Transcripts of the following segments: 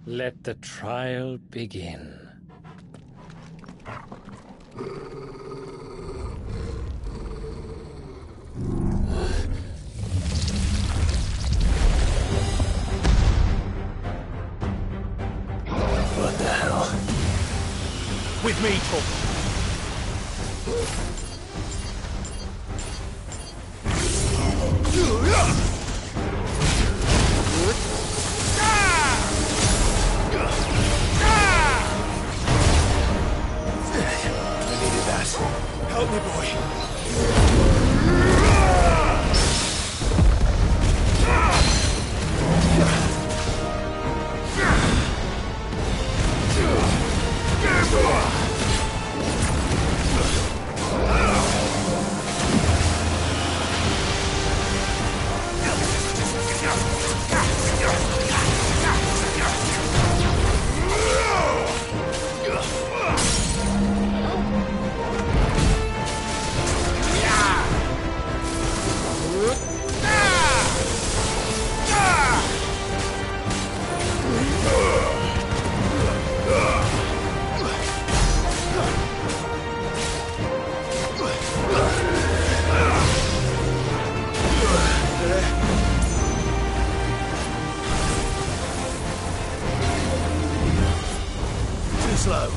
Let the trial begin. What the hell? With me, Tom. Help me, boy. Slow.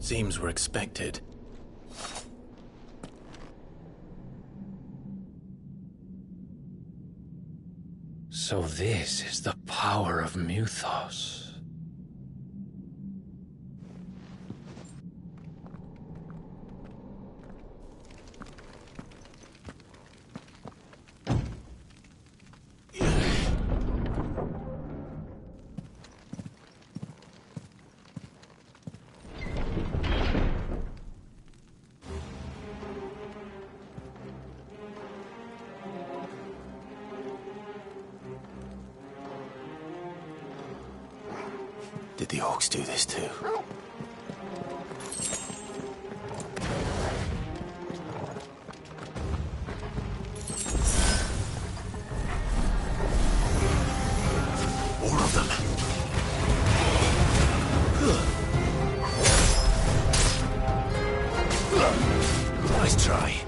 Seems we're expected. So this is the power of Mythos. Did the orcs do this too? More of them. Nice try.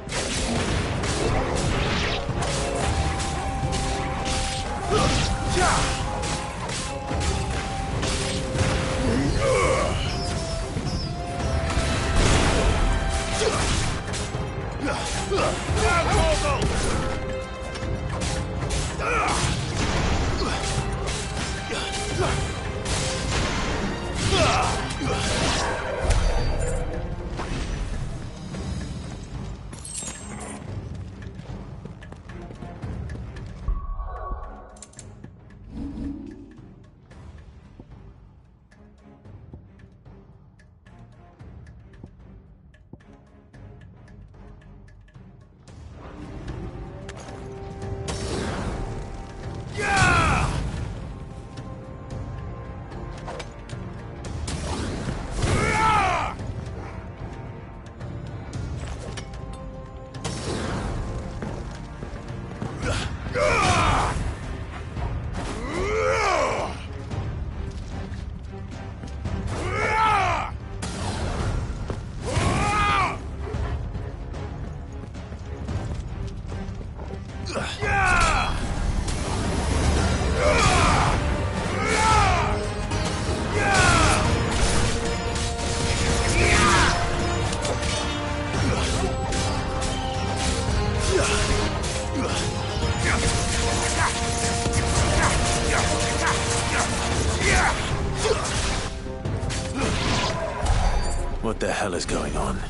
the hell is going on?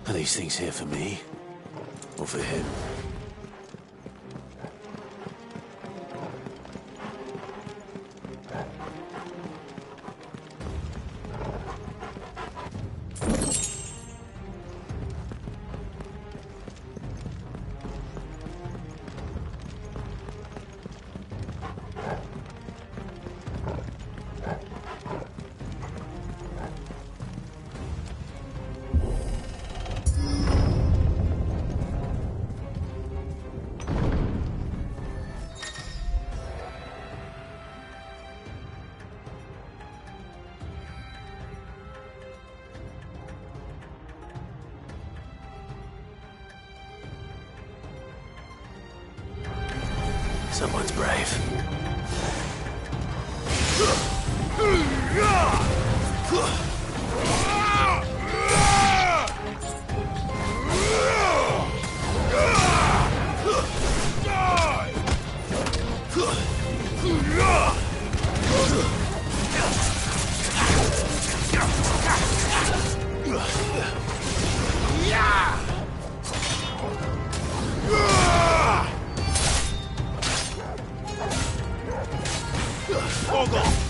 Are these things here for me? Or for him? Someone's brave.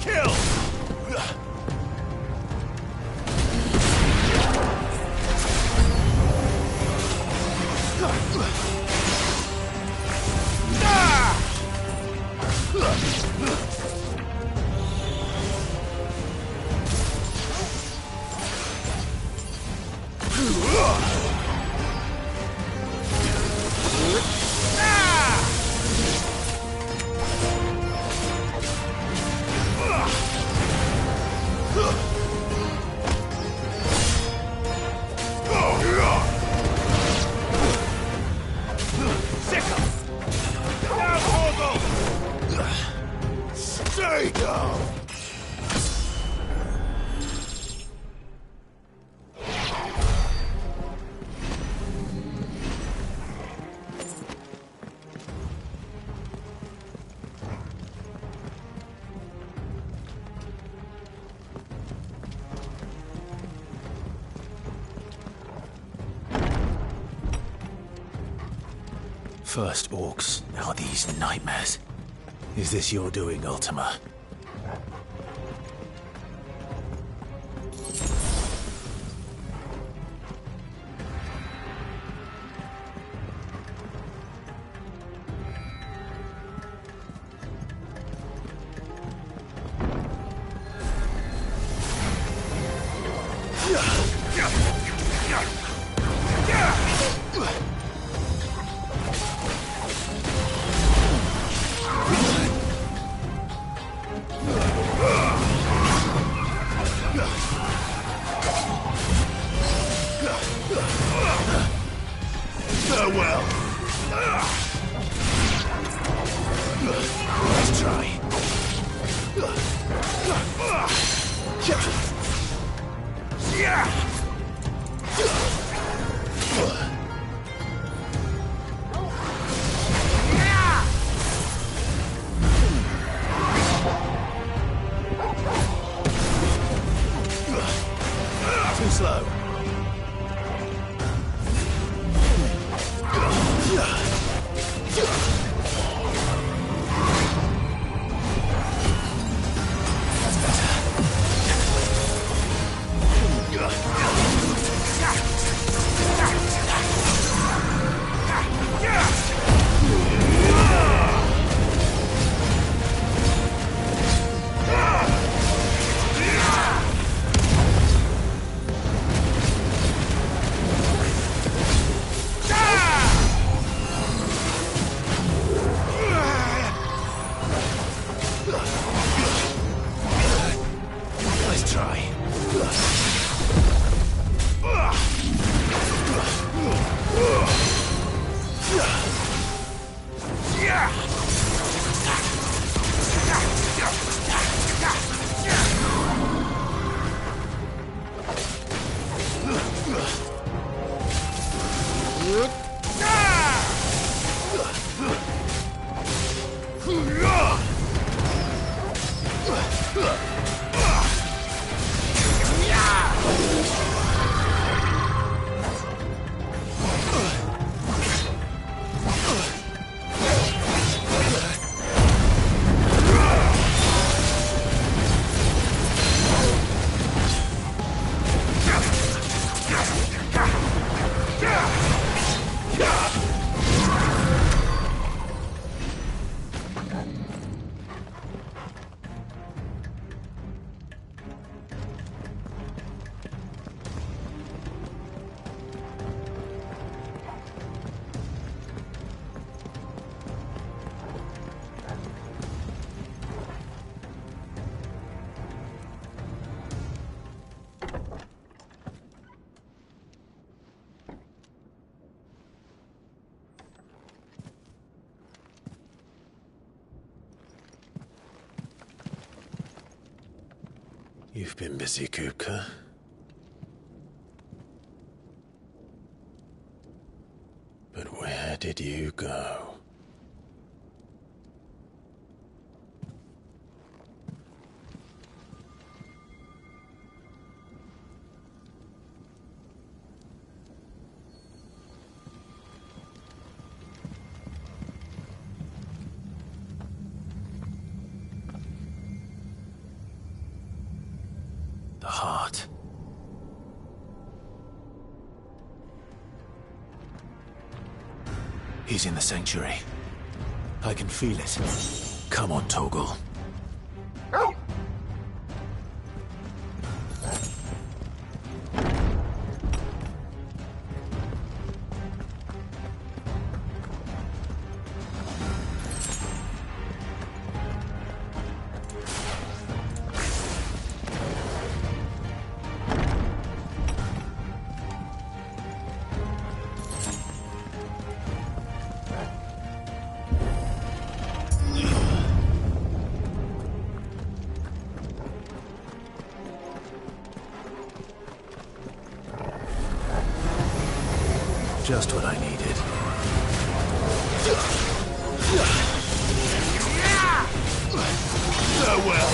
Kill! Stay down! First orcs, now these nightmares. Is this your doing, Ultima? Farewell. Let's try. Too slow. Let's try. You've been busy, Kupka. But where did you go? The heart. He's in the sanctuary. I can feel it. Come on, Toggle. Just what I needed. Farewell.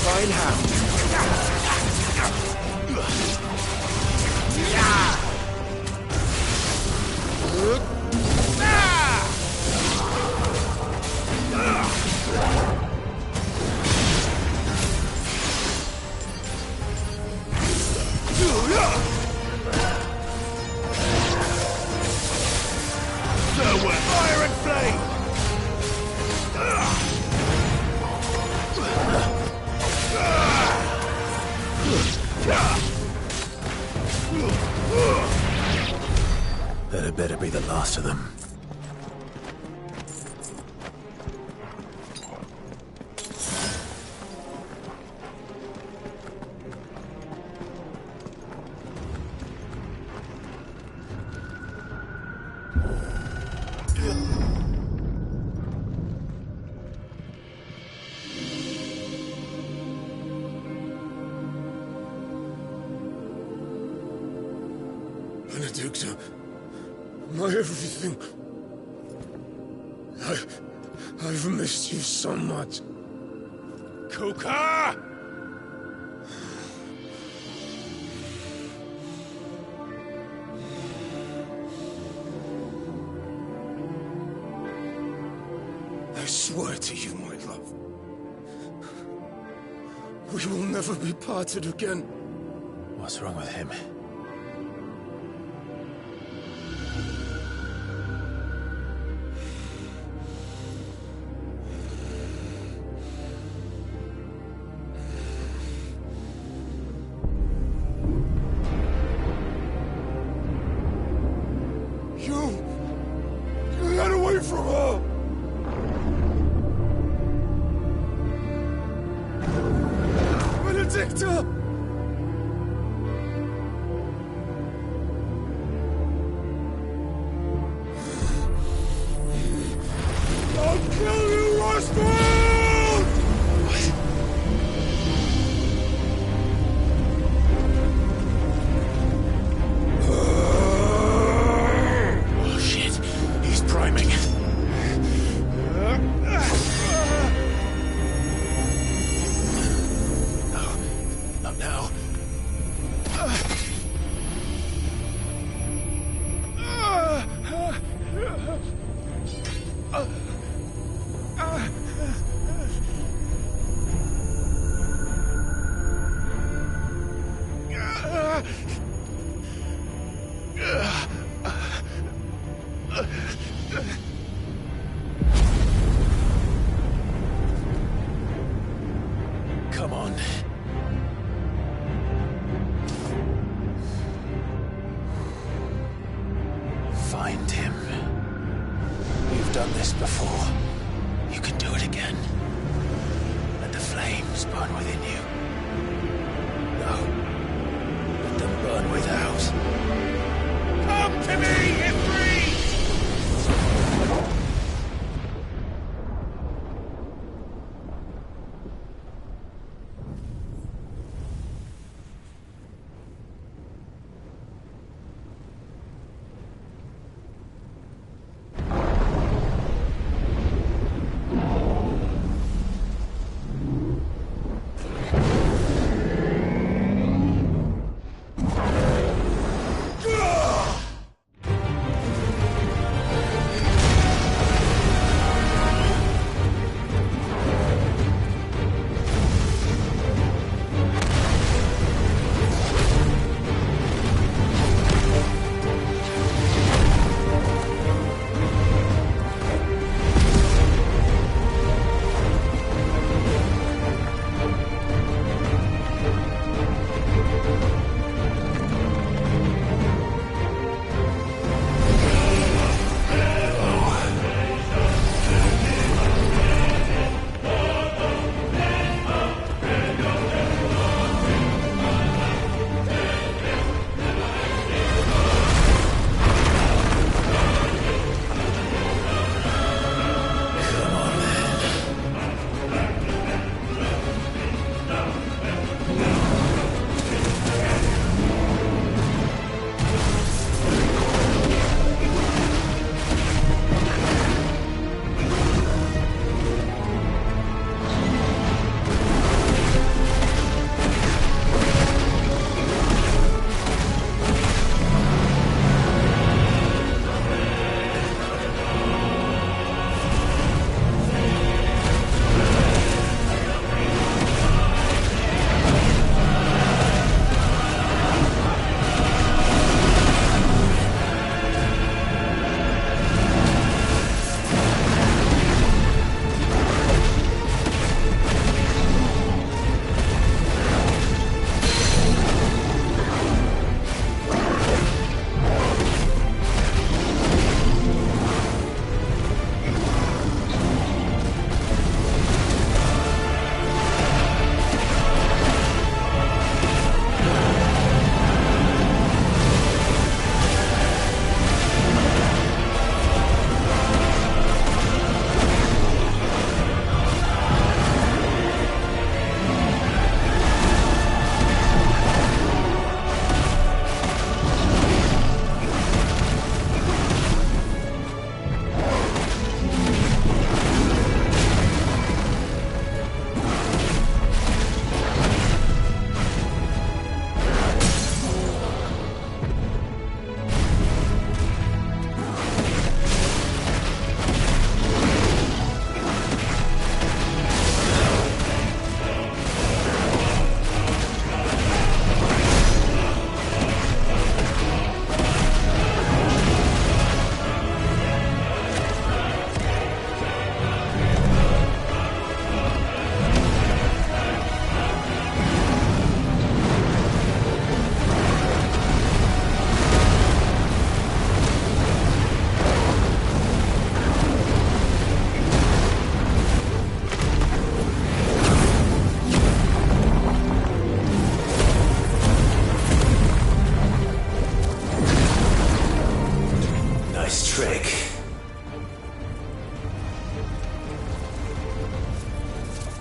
Fine hand. Fire and flame! That had better be the last of them. Benedicta, my everything. I've missed you so much. Kuka! I swear to you, my love. We will never be parted again. What's wrong with him? You got away from her! Benedicta! I'll kill you, Roscoe! Come on. Find him. You've done this before. You can do it again. Let the flames burn within you. No. Let them burn without. Come to me, Ffxvi!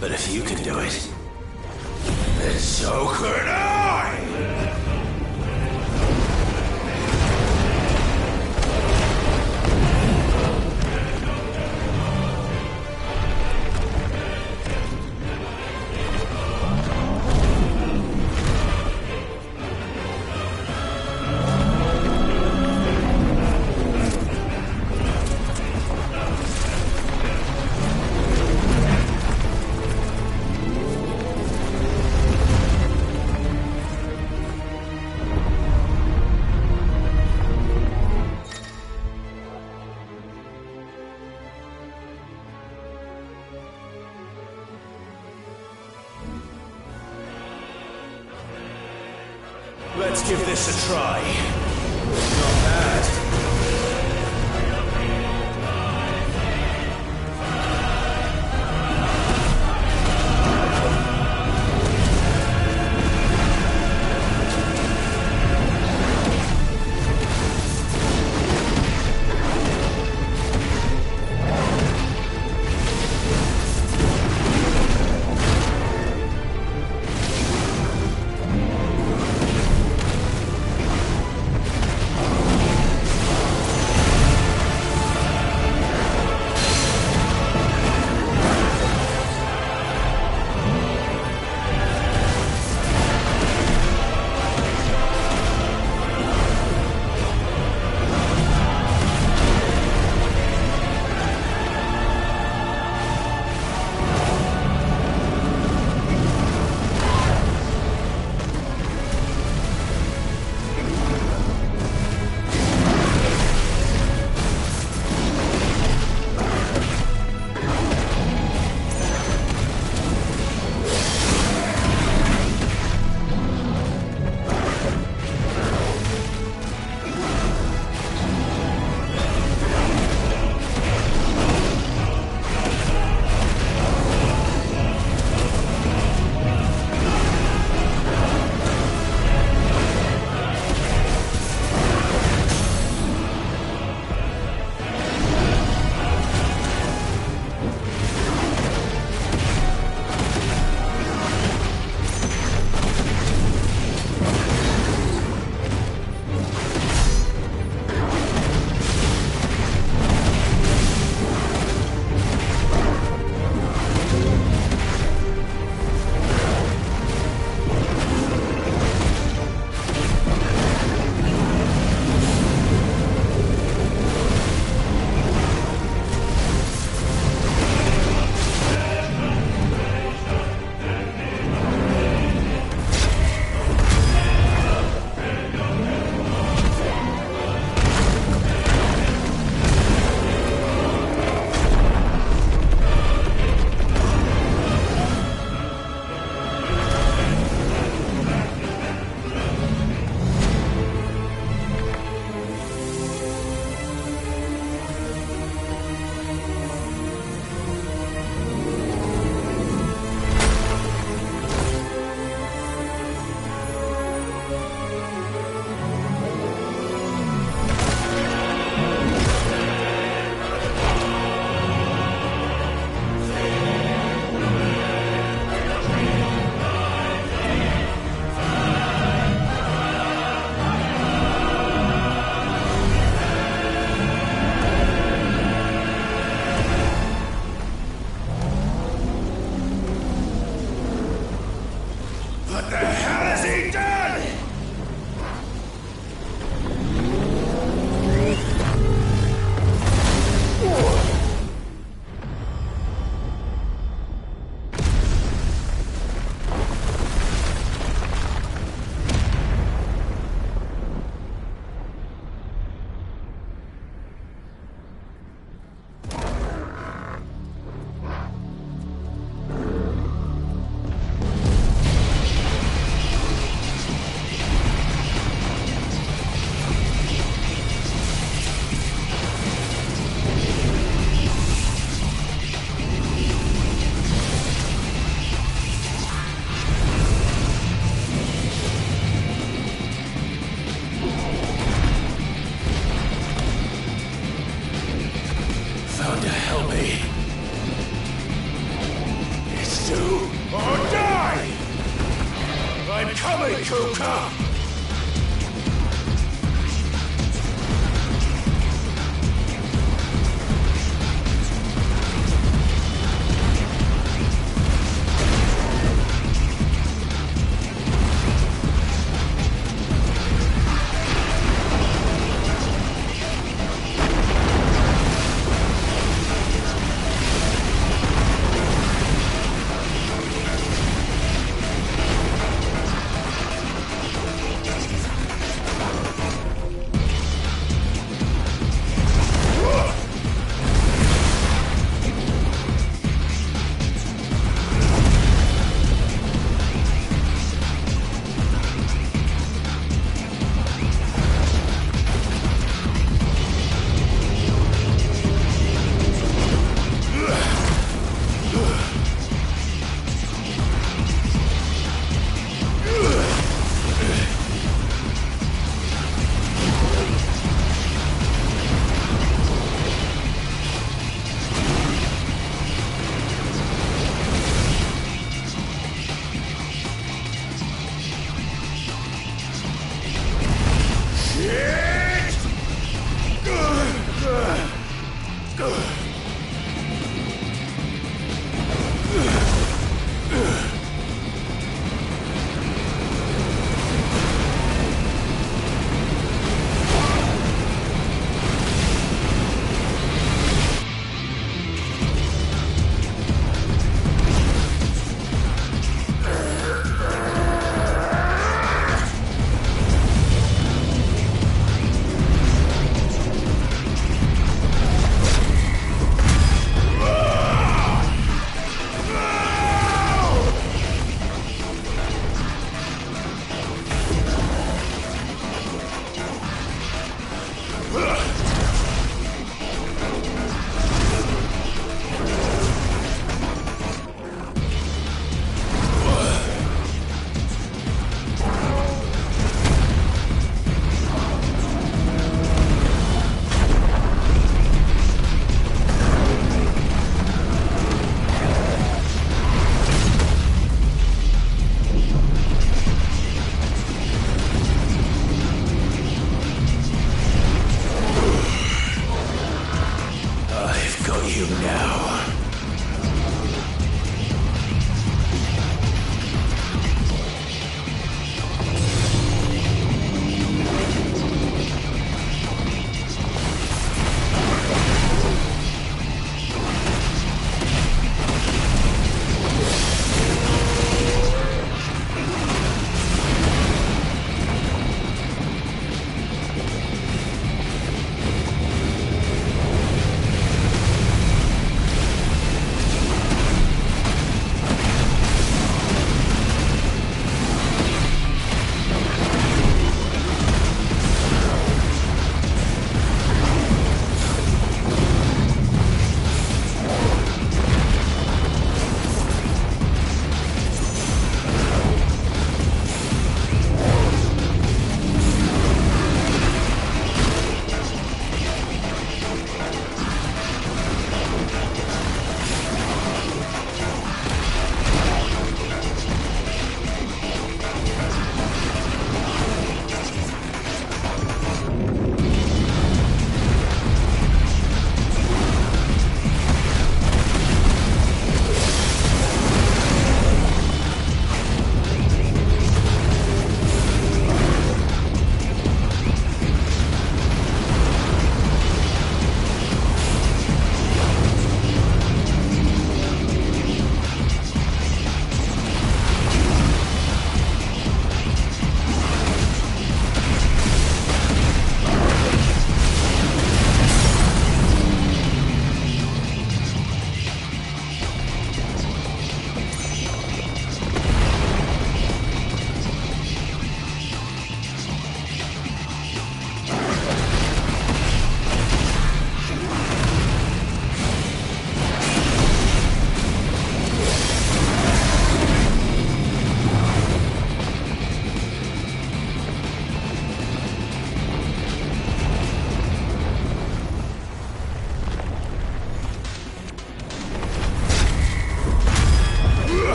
But if you can do it, then so could I! Let's give this a try. Not bad.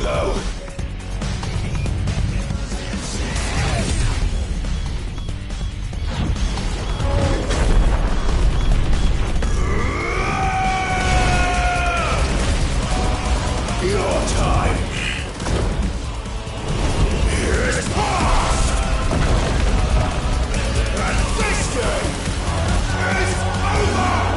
go! Your time is past! And this game is over!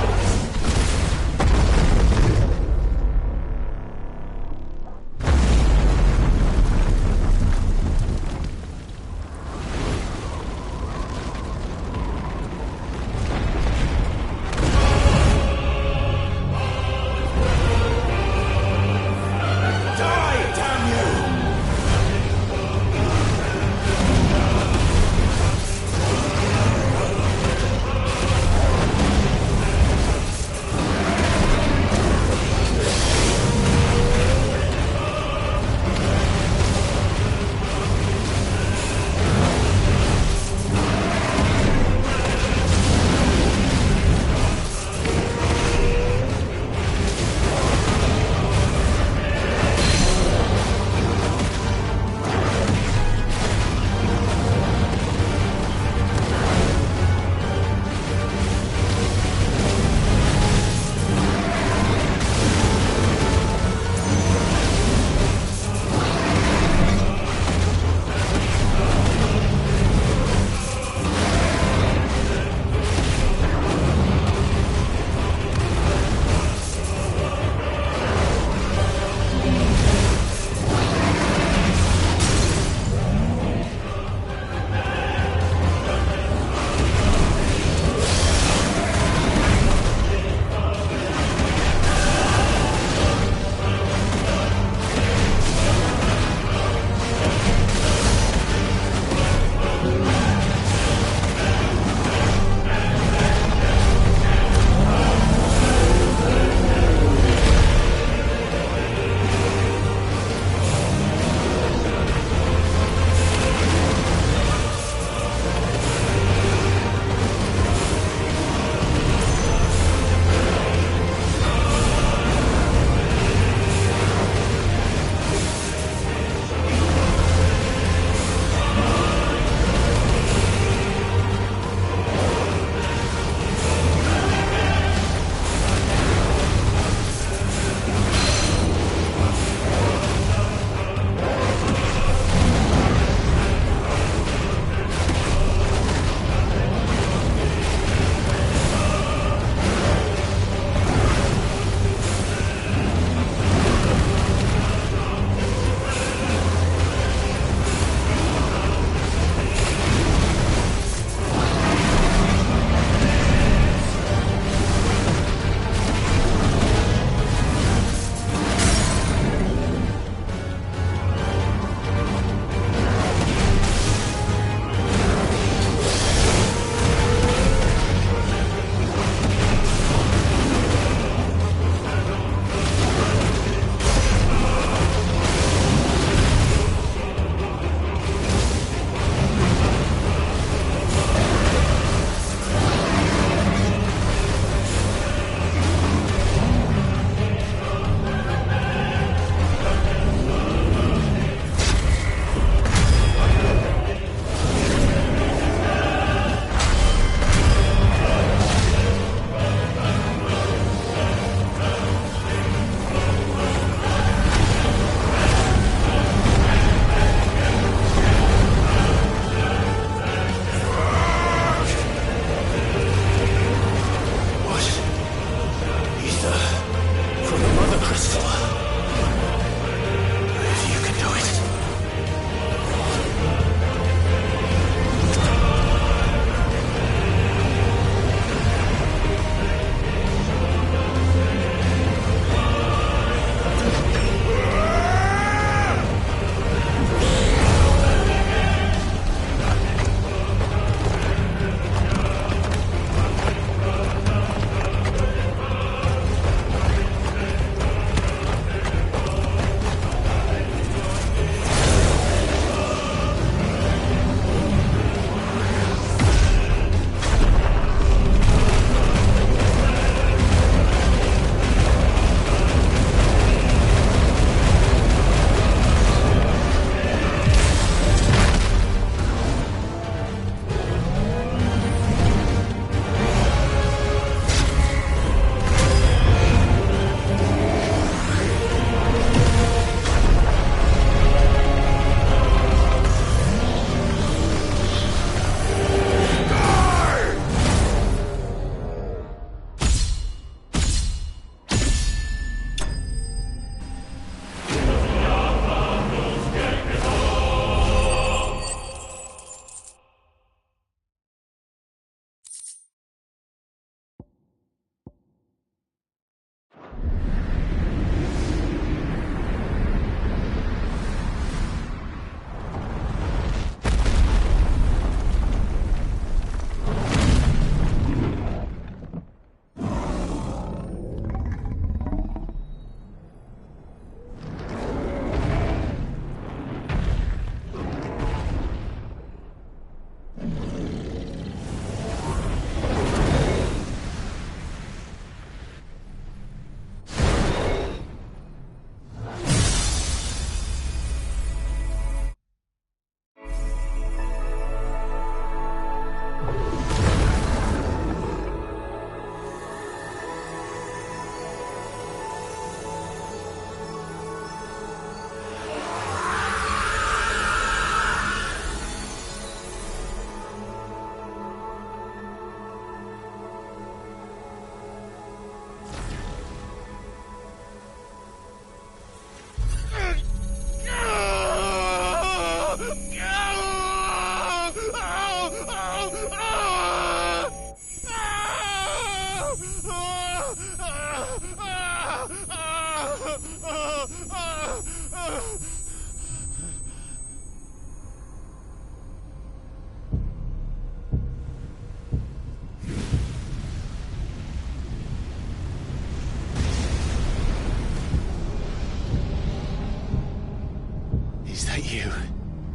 Is that you,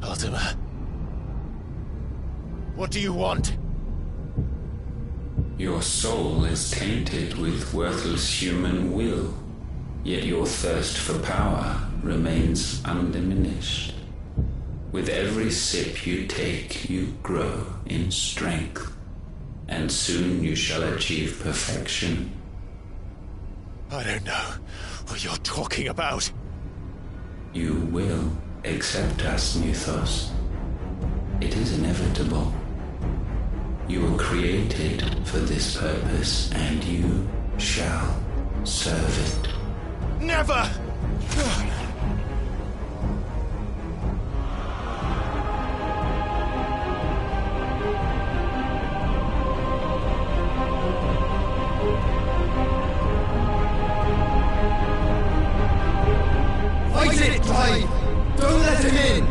Ultima? What do you want? Your soul is tainted with worthless human will, yet your thirst for power remains undiminished. With every sip you take, you grow in strength, and soon you shall achieve perfection. I don't know what you're talking about. You will accept us, Mythos. It is inevitable. You were created for this purpose, and you shall serve it. Never! Fight it, Clyde! Don't let him in!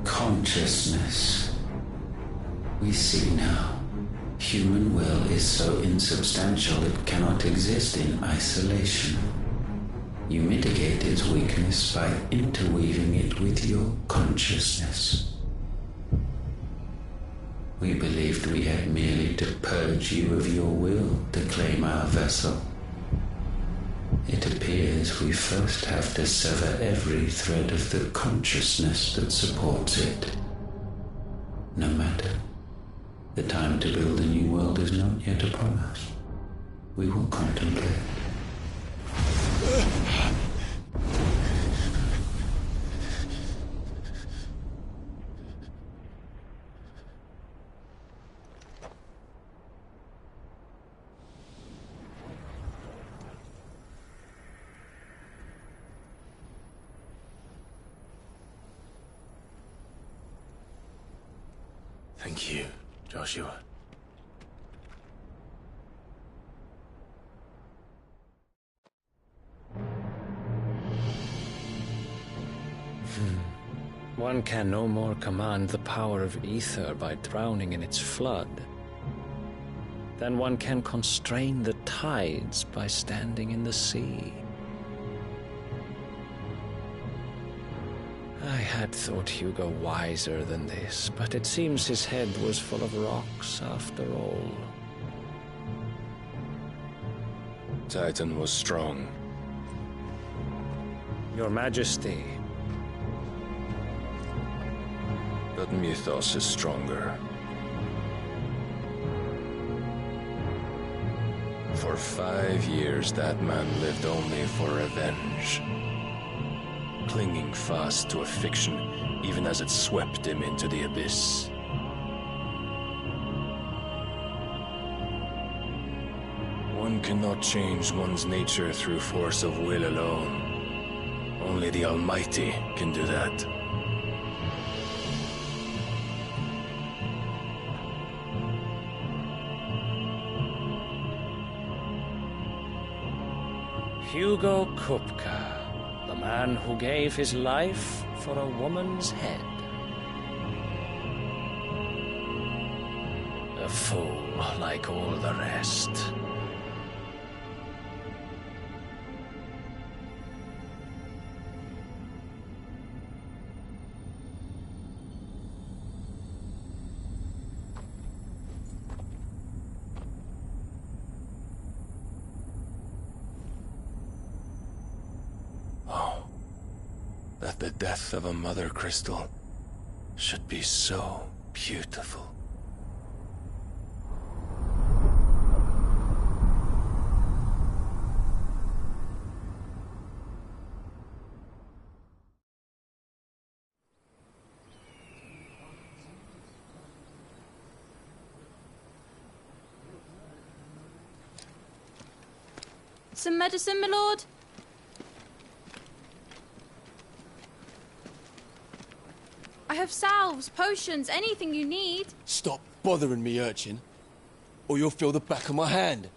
Consciousness. We see now. Human will is so insubstantial it cannot exist in isolation. You mitigate its weakness by interweaving it with your consciousness. We believed we had merely to purge you of your will to claim our vessel. It appears we first have to sever every thread of the consciousness that supports it. No matter. The time to build a new world is not yet upon us. We will contemplate. Thank you, Joshua. One can no more command the power of ether by drowning in its flood than one can constrain the tides by standing in the sea. I had thought Hugo wiser than this, but it seems his head was full of rocks after all. Titan was strong. Your Majesty. But Mythos is stronger. For 5 years, that man lived only for revenge. Clinging fast to a fiction, even as it swept him into the abyss. One cannot change one's nature through force of will alone. Only the Almighty can do that. Hugo Kupka, the man who gave his life for a woman's head. A fool like all the rest. That the death of a mother crystal should be so beautiful. Some medicine, my lord? I have salves, potions, anything you need. Stop bothering me, urchin, or you'll feel the back of my hand.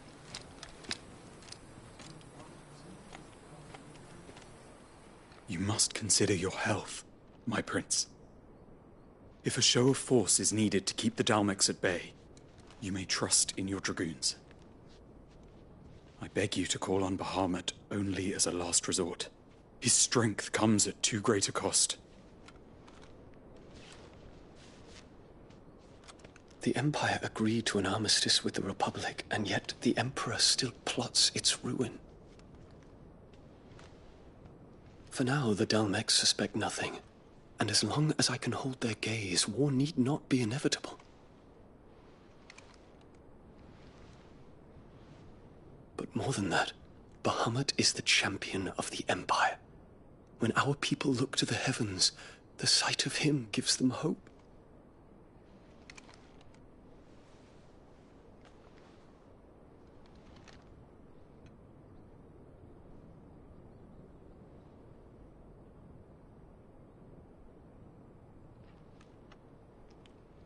You must consider your health, my prince. If a show of force is needed to keep the Dalmex at bay, you may trust in your dragoons. I beg you to call on Bahamut only as a last resort. His strength comes at too great a cost. The Empire agreed to an armistice with the Republic, and yet the Emperor still plots its ruin. For now, the Dalmex suspect nothing, and as long as I can hold their gaze, war need not be inevitable. But more than that, Bahamut is the champion of the Empire. When our people look to the heavens, the sight of him gives them hope.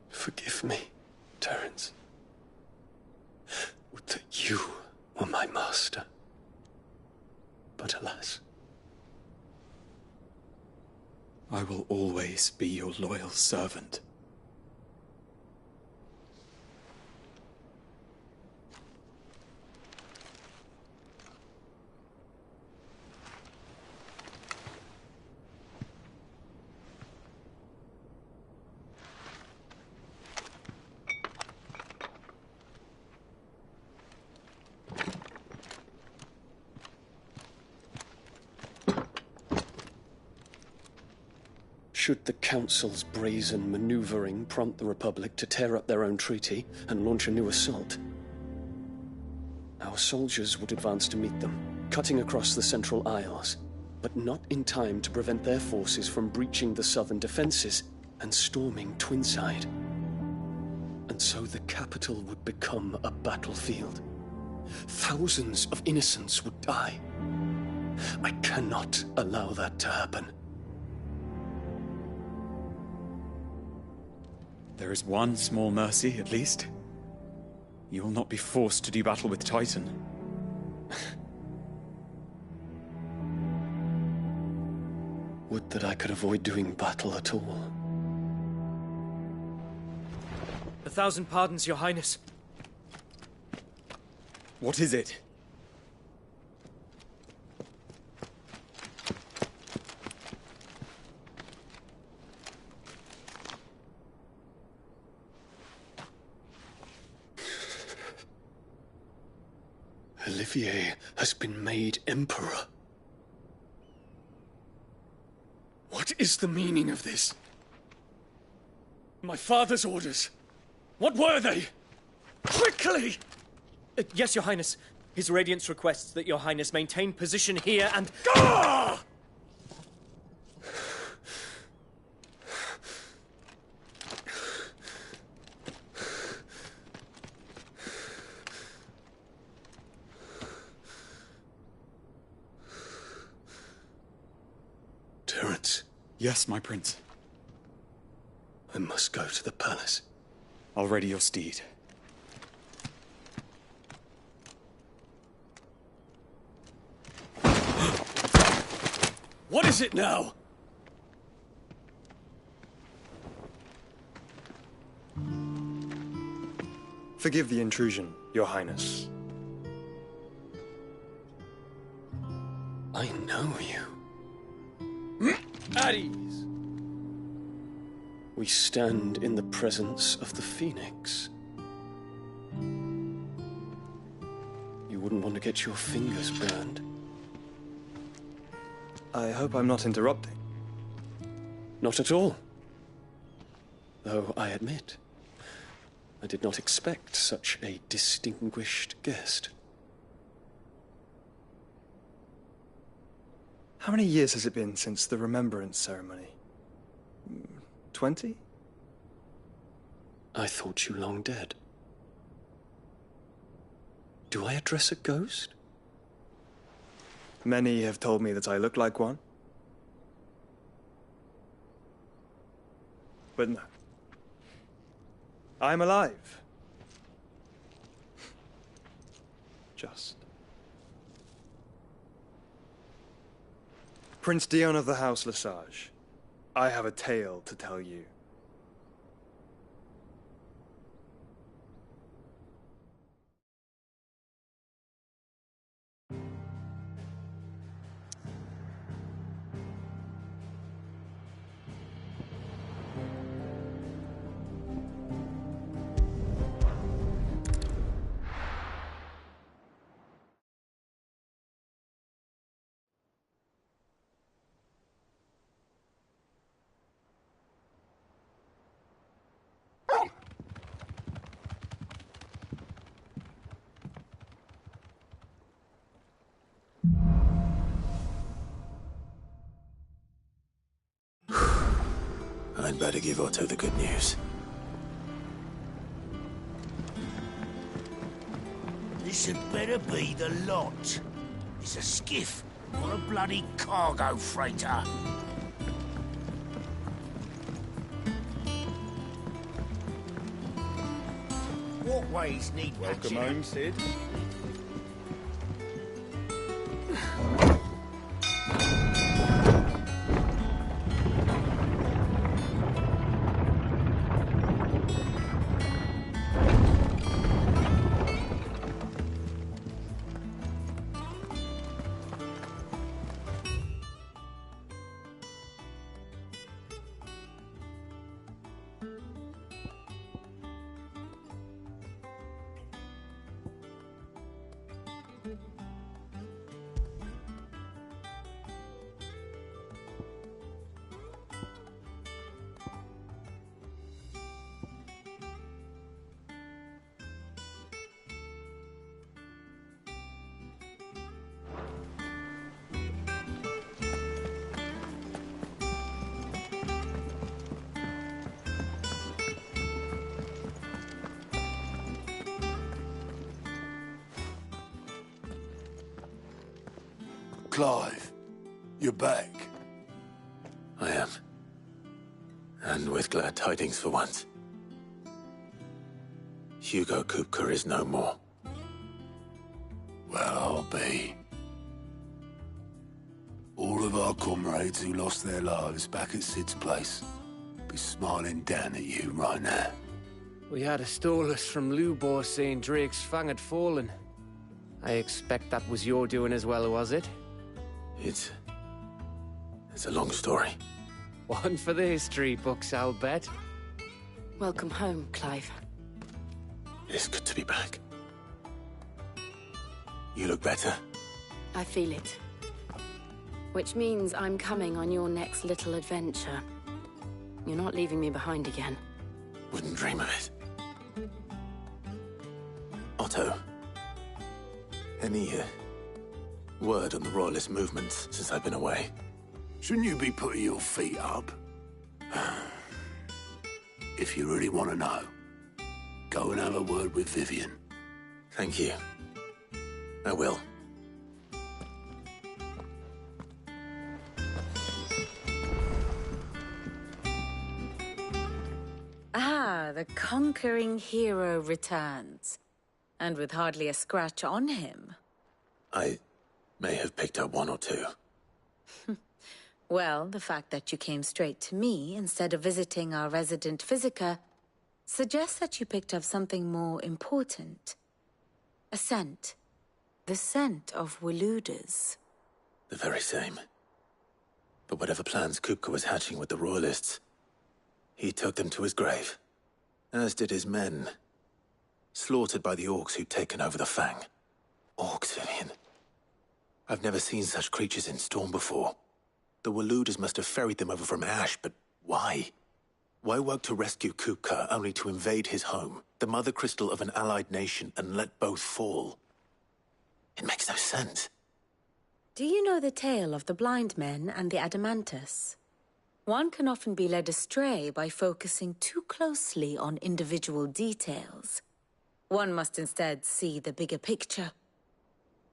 Forgive me, Terence. Would that you were my master. But alas. I will always be your loyal servant. Should the Council's brazen maneuvering prompt the Republic to tear up their own treaty and launch a new assault, our soldiers would advance to meet them, cutting across the Central Isles, but not in time to prevent their forces from breaching the southern defenses and storming Twinside. And so the capital would become a battlefield. Thousands of innocents would die. I cannot allow that to happen. There is one small mercy, at least. You will not be forced to do battle with Titan. Would that I could avoid doing battle at all. 1,000 pardons, Your Highness. What is it? Olivier has been made Emperor. What is the meaning of this? My father's orders. What were they? Quickly! Yes, Your Highness. His Radiance requests that Your Highness maintain position here and... Ah! Terence. Yes, my prince. I must go to the palace. I'll ready your steed. What is it now? Forgive the intrusion, Your Highness. I know you. At ease. We stand in the presence of the Phoenix. You wouldn't want to get your fingers burned. I hope I'm not interrupting. Not at all. Though I admit, I did not expect such a distinguished guest. How many years has it been since the Remembrance ceremony? 20? I thought you long dead. Do I address a ghost? Many have told me that I look like one. But no. I'm alive. Just. Prince Dion of the House Lesage, I have a tale to tell you. I'd better give Otto the good news. This had better be the lot. It's a skiff, not a bloody cargo freighter. What ways need Welcome hatching? home, Sid. Clive, you're back. I am. And with glad tidings for once. Hugo Kupka is no more. Well, I'll be. All of our comrades who lost their lives back at Sid's place be smiling down at you right now. We had a stolus from Lubor saying Drake's fang had fallen. I expect that was your doing as well, was it? It's a long story. One for the history books, I'll bet. Welcome home, Clive. It's good to be back. You look better. I feel it. Which means I'm coming on your next little adventure. You're not leaving me behind again. Wouldn't dream of it. Otto. Any word on the Royalist movements since I've been away? Shouldn't you be putting your feet up? If you really want to know, go and have a word with Vivian. Thank you. I will. Ah, the conquering hero returns. And with hardly a scratch on him. I may have picked up one or two. Well, the fact that you came straight to me instead of visiting our resident Physica suggests that you picked up something more important. A scent. The scent of Waludas. The very same. But whatever plans Kupka was hatching with the Royalists, he took them to his grave. As did his men. Slaughtered by the orcs who'd taken over the Fang. Orcs, Vivian. I've never seen such creatures in Storm before. The Waludas must have ferried them over from Ash, but why? Why work to rescue Kupka only to invade his home, the mother crystal of an allied nation, and let both fall? It makes no sense. Do you know the tale of the blind men and the Adamantus? One can often be led astray by focusing too closely on individual details. One must instead see the bigger picture.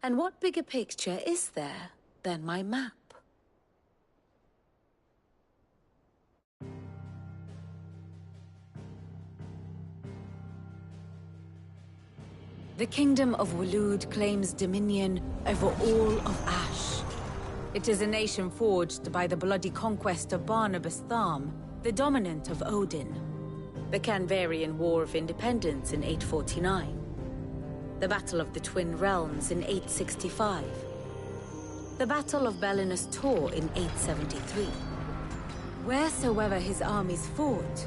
And what bigger picture is there than my map? The kingdom of Waloed claims dominion over all of Ash. It is a nation forged by the bloody conquest of Barnabas Tharm, the dominant of Odin. The Canvarian War of Independence in 849. The Battle of the Twin Realms in 865. The Battle of Belinus Tor in 873. Wheresoever his armies fought,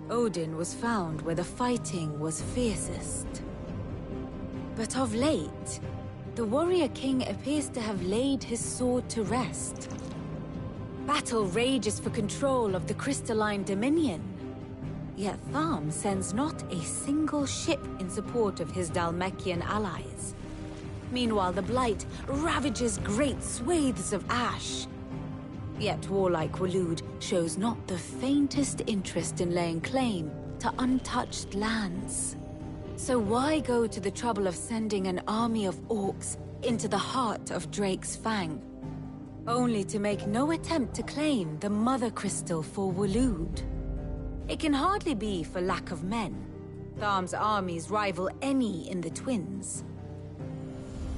Odin was found where the fighting was fiercest. But of late, the warrior king appears to have laid his sword to rest. Battle rages for control of the crystalline dominion. Yet Tharm sends not a single ship in support of his Dhalmekian allies. Meanwhile, the Blight ravages great swathes of Ash. Yet warlike Waloed shows not the faintest interest in laying claim to untouched lands. So why go to the trouble of sending an army of orcs into the heart of Drake's Fang, only to make no attempt to claim the Mother Crystal for Waloed? It can hardly be for lack of men. Tharm's armies rival any in the Twins.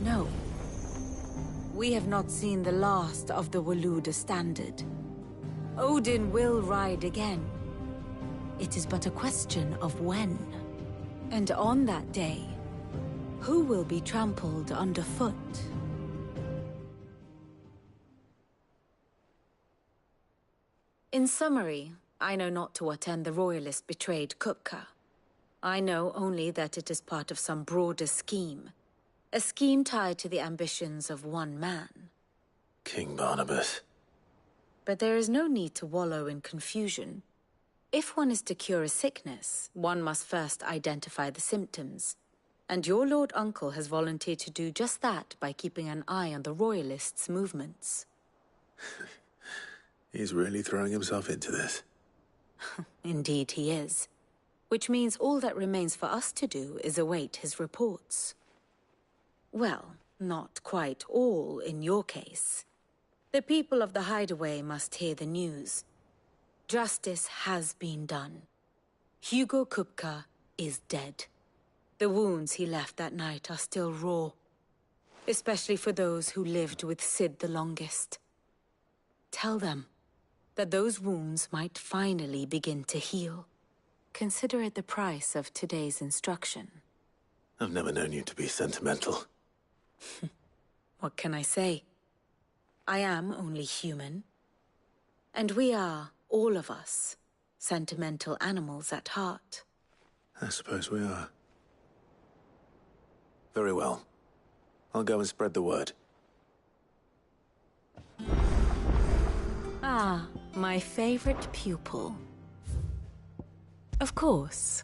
No. We have not seen the last of the Waloed standard. Odin will ride again. It is but a question of when. And on that day, who will be trampled underfoot? In summary, I know not to what end the Royalists betrayed Kupka. I know only that it is part of some broader scheme. A scheme tied to the ambitions of one man. King Barnabas. But there is no need to wallow in confusion. If one is to cure a sickness, one must first identify the symptoms. And your Lord Uncle has volunteered to do just that by keeping an eye on the Royalists' movements. He's really throwing himself into this. Indeed he is. Which means all that remains for us to do is await his reports. Well, not quite all in your case. The people of the Hideaway must hear the news. Justice has been done. Hugo Kupka is dead. The wounds he left that night are still raw, especially for those who lived with Sid the longest. Tell them that those wounds might finally begin to heal. Consider it the price of today's instruction. I've never known you to be sentimental. What can I say? I am only human. And we are, all of us, sentimental animals at heart. I suppose we are. Very well. I'll go and spread the word. Ah, my favorite pupil. Of course.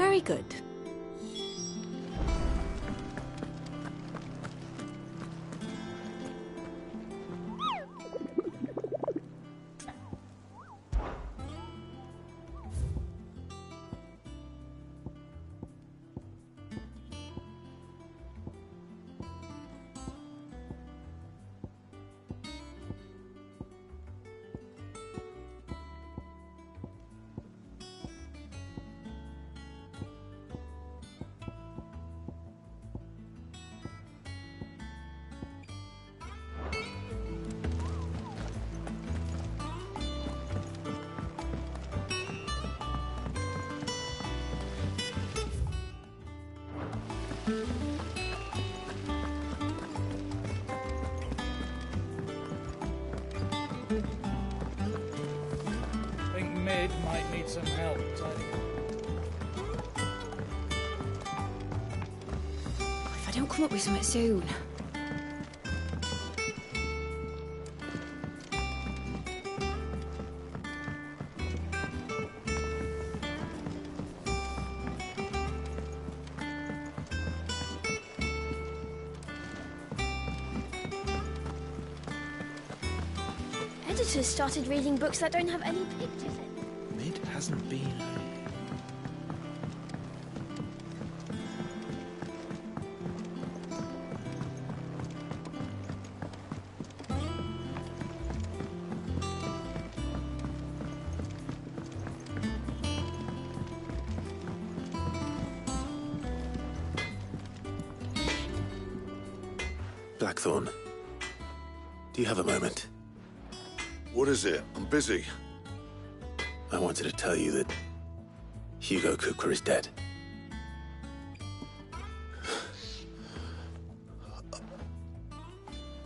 Very good. Think Mid might need some help tidying If I don't come up with something soon. Editors started reading books that don't have any pictures in. Mid hasn't been. Blackthorn, do you have a moment? What is it? I'm busy. I wanted to tell you that Hugo Kupka is dead.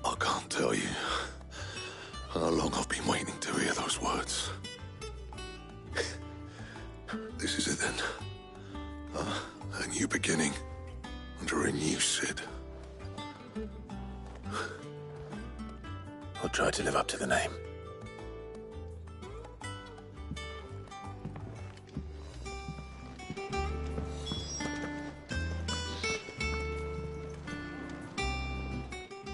I can't tell you how long I've been waiting to hear those words. This is it then. A new beginning under a new Sid. I'll try to live up to the name.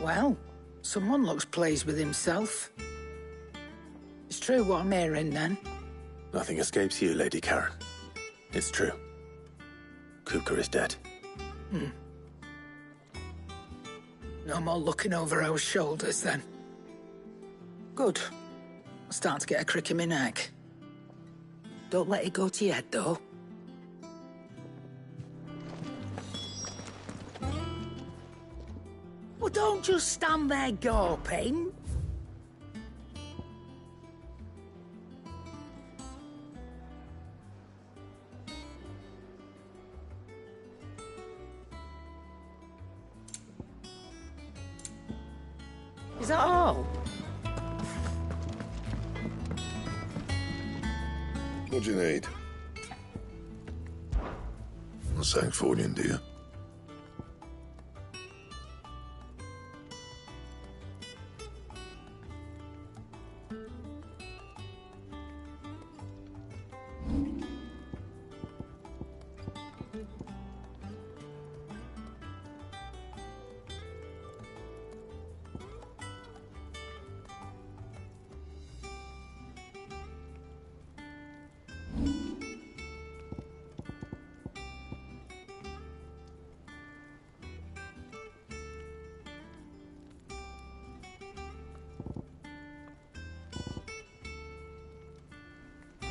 Well, someone looks pleased with himself. It's true what I'm hearing, then. Nothing escapes you, Lady Karen. It's true. Kupka is dead. No more looking over our shoulders, then. Good. I'm starting to get a crick in my neck. Don't let it go to your head, though. Well, don't just stand there gawping. Is that all? What do you need? A Ffxvi, do you?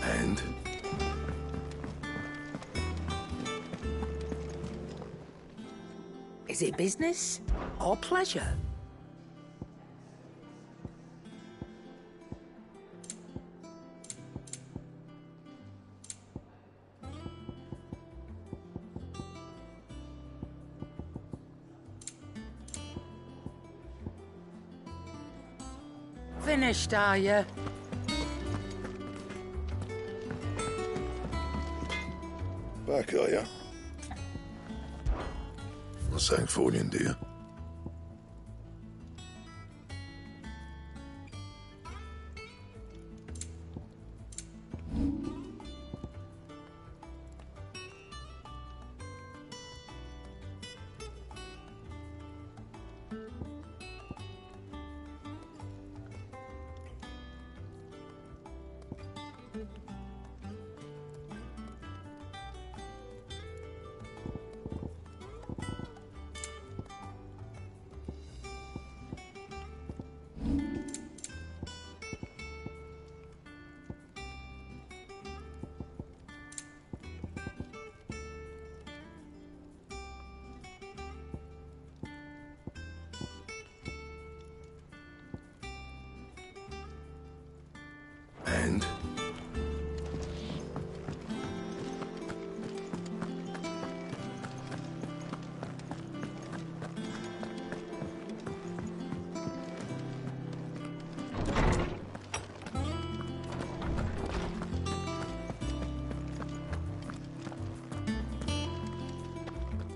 And? Is it business or pleasure? Finished, are you? Back, are ya? A Ffxvi, do you? mind.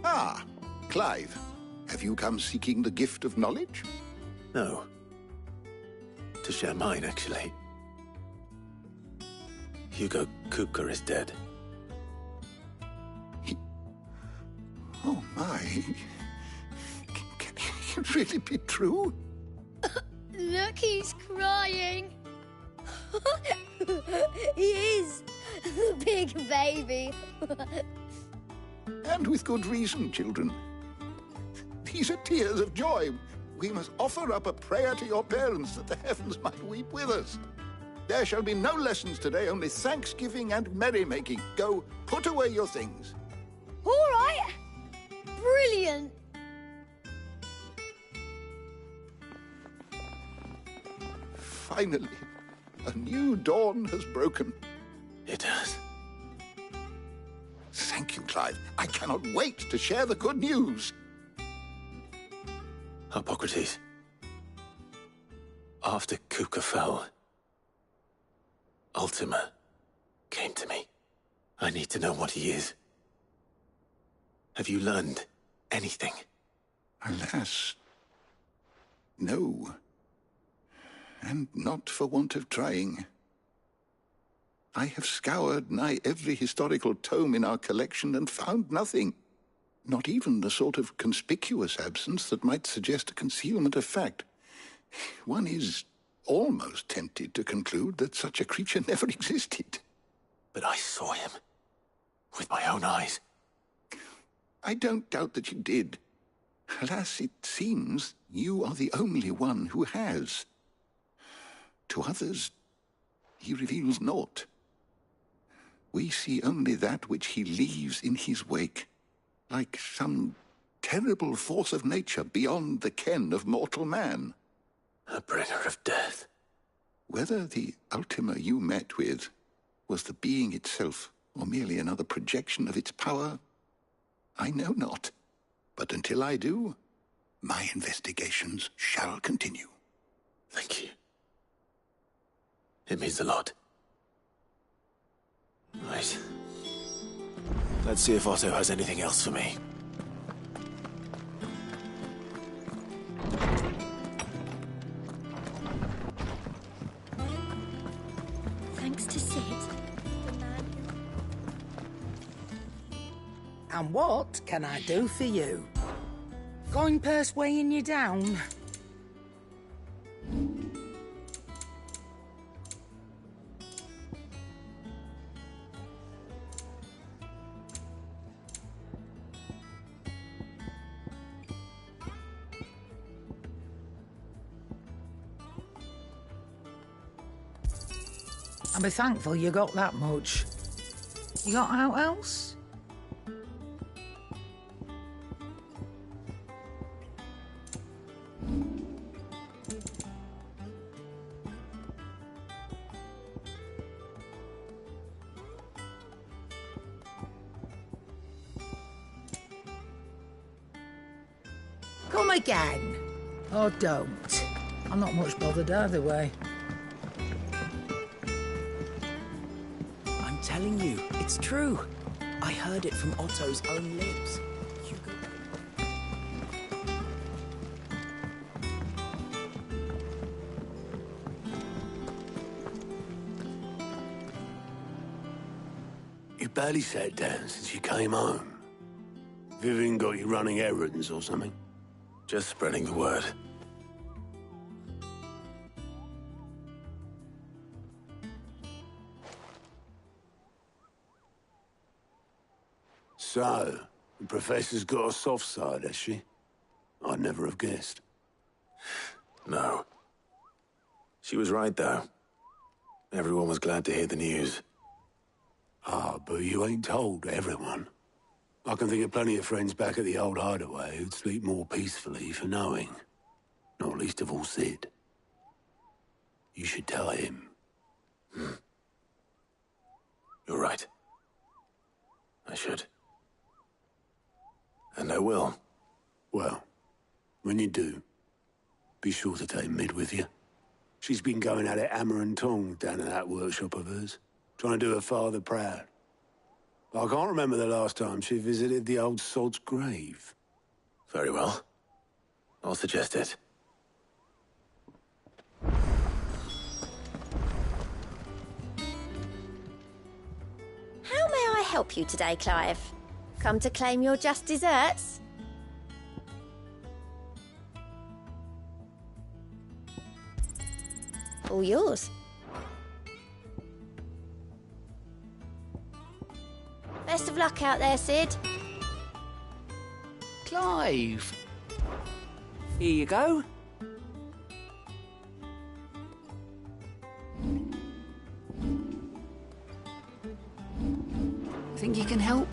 Ah, Clive. Have you come seeking the gift of knowledge? No. To share mine, actually. Hugo Kupka is dead. Oh my. Can it really be true? Look, he's crying. He is. The big baby. And with good reason, children. These are tears of joy. We must offer up a prayer to your parents that the heavens might weep with us. There shall be no lessons today, only thanksgiving and merrymaking. Go, put away your things. All right. Brilliant. Finally, a new dawn has broken. It has. Thank you, Clive. I cannot wait to share the good news. Hippocrates. After Kupka fell, Ultima came to me. I need to know what he is. Have you learned anything? Alas, no. And not for want of trying. I have scoured nigh every historical tome in our collection and found nothing. Not even the sort of conspicuous absence that might suggest a concealment of fact. One is almost tempted to conclude that such a creature never existed. But I saw him. With my own eyes. I don't doubt that you did. Alas, it seems you are the only one who has. To others, he reveals naught. We see only that which he leaves in his wake, like some terrible force of nature beyond the ken of mortal man. A bringer of death. Whether the Ultima you met with was the being itself, or merely another projection of its power, I know not. But until I do, my investigations shall continue. Thank you. It means a lot. Right. Let's see if Otto has anything else for me. Thanks to Sid. And what can I do for you? Going purse weighing you down? I'll be thankful you got that much. You got out else? Come again. Or don't. I'm not much bothered either way. I'm telling you, it's true. I heard it from Otto's own lips. You barely sat down since you came home. Vivian got you running errands or something? Just spreading the word. So, the Professor's got a soft side, has she? I'd never have guessed. No. She was right, though. Everyone was glad to hear the news. Ah, but you ain't told everyone. I can think of plenty of friends back at the old hideaway who'd sleep more peacefully for knowing. Not least of all Sid. You should tell him. You're right. I should. And I will. Well, when you do, be sure to take Mid with you. She's been going at it hammer and tong down in that workshop of hers, trying to do her father proud. But I can't remember the last time she visited the old sod's grave. Very well. I'll suggest it. How may I help you today, Clive? Come to claim your just desserts? All yours. Best of luck out there, Sid. Clive. Here you go. Think you can help?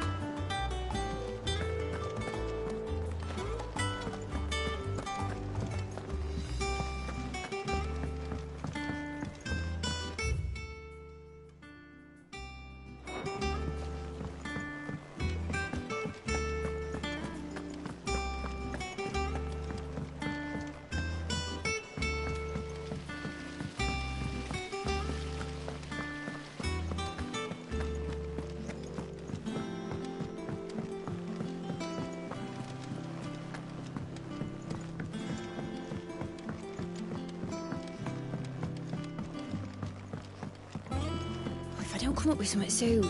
If I don't come up with something soon.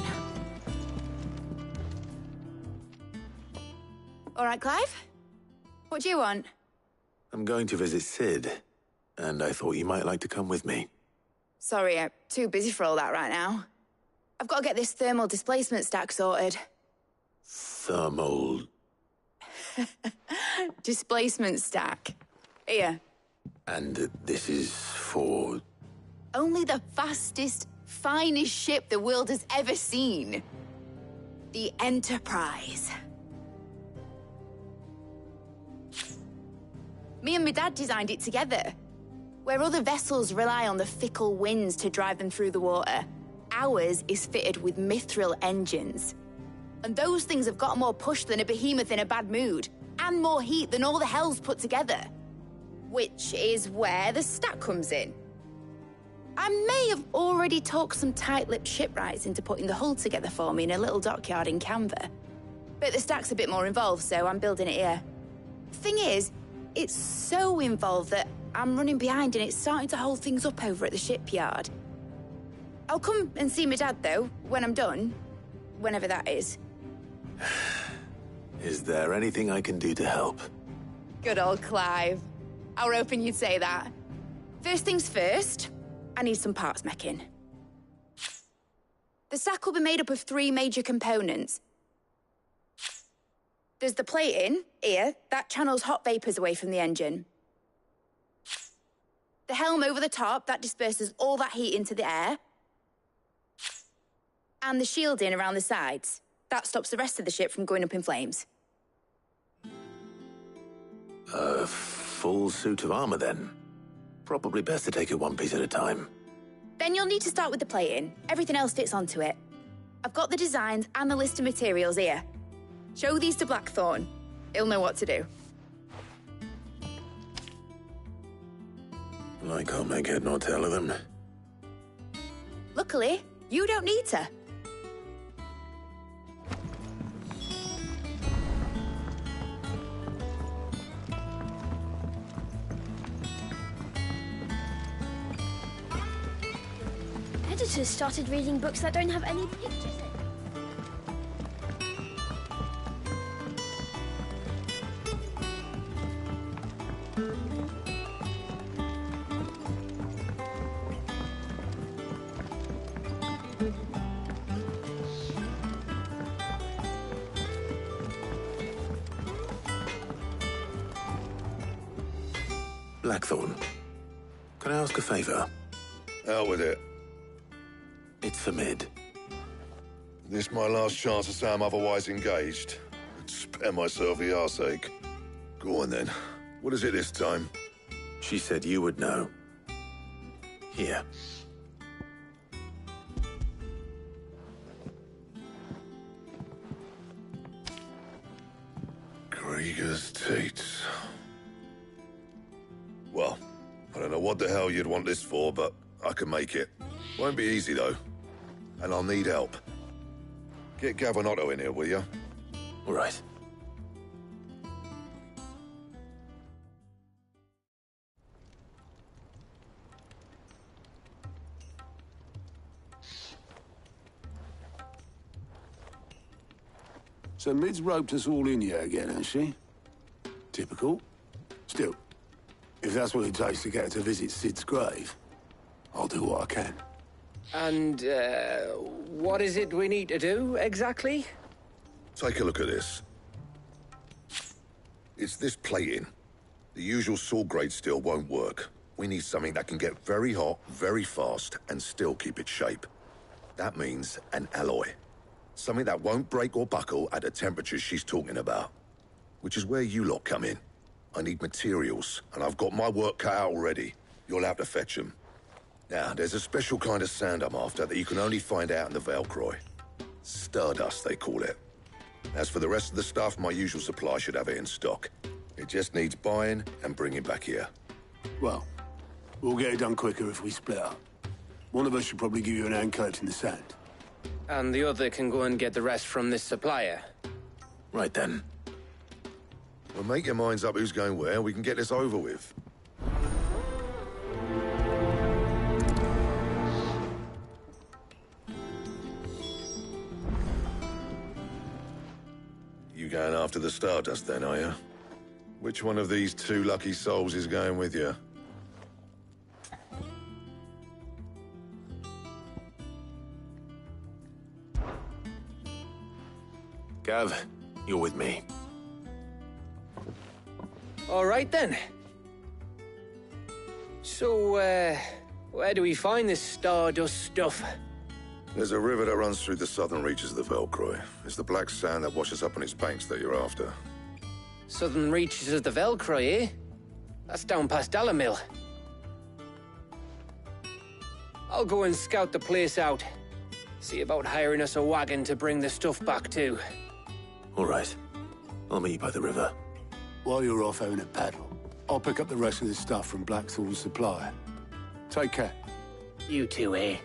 All right, Clive? What do you want? I'm going to visit Sid, and I thought you might like to come with me. Sorry, I'm too busy for all that right now. I've got to get this thermal displacement stack sorted. Thermal... Displacement stack. Here. And this is for... Only the fastest, finest ship the world has ever seen. The Enterprise. Me and my dad designed it together. Where other vessels rely on the fickle winds to drive them through the water, ours is fitted with mithril engines. And those things have got more push than a behemoth in a bad mood, and more heat than all the hells put together. Which is where the stack comes in. I may have already talked some tight-lipped shipwrights into putting the hull together for me in a little dockyard in Canva. But the stack's a bit more involved, so I'm building it here. Thing is, it's so involved that I'm running behind and it's starting to hold things up over at the shipyard. I'll come and see my dad, though, when I'm done. Whenever that is. Is there anything I can do to help? Good old Clive. I were hoping you'd say that. First things first, I need some parts meching. The stack will be made up of 3 major components. There's the plating, here, that channels hot vapors away from the engine. The helm over the top, that disperses all that heat into the air. And the shielding around the sides. That stops the rest of the ship from going up in flames. A full suit of armor, then. Probably best to take it one piece at a time. Then you'll need to start with the plating. Everything else fits onto it. I've got the designs and the list of materials here. Show these to Blackthorn. He'll know what to do. I can't make head nor tail of them. Luckily, you don't need to. Editors started reading books that don't have any pictures in. Blackthorn, can I ask a favor? Out with it. It's for Mid. This my last chance to say I'm otherwise engaged. I'd spare myself the arseache. Go on then. What is it this time? She said you would know. Here. Rieger's teats. Well, I don't know what the hell you'd want this for, but I can make it. Won't be easy, though. And I'll need help. Get Gavinotto in here, will you? All right. So Mid's roped us all in here again, hasn't she? Typical. Still, if that's what it takes to get her to visit Sid's grave, I'll do what I can. And, what is it we need to do, exactly? Take a look at this. It's this plating. The usual sword grade steel won't work. We need something that can get very hot, very fast, and still keep its shape. That means an alloy. Something that won't break or buckle at the temperatures she's talking about. Which is where you lot come in. I need materials, and I've got my work cut out already. You'll have to fetch them. Now, there's a special kind of sand I'm after that you can only find out in the Velcroy. Stardust, they call it. As for the rest of the stuff, my usual supply should have it in stock. It just needs buying and bringing back here. Well, we'll get it done quicker if we split up. One of us should probably give you an hand coat in the sand. And the other can go and get the rest from this supplier. Right then. Well, make your minds up who's going where, we can get this over with. You going after the Stardust then, are you? Which one of these two lucky souls is going with you? Gav, you're with me. All right, then. So, where do we find this Stardust stuff? There's a river that runs through the southern reaches of the Velcroy. It's the black sand that washes up on its banks that you're after. Southern reaches of the Velcroy, eh? That's down past Dalamil. I'll go and scout the place out. See about hiring us a wagon to bring the stuff back to. All right. I'll meet you by the river. While you're off having a paddle, I'll pick up the rest of the stuff from Blackthorn's supplier. Take care. You two, eh?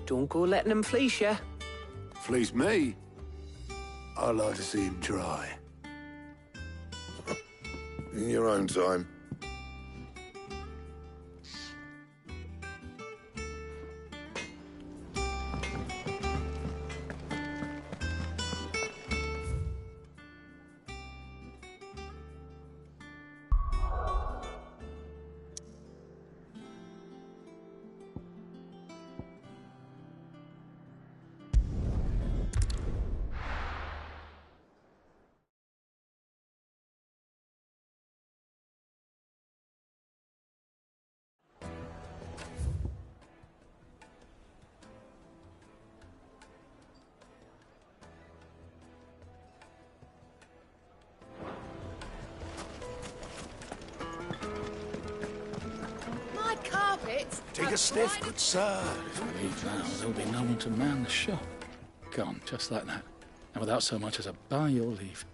Don't go letting them fleece ya. Fleece me? I'd like to see him try. In your own time. Take a sniff, good sir. If we leave now, there'll be no one to man the shop. Gone, just like that. And without so much as a by your leave.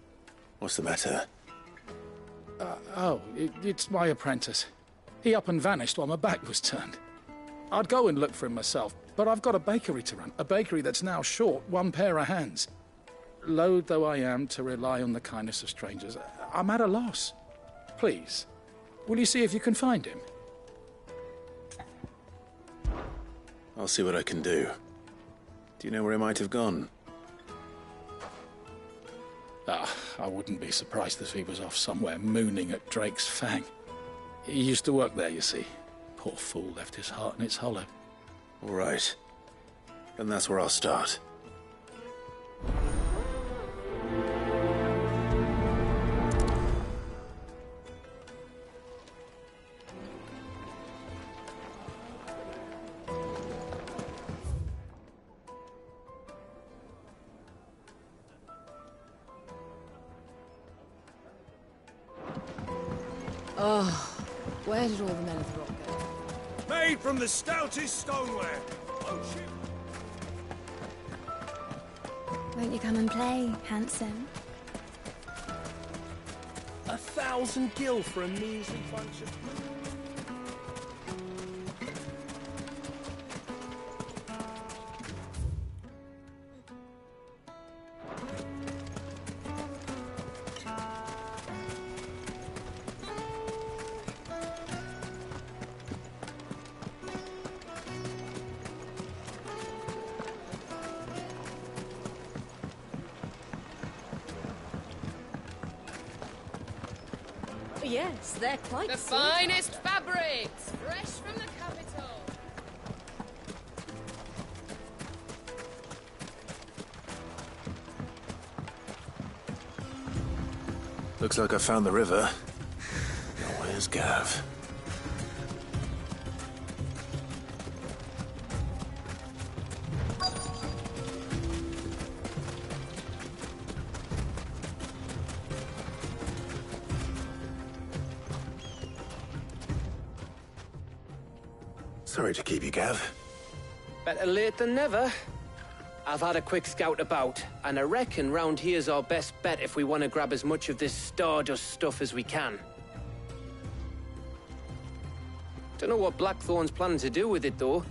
What's the matter? It's my apprentice. He up and vanished while my back was turned. I'd go and look for him myself, but I've got a bakery to run. A bakery that's now short one pair of hands. Loath though I am to rely on the kindness of strangers, I'm at a loss. Please, will you see if you can find him? I'll see what I can do. Do you know where he might have gone? I wouldn't be surprised if he was off somewhere mooning at Drake's Fang. He used to work there, you see. Poor fool left his heart in its hollow. All right. Then that's where I'll start. Oh, where did all the men of the rock go? Made from the stoutest stoneware. Oh, shit. Won't you come and play, handsome? 1,000 gil for a measly bunch of... Yes, they're quite The silk. finest fabrics, fresh from the capital. Looks like I found the river. Now where's Gav? Sorry to keep you, Gav. Better late than never. I've had a quick scout about, and I reckon round here's our best bet if we want to grab as much of this Stardust stuff as we can. Don't know what Blackthorn's planning to do with it, though.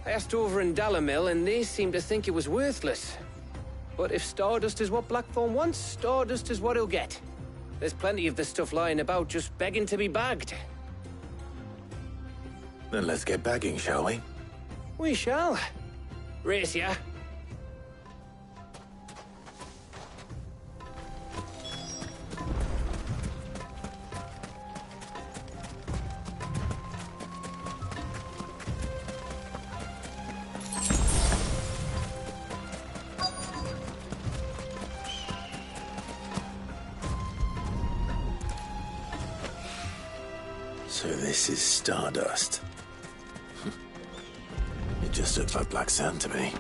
I asked over in Dalamil, and they seem to think it was worthless. But if Stardust is what Blackthorn wants, Stardust is what he'll get. There's plenty of this stuff lying about, just begging to be bagged. Then let's get bagging, shall we? We shall. Race ya. So this is Stardust. It just looks like black sand to me.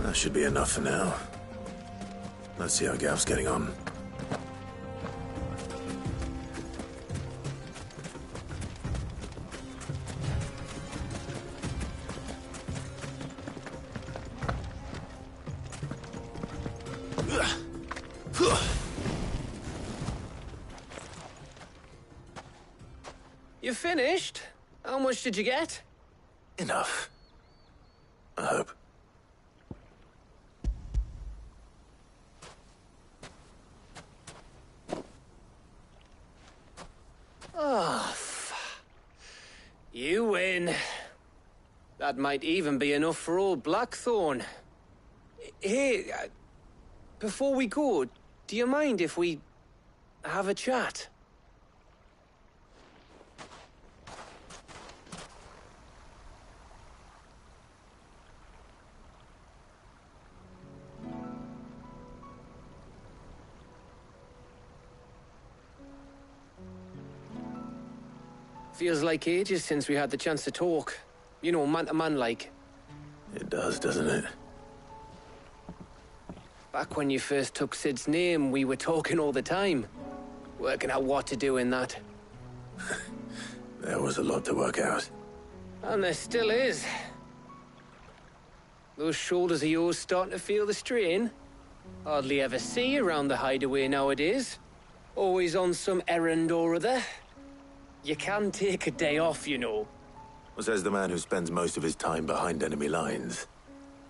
That should be enough for now. Let's see how Gav's getting on. You finished? How much did you get? Enough. I hope. Oh, you win. That might even be enough for old Blackthorn. Hey, before we go, do you mind if we have a chat? Feels like ages since we had the chance to talk. You know, man to man like. It does, doesn't it? Back when you first took Sid's name, we were talking all the time. Working out what to do in that. There was a lot to work out. And there still is. Those shoulders of yours starting to feel the strain. Hardly ever see you around the hideaway nowadays. Always on some errand or other. You can take a day off, you know. Says the man who spends most of his time behind enemy lines.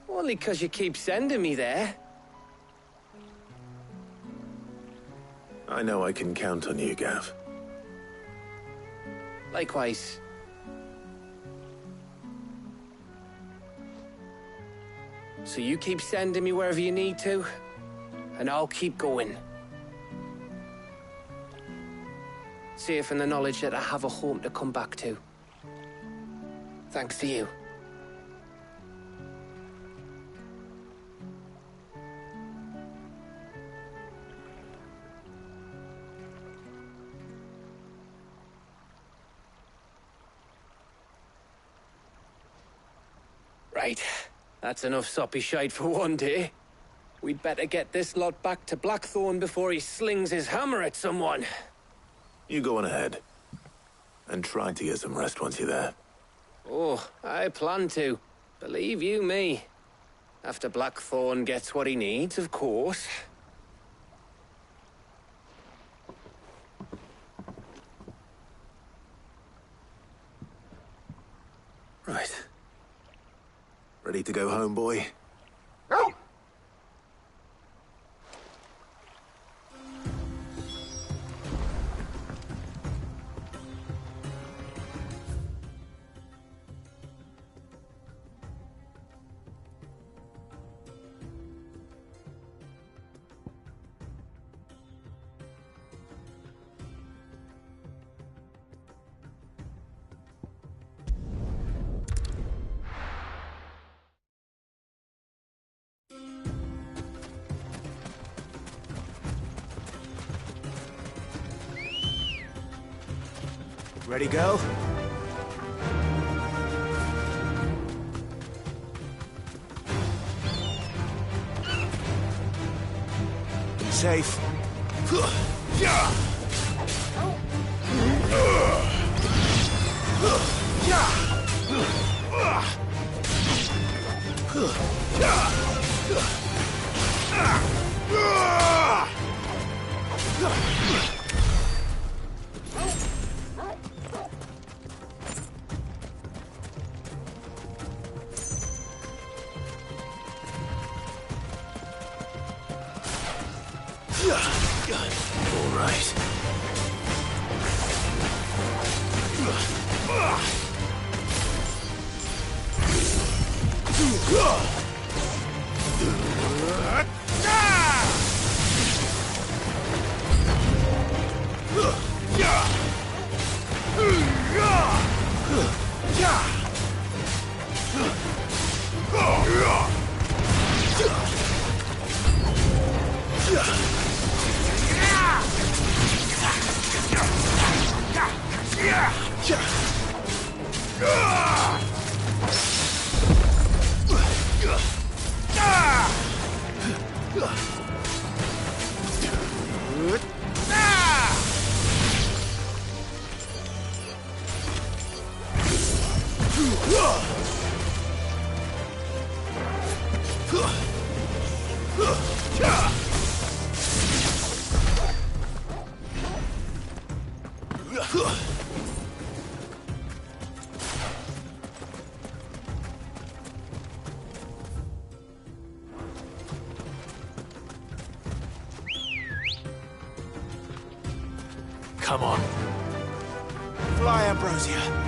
Only 'cause you keep sending me there. I know I can count on you, Gav. Likewise. So you keep sending me wherever you need to, and I'll keep going. Safe in the knowledge that I have a home to come back to. Thanks to you. Right. That's enough soppy shite for one day. We'd better get this lot back to Blackthorn before he slings his hammer at someone. You go on ahead. And try to get some rest once you're there. Oh, I plan to. Believe you me. After Blackthorn gets what he needs, of course. Right. Ready to go home, boy? Ready, go? Be safe. All right. Come on. Fly, Ambrosia.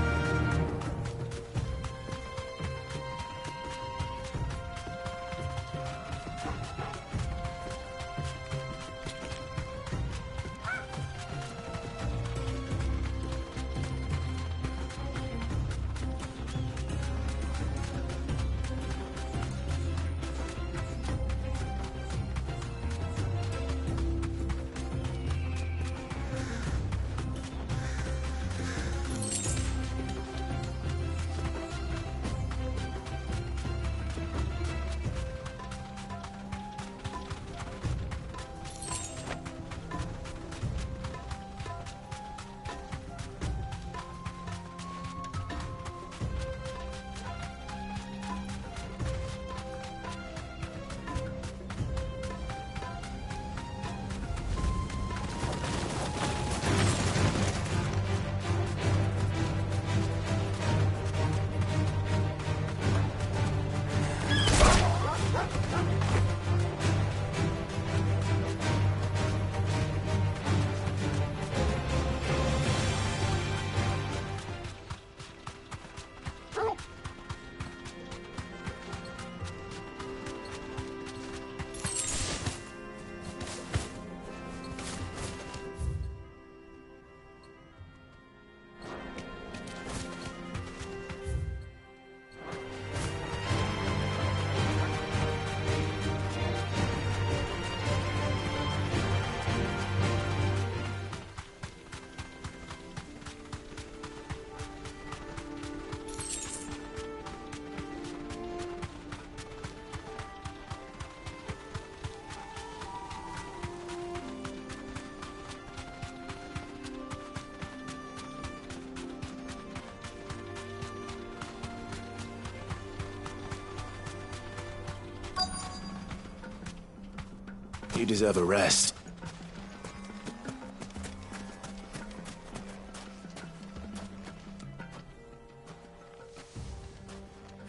You deserve a rest.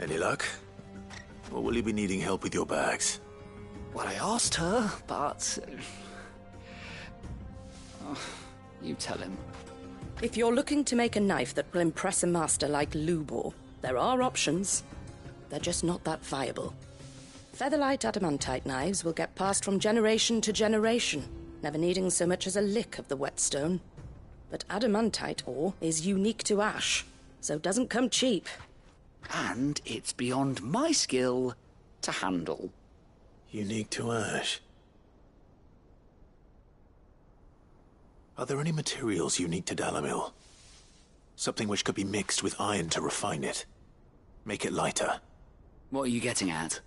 Any luck? Or will you be needing help with your bags? Well, I asked her, but... Oh, you tell him. If you're looking to make a knife that will impress a master like Lubor, there are options. They're just not that viable. Featherlight adamantite knives will get passed from generation to generation, never needing so much as a lick of the whetstone. But adamantite ore is unique to ash, so it doesn't come cheap. And it's beyond my skill to handle. Unique to ash. Are there any materials unique to Dalamil? Something which could be mixed with iron to refine it. Make it lighter. What are you getting at?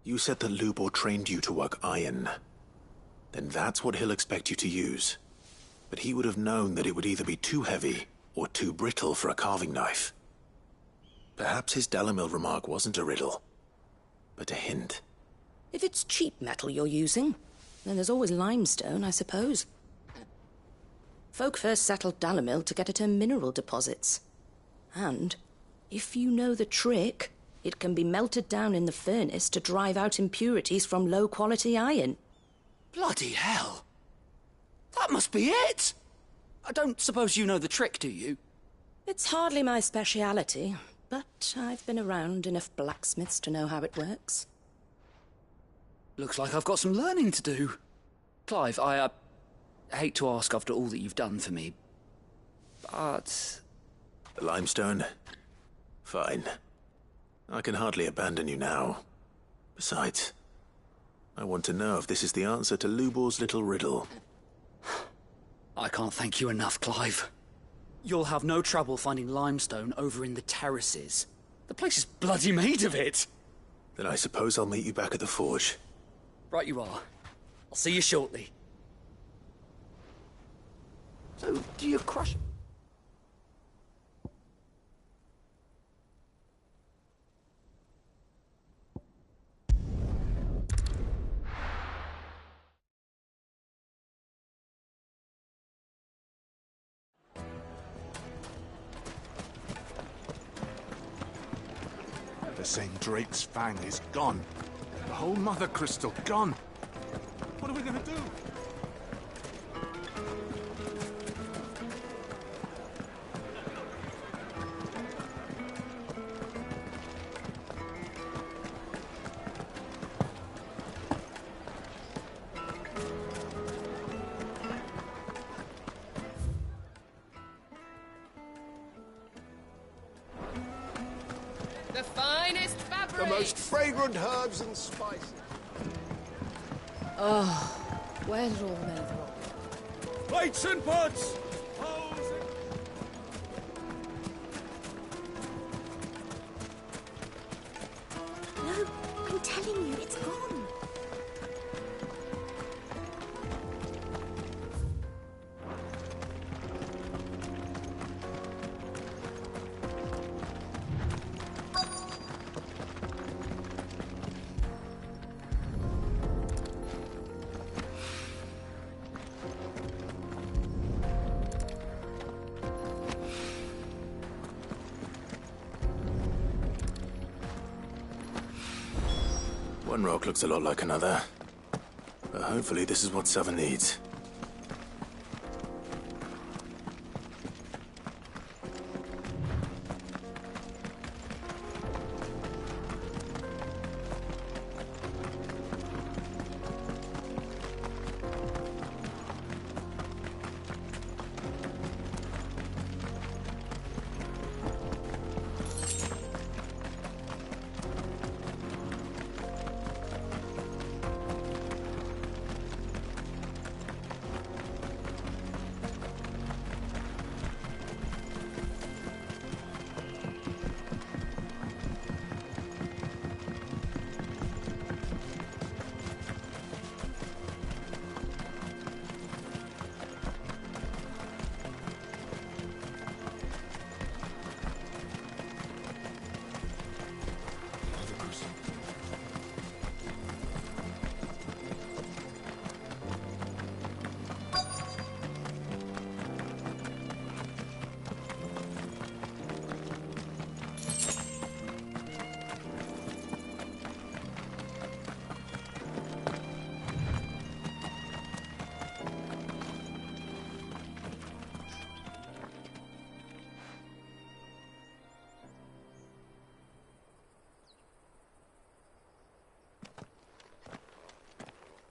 You said that Lubor trained you to work iron. Then that's what he'll expect you to use. But he would have known that it would either be too heavy or too brittle for a carving knife. Perhaps his Dalamil remark wasn't a riddle, but a hint. If it's cheap metal you're using, then there's always limestone, I suppose. Folk first settled Dalamil to get at her mineral deposits. And, if you know the trick, it can be melted down in the furnace to drive out impurities from low-quality iron. Bloody hell! That must be it! I don't suppose you know the trick, do you? It's hardly my speciality, but I've been around enough blacksmiths to know how it works. Looks like I've got some learning to do. Clive, I hate to ask after all that you've done for me, but... The limestone? Fine. I can hardly abandon you now. Besides, I want to know if this is the answer to Lubor's little riddle. I can't thank you enough, Clive. You'll have no trouble finding limestone over in the terraces. The place is bloody made of it. Then I suppose I'll meet you back at the forge. Right you are. I'll see you shortly. So, do you crush... The same Drake's Fang is gone. The whole Mother Crystal gone. What are we gonna do? The finest fabric. The most fragrant herbs and spices. Oh, where's all Melthrope? Plates and pots! No, I'm telling you, it's gone. One rock looks a lot like another. But hopefully this is what Southern needs.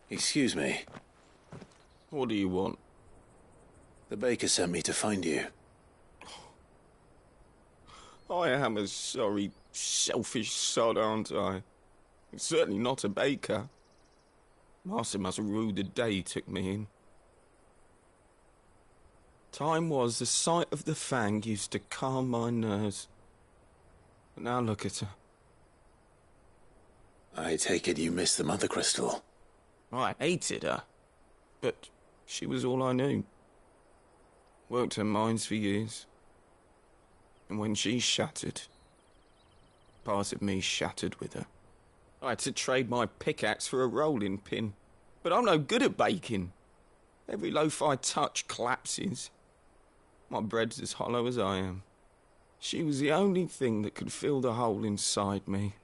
Excuse me. What do you want? The baker sent me to find you. I am a sorry, selfish sod, aren't I? Certainly not a baker. Master must have ruled the day he took me in. Time was the sight of the Fang used to calm my nerves. But now look at her. I take it you missed the Mother Crystal. I hated her, but she was all I knew. Worked her mines for years. And when she shattered, part of me shattered with her. I had to trade my pickaxe for a rolling pin. But I'm no good at baking. Every loaf I touch collapses. My bread's as hollow as I am. She was the only thing that could fill the hole inside me.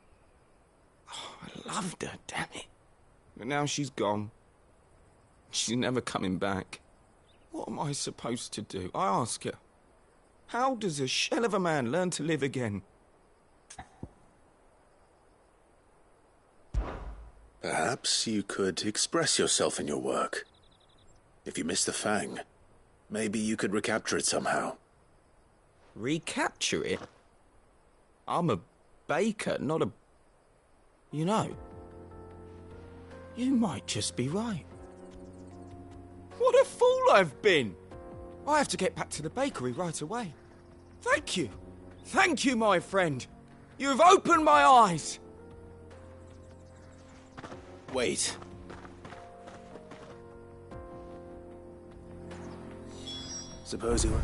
Oh, I loved her, damn it. But now she's gone. She's never coming back. What am I supposed to do? I ask her. How does a shell of a man learn to live again? Perhaps you could express yourself in your work. If you miss the Fang, maybe you could recapture it somehow. Recapture it? I'm a baker, not a... You know, you might just be right. What a fool I've been! I have to get back to the bakery right away. Thank you. Thank you, my friend. You've opened my eyes. Wait. Suppose you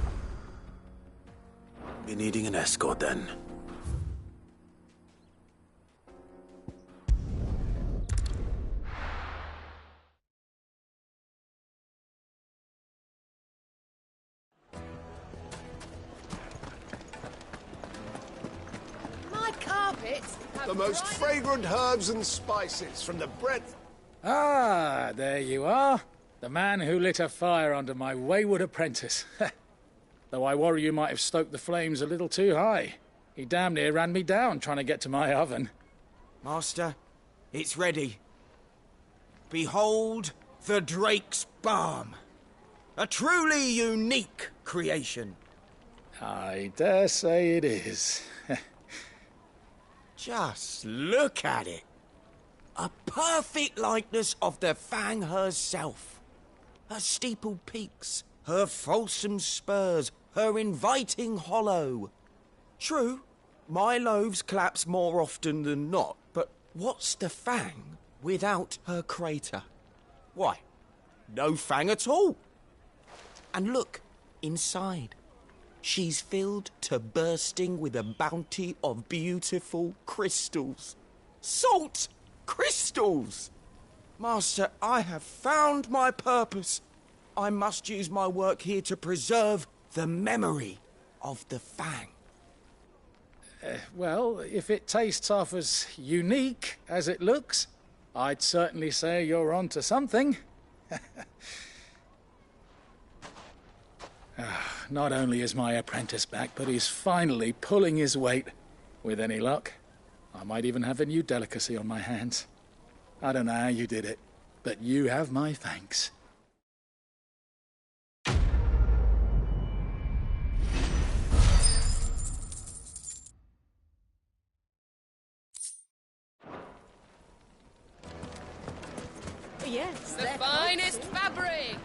be needing an escort then. My carpets have The most bright- fragrant herbs and spices from the breadth. Ah, there you are. The man who lit a fire under my wayward apprentice. Though I worry you might have stoked the flames a little too high. He damn near ran me down trying to get to my oven. Master, it's ready. Behold the Drake's Balm. A truly unique creation. I dare say it is. Just look at it. A perfect likeness of the Fang herself. Her steepled peaks, her fulsome spurs, her inviting hollow. True, my loaves collapse more often than not, but what's the Fang without her crater? Why, no Fang at all. And look, inside. She's filled to bursting with a bounty of beautiful crystals. Salt crystals! Master, I have found my purpose. I must use my work here to preserve the memory of the Fang. Well, if it tastes half as unique as it looks, I'd certainly say you're onto something. Not only is my apprentice back, but he's finally pulling his weight. With any luck, I might even have a new delicacy on my hands. I don't know how you did it, but you have my thanks. Yes, the finest fabrics.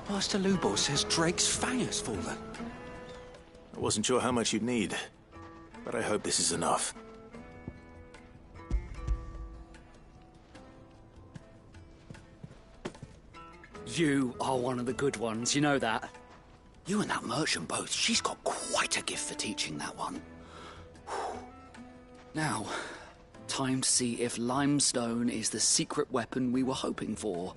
Master Lubor says Drake's Fang has fallen. I wasn't sure how much you'd need, but I hope this is enough. You are one of the good ones, you know that. You and that merchant both, she's got quite a gift for teaching that one. Now, time to see if limestone is the secret weapon we were hoping for.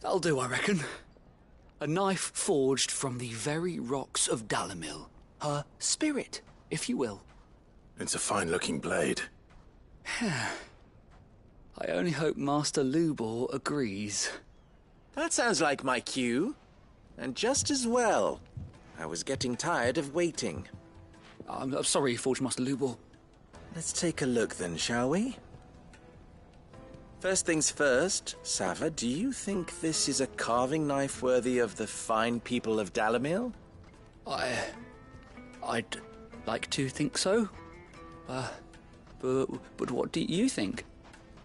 That'll do, I reckon. A knife forged from the very rocks of Dalamil. Her spirit, if you will. It's a fine-looking blade. I only hope Master Lubor agrees. That sounds like my cue. And just as well. I was getting tired of waiting. I'm sorry, Forge Master Lubor. Let's take a look then, shall we? First things first, Sava, do you think this is a carving knife worthy of the fine people of Dalamil? I'd like to think so. But what do you think?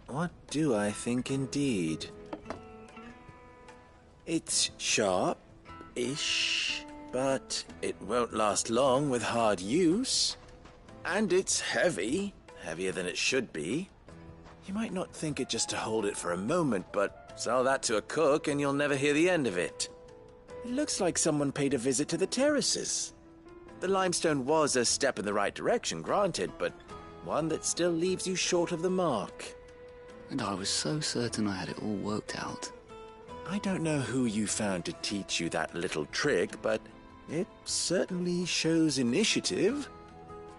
What do I think indeed? It's sharp-ish, but it won't last long with hard use. And it's heavy, heavier than it should be. You might not think it just to hold it for a moment, but sell that to a cook and you'll never hear the end of it. It looks like someone paid a visit to the terraces. The limestone was a step in the right direction, granted, but one that still leaves you short of the mark. And I was so certain I had it all worked out. I don't know who you found to teach you that little trick, but it certainly shows initiative.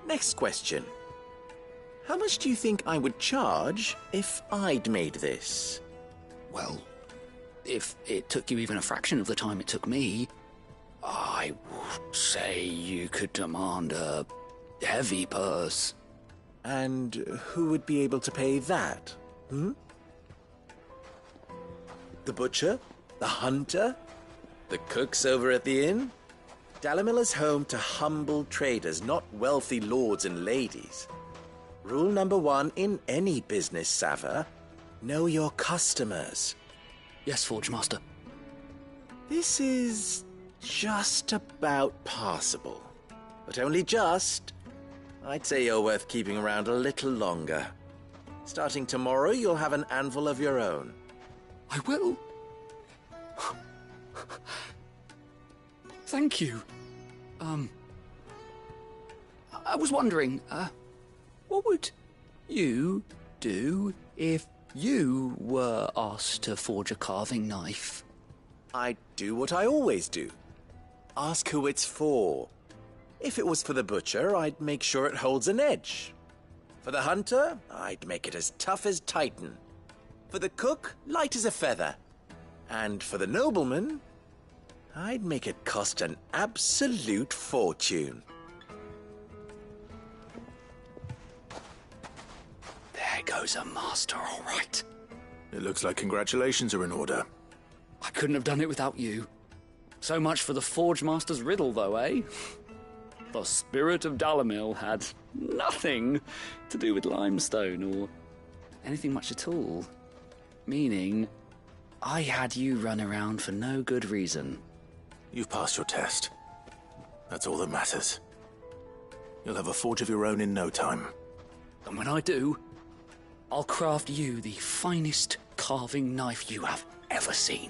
Next question. How much do you think I would charge if I'd made this? Well, if it took you even a fraction of the time it took me, I would say you could demand a heavy purse. And who would be able to pay that? The butcher? The hunter? The cooks over at the inn? Dalamil is home to humble traders, not wealthy lords and ladies. Rule number 1 in any business, Sava: know your customers. Yes, Forge Master. This is just about passable. But only just. I'd say you're worth keeping around a little longer. Starting tomorrow, you'll have an anvil of your own. I will. Thank you. I was wondering, what would you do if you were asked to forge a carving knife? I'd do what I always do. Ask who it's for. If it was for the butcher, I'd make sure it holds an edge. For the hunter, I'd make it as tough as Titan. For the cook, light as a feather. And for the nobleman, I'd make it cost an absolute fortune. There goes a master, all right. It looks like congratulations are in order. I couldn't have done it without you. So much for the Forge Master's riddle, though, eh? The spirit of Dalamil had nothing to do with limestone or anything much at all. Meaning, I had you run around for no good reason. You've passed your test. That's all that matters. You'll have a forge of your own in no time. And when I do, I'll craft you the finest carving knife you have ever seen.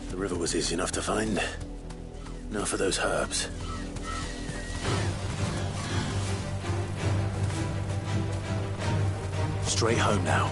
The river was easy enough to find. Now for those herbs. Straight home now.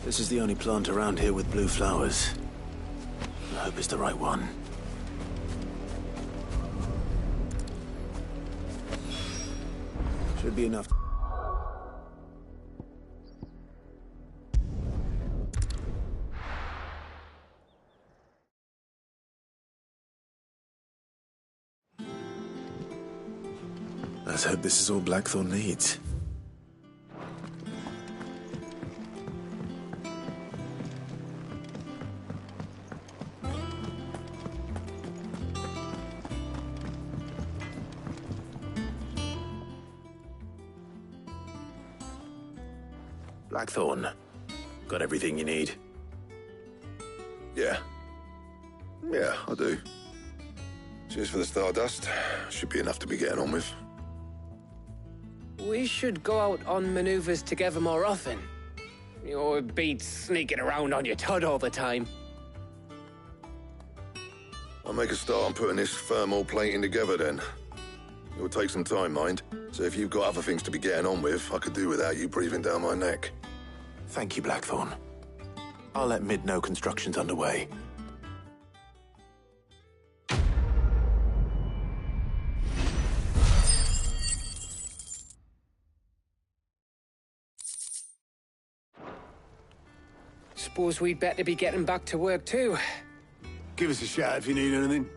This is the only plant around here with blue flowers. I hope it's the right one. Should be enough. Let's hope this is all Blackthorn needs. Blackthorn, got everything you need? Yeah. Yeah, I do. Cheers for the stardust. Should be enough to be getting on with. We should go out on maneuvers together more often. You'll be sneaking around on your tud all the time. I'll make a start on putting this thermal plating together then. It will take some time, mind. So if you've got other things to be getting on with, I could do without you breathing down my neck. Thank you, Blackthorn. I'll let Mid know construction's underway. Suppose we'd better be getting back to work too. Give us a shout if you need anything.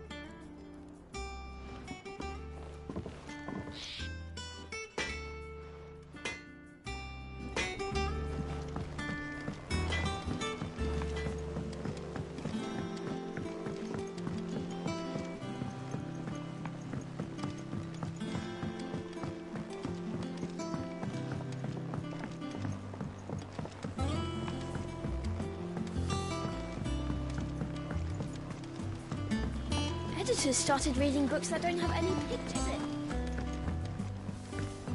Editors started reading books that don't have any pictures in.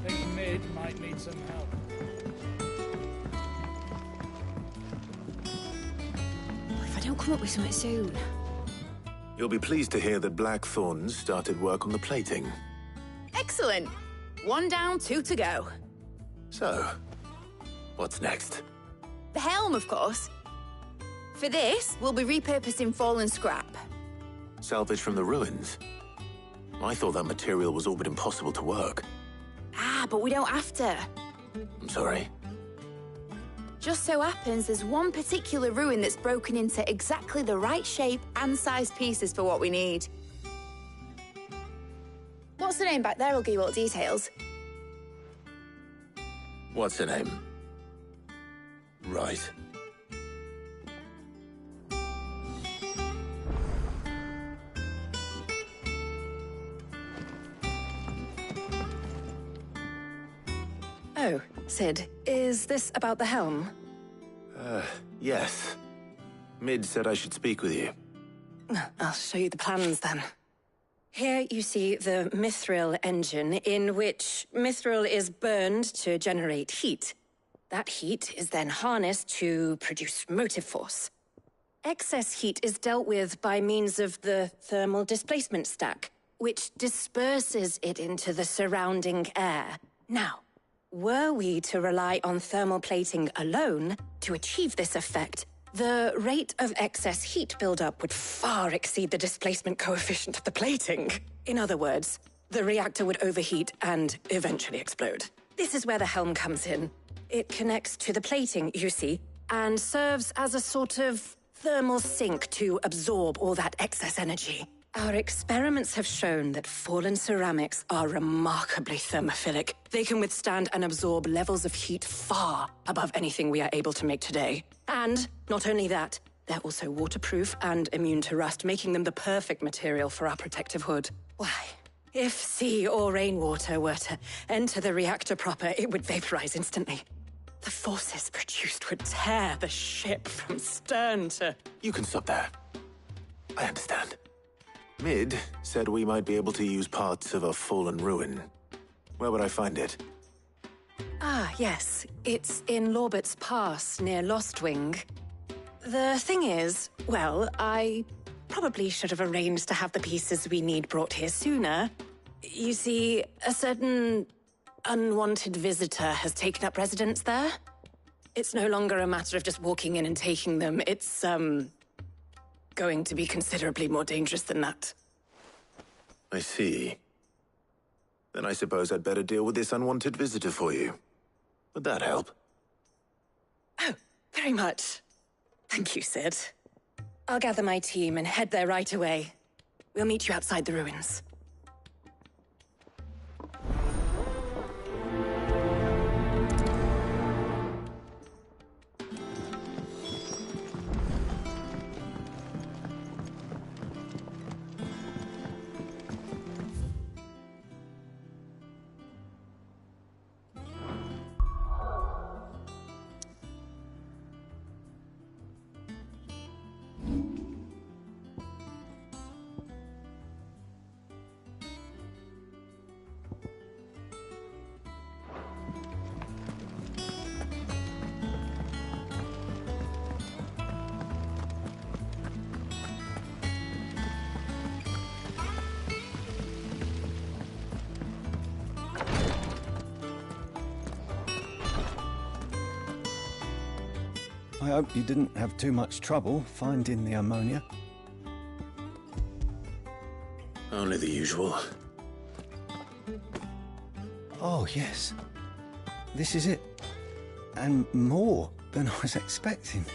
I think Mid might need some help. If I don't come up with something soon. You'll be pleased to hear that Blackthorn started work on the plating. Excellent. 1 down, 2 to go. So, what's next? The helm, of course. For this, we'll be repurposing fallen scrap. Salvage from the ruins? I thought that material was all but impossible to work. Ah, but we don't have to. I'm sorry. Just so happens there's one particular ruin that's broken into exactly the right shape and size pieces for what we need. What's the name back there? I'll give you all the details. What's her name? Right. Oh, Sid, is this about the helm? Yes. Mid said I should speak with you. I'll show you the plans then. Here you see the mithril engine, in which mithril is burned to generate heat. That heat is then harnessed to produce motive force. Excess heat is dealt with by means of the thermal displacement stack, which disperses it into the surrounding air. Now, were we to rely on thermal plating alone to achieve this effect, the rate of excess heat buildup would far exceed the displacement coefficient of the plating. In other words, the reactor would overheat and eventually explode. This is where the helm comes in. It connects to the plating, you see, and serves as a sort of thermal sink to absorb all that excess energy. Our experiments have shown that fallen ceramics are remarkably thermophilic. They can withstand and absorb levels of heat far above anything we are able to make today. And not only that, they're also waterproof and immune to rust, making them the perfect material for our protective hood. Why, If sea or rainwater were to enter the reactor proper, it would vaporize instantly. The forces produced would tear the ship from stern to... You can stop there. I understand. Mid said we might be able to use parts of a fallen ruin. Where would I find it? Ah, yes. It's in Lorbert's Pass, near Lostwing. The thing is, well, I probably should have arranged to have the pieces we need brought here sooner. You see, a certain unwanted visitor has taken up residence there. It's no longer a matter of just walking in and taking them. It's, going to be considerably more dangerous than that. I see. Then I suppose I'd better deal with this unwanted visitor for you. Would that help? Oh, very much. Thank you, Sid. I'll gather my team and head there right away. We'll meet you outside the ruins. I hope you didn't have too much trouble finding the ammonia. Only the usual. Oh, yes. This is it. And more than I was expecting.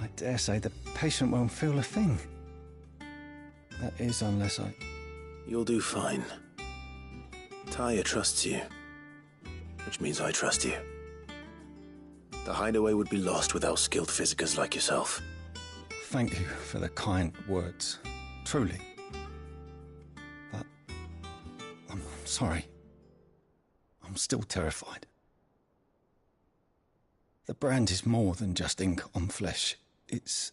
I dare say the patient won't feel a thing. That is, unless I... You'll do fine. Tyre trusts you, which means I trust you. The hideaway would be lost without skilled physicers like yourself. Thank you for the kind words. Truly. But... I'm sorry. I'm still terrified. The brand is more than just ink on flesh. It's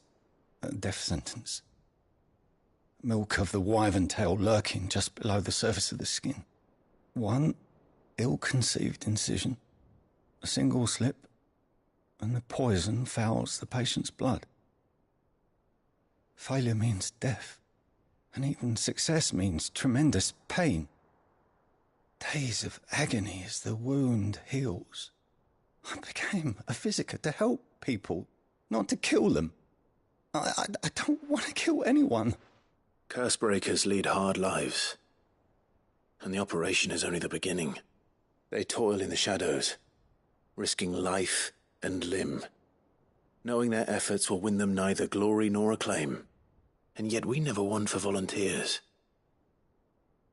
a death sentence. Milk of the wyvern tail lurking just below the surface of the skin. One ill-conceived incision, a single slip, and the poison fouls the patient's blood. Failure means death, and even success means tremendous pain. Days of agony as the wound heals. I became a physiker to help people, not to kill them. I don't want to kill anyone. Cursebreakers lead hard lives, and the operation is only the beginning. They toil in the shadows, risking life and limb, knowing their efforts will win them neither glory nor acclaim. And yet we never won for volunteers.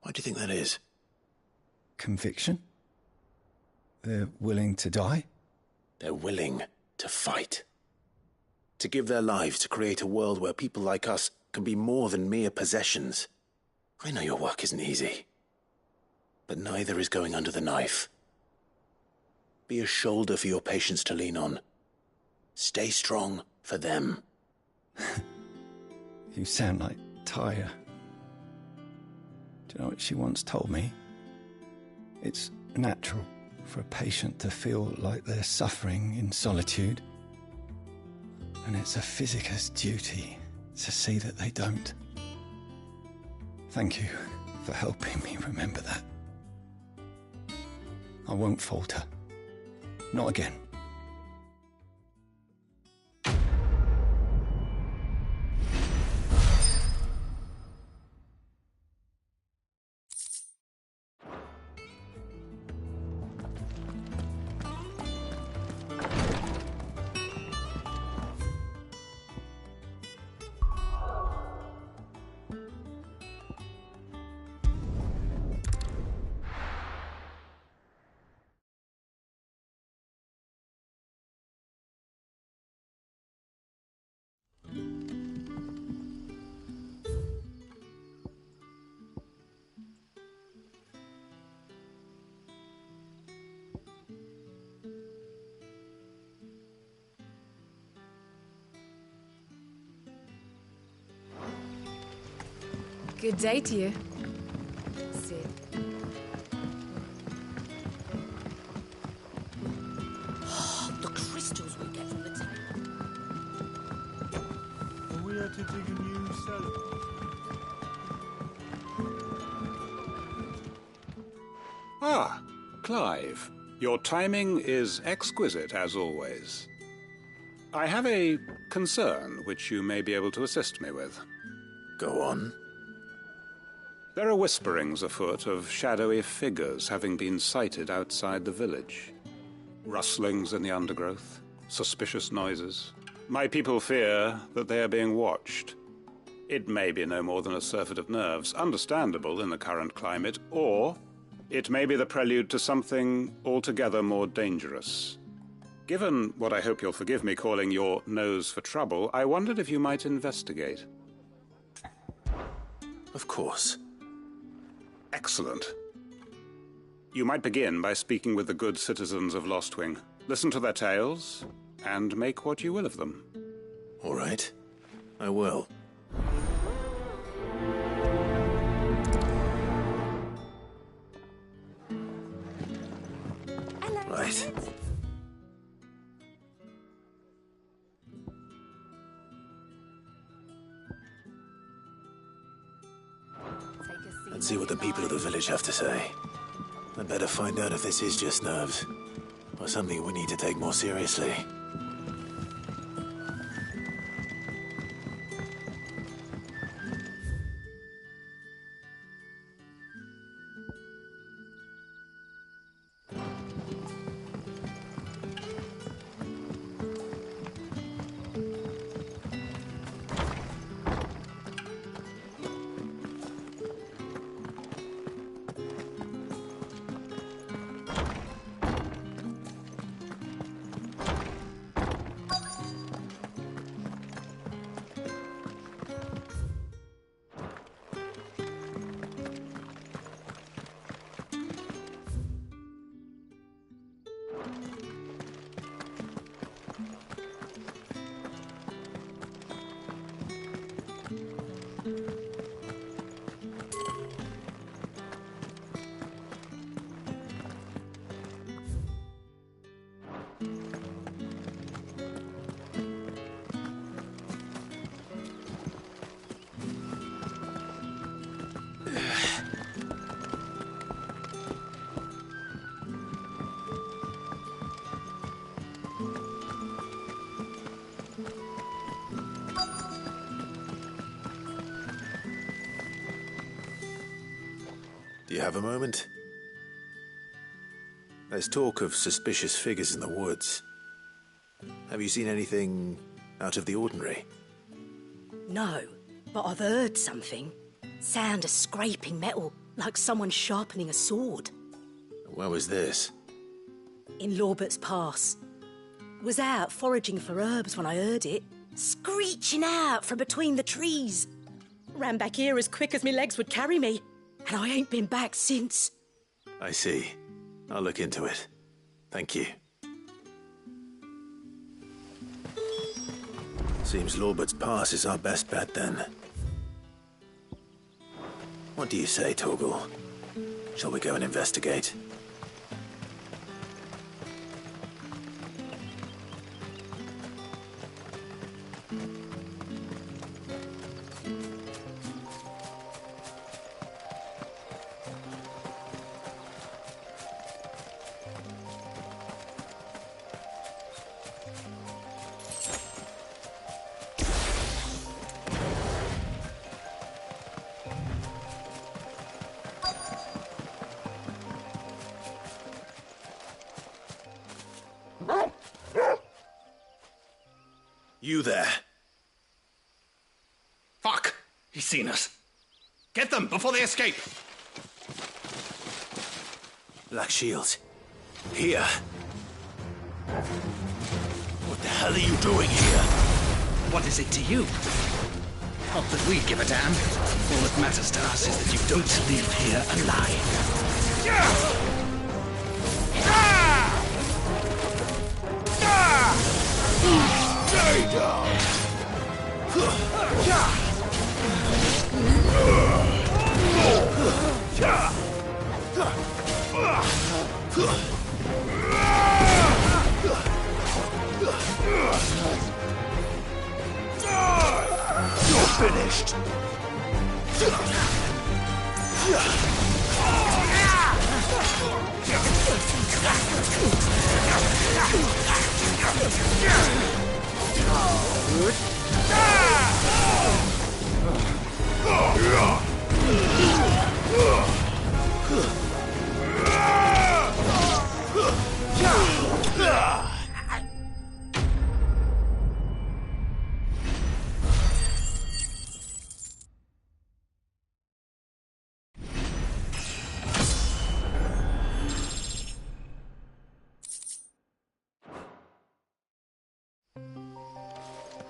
Why do you think that is? Conviction? They're willing to die? They're willing to fight. To give their lives to create a world where people like us can be more than mere possessions. I know your work isn't easy, but neither is going under the knife. Be a shoulder for your patients to lean on. Stay strong for them. You sound like Tyre. Do you know what she once told me? It's natural for a patient to feel like they're suffering in solitude. And it's a physiker's duty to see that they don't. Thank you for helping me remember that. I won't falter. Not again. Good day to you. Sit. The crystals we get from the table. Are we to dig a new cellar? Ah, Clive. Your timing is exquisite, as always. I have a concern which you may be able to assist me with. Go on. There are whisperings afoot of shadowy figures having been sighted outside the village. Rustlings in the undergrowth, suspicious noises. My people fear that they are being watched. It may be no more than a surfeit of nerves, understandable in the current climate, or it may be the prelude to something altogether more dangerous. Given what I hope you'll forgive me calling your nose for trouble, I wondered if you might investigate. Of course. Excellent. You might begin by speaking with the good citizens of Lostwing. Listen to their tales, and make what you will of them. All right. I will. Right. Let's see what the people of the village have to say. I'd better find out if this is just nerves, or something we need to take more seriously. Do you have a moment? There's talk of suspicious figures in the woods. Have you seen anything out of the ordinary? No, but I've heard something. Sound of scraping metal, like someone sharpening a sword. Where was this? In Lorbert's Pass. Was out foraging for herbs when I heard it, screeching out from between the trees. Ran back here as quick as my legs would carry me, and I ain't been back since. I see. I'll look into it. Thank you. Seems Lorbert's Pass is our best bet, then. What do you say, Torgal? Shall we go and investigate? You there. Fuck! He's seen us. Get them before they escape! Black Shield. Here. What the hell are you doing here? What is it to you? Not that we give a damn. All that matters to us is that you don't leave here alive. Stay down! You're finished!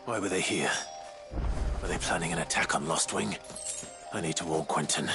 Why were they here? Were they planning an attack on Lostwing? I need to warn Quentin.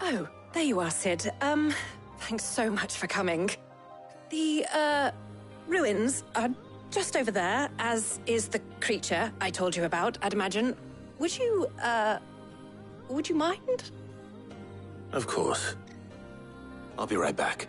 Oh, there you are, Sid. Thanks so much for coming. The, ruins are just over there, as is the creature I told you about, I'd imagine. Would you mind? Of course. I'll be right back.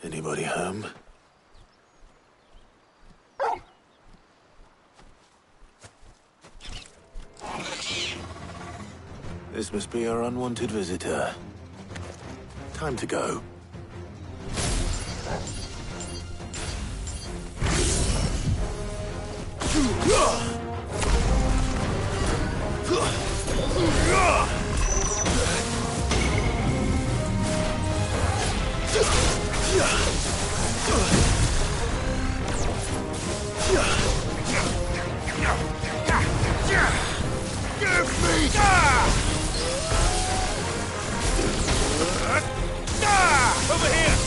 Anybody home? This must be our unwanted visitor. Time to go. Give me! Over here!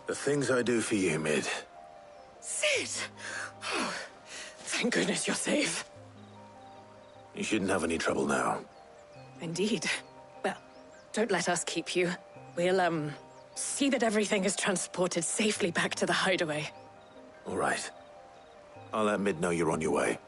The things I do for you, Mid. Sid! Oh, thank goodness you're safe. You shouldn't have any trouble now. Indeed. Well, don't let us keep you. We'll, see that everything is transported safely back to the hideaway. All right. I'll let Mid know you're on your way.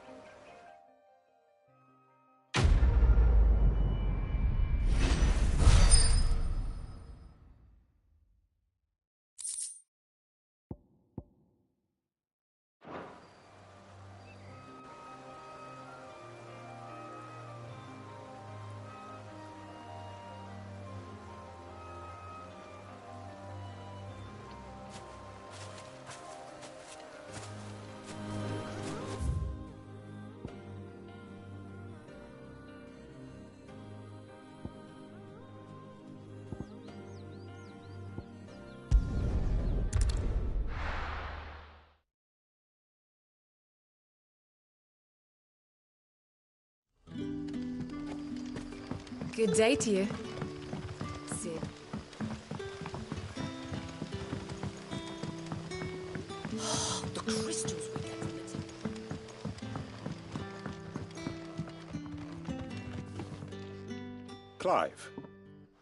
Good day to you. Sid. The crystals we get from it. Clive,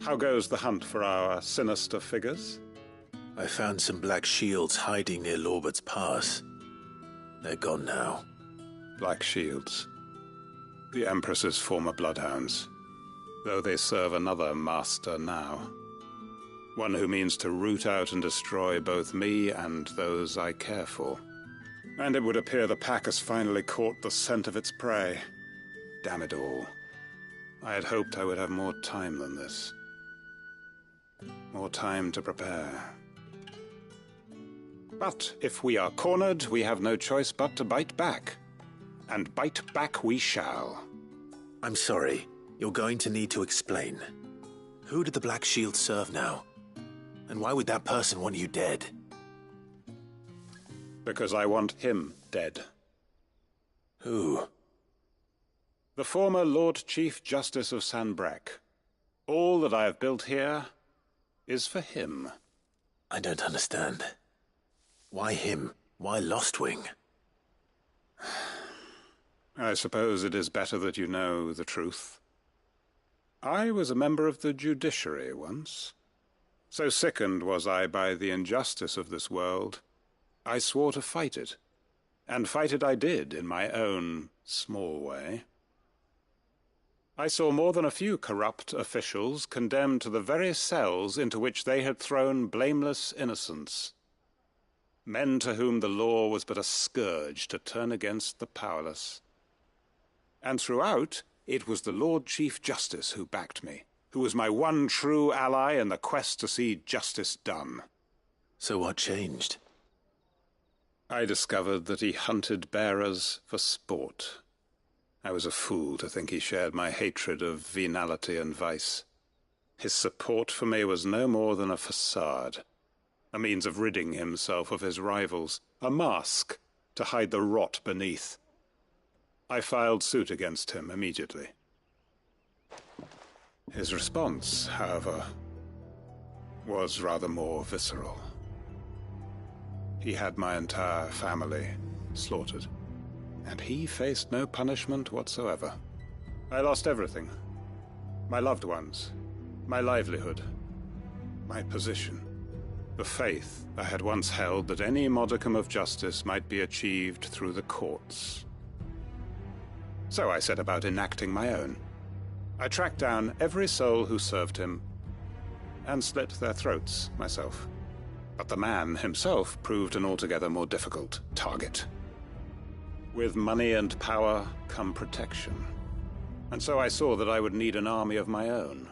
how goes the hunt for our sinister figures? I found some black shields hiding near Lorbert's Pass. They're gone now. Black shields. The Empress's former bloodhounds, though they serve another master now. One who means to root out and destroy both me and those I care for. And it would appear the pack has finally caught the scent of its prey. Damn it all. I had hoped I would have more time than this. More time to prepare. But if we are cornered, we have no choice but to bite back. And bite back we shall. I'm sorry. You're going to need to explain. Who did the Black Shield serve now? And why would that person want you dead? Because I want him dead. Who? The former Lord Chief Justice of Sanbreque. All that I have built here is for him. I don't understand. Why him? Why Lostwing? I suppose it is better that you know the truth. I was a member of the judiciary once. So sickened was I by the injustice of this world, I swore to fight it. And fight it I did, in my own small way. I saw more than a few corrupt officials condemned to the very cells into which they had thrown blameless innocents. Men to whom the law was but a scourge to turn against the powerless. And throughout, it was the Lord Chief Justice who backed me, who was my one true ally in the quest to see justice done. So what changed? I discovered that he hunted bearers for sport. I was a fool to think he shared my hatred of venality and vice. His support for me was no more than a facade, a means of ridding himself of his rivals, a mask to hide the rot beneath. I filed suit against him immediately. His response, however, was rather more visceral. He had my entire family slaughtered, and he faced no punishment whatsoever. I lost everything. My loved ones, my livelihood, my position, the faith I had once held that any modicum of justice might be achieved through the courts. So I set about enacting my own. I tracked down every soul who served him, and slit their throats myself. But the man himself proved an altogether more difficult target. With money and power come protection. And so I saw that I would need an army of my own.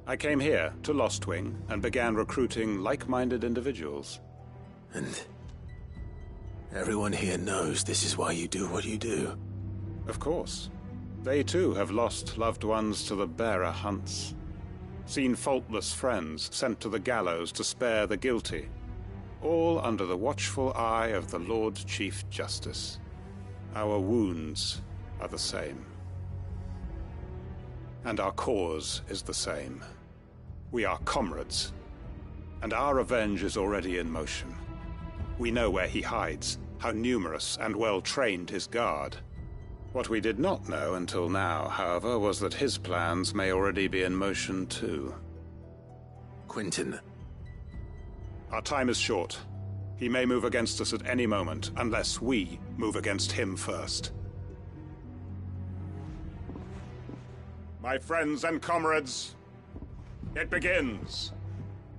I came here to Lostwing and began recruiting like-minded individuals. And everyone here knows this is why you do what you do. Of course. They too have lost loved ones to the bearer hunts. Seen faultless friends sent to the gallows to spare the guilty, all under the watchful eye of the Lord Chief Justice. Our wounds are the same. And our cause is the same. We are comrades, and our revenge is already in motion. We know where he hides, how numerous and well-trained his guard. What we did not know until now, however, was that his plans may already be in motion too. Quentin. Our time is short. He may move against us at any moment, unless we move against him first. My friends and comrades, it begins.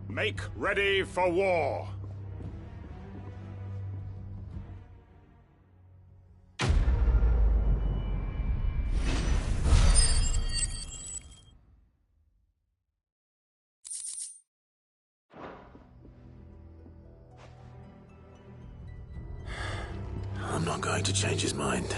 Make ready for war. I'm not going to change his mind.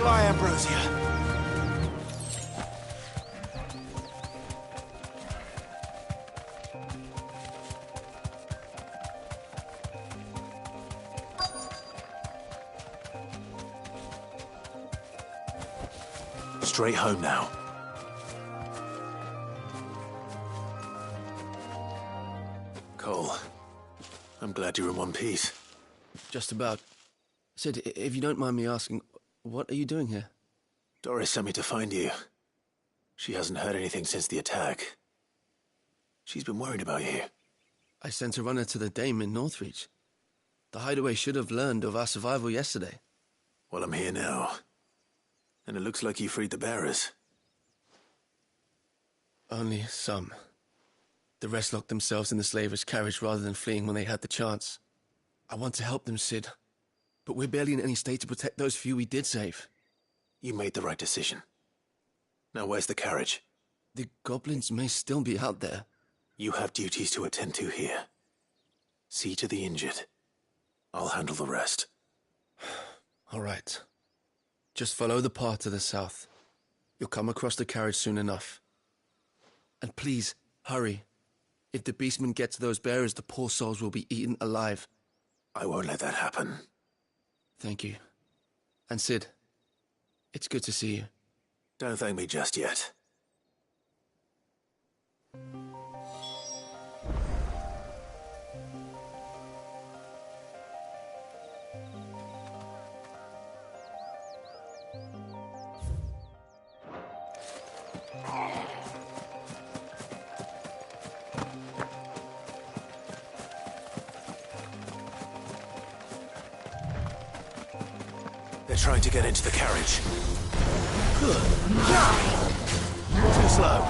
Fly, Ambrosia. Straight home now. Cole, I'm glad you're in one piece. Just about. Sid, if you don't mind me asking, what are you doing here? Doris sent me to find you. She hasn't heard anything since the attack. She's been worried about you. I sent a runner to the Dame in Northreach. The hideaway should have learned of our survival yesterday. Well, I'm here now. And it looks like you freed the bearers. Only some. The rest locked themselves in the slaver's carriage rather than fleeing when they had the chance. I want to help them, Sid. But we're barely in any state to protect those few we did save. You made the right decision. Now where's the carriage? The goblins may still be out there. You have duties to attend to here. See to the injured. I'll handle the rest. All right. Just follow the path to the south. You'll come across the carriage soon enough. And please, hurry. If the beastmen get to those bearers, the poor souls will be eaten alive. I won't let that happen. Thank you. And Sid, it's good to see you. Don't thank me just yet. They're trying to get into the carriage. Too slow.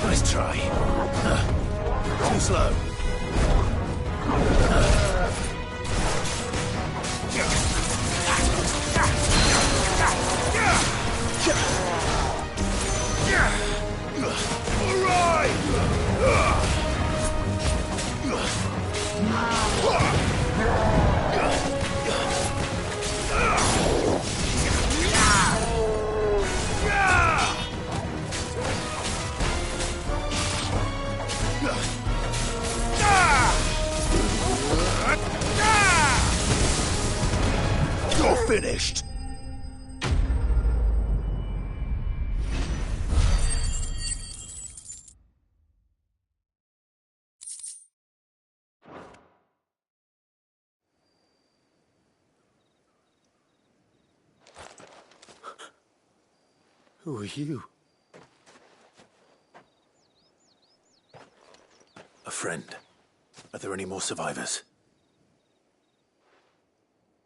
Nice try. Too slow. You're finished! Who are you? A friend. Are there any more survivors?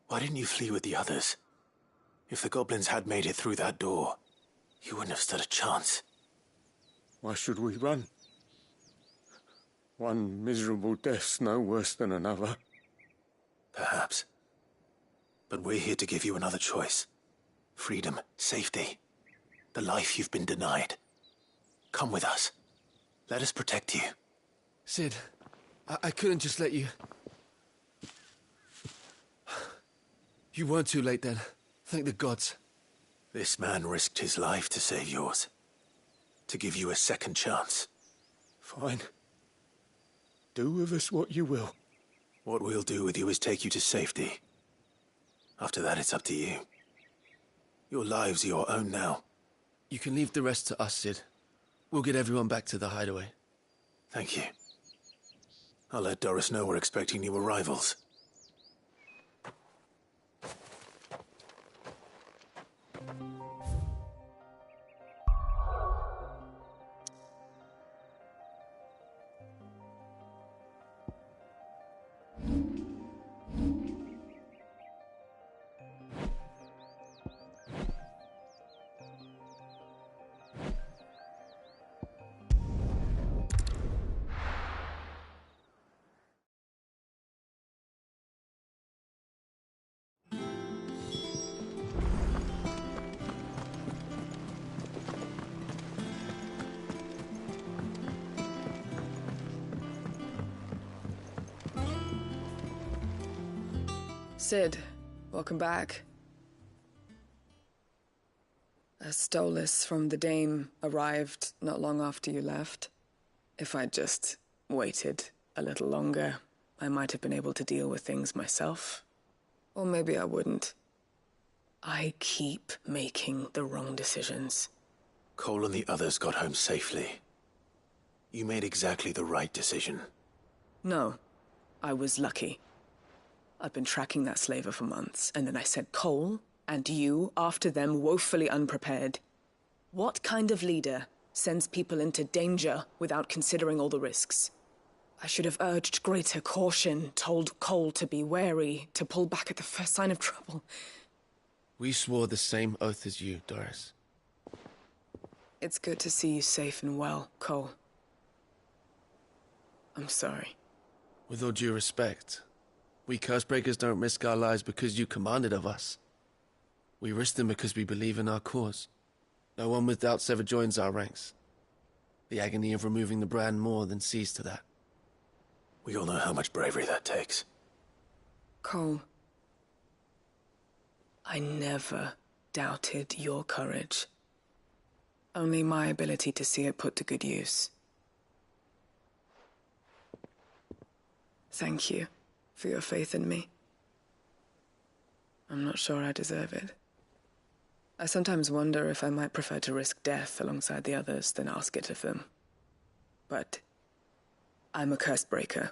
Why didn't you flee with the others? If the goblins had made it through that door, you wouldn't have stood a chance. Why should we run? One miserable death's no worse than another. Perhaps. But we're here to give you another choice. Freedom, safety. The life you've been denied. Come with us. Let us protect you. Sid, I couldn't just let you... You weren't too late then. Thank the gods. This man risked his life to save yours. To give you a second chance. Fine. Do with us what you will. What we'll do with you is take you to safety. After that, it's up to you. Your lives are your own now. You can leave the rest to us, Sid. We'll get everyone back to the hideaway. Thank you. I'll let Doris know we're expecting new arrivals. Sid, welcome back. A Stolas from the Dame arrived not long after you left. If I'd just waited a little longer, I might have been able to deal with things myself. Or maybe I wouldn't. I keep making the wrong decisions. Cole and the others got home safely. You made exactly the right decision. No, I was lucky. I've been tracking that slaver for months, and then I sent Cole and you after them woefully unprepared. What kind of leader sends people into danger without considering all the risks? I should have urged greater caution, told Cole to be wary, to pull back at the first sign of trouble. We swore the same oath as you, Doris. It's good to see you safe and well, Cole. I'm sorry. With all due respect, we Cursebreakers don't risk our lives because you commanded of us. We risk them because we believe in our cause. No one with doubts ever joins our ranks. The agony of removing the brand more than sees to that. We all know how much bravery that takes. Cole, I never doubted your courage. Only my ability to see it put to good use. Thank you for your faith in me. I'm not sure I deserve it. I sometimes wonder if I might prefer to risk death alongside the others than ask it of them. But I'm a Cursebreaker.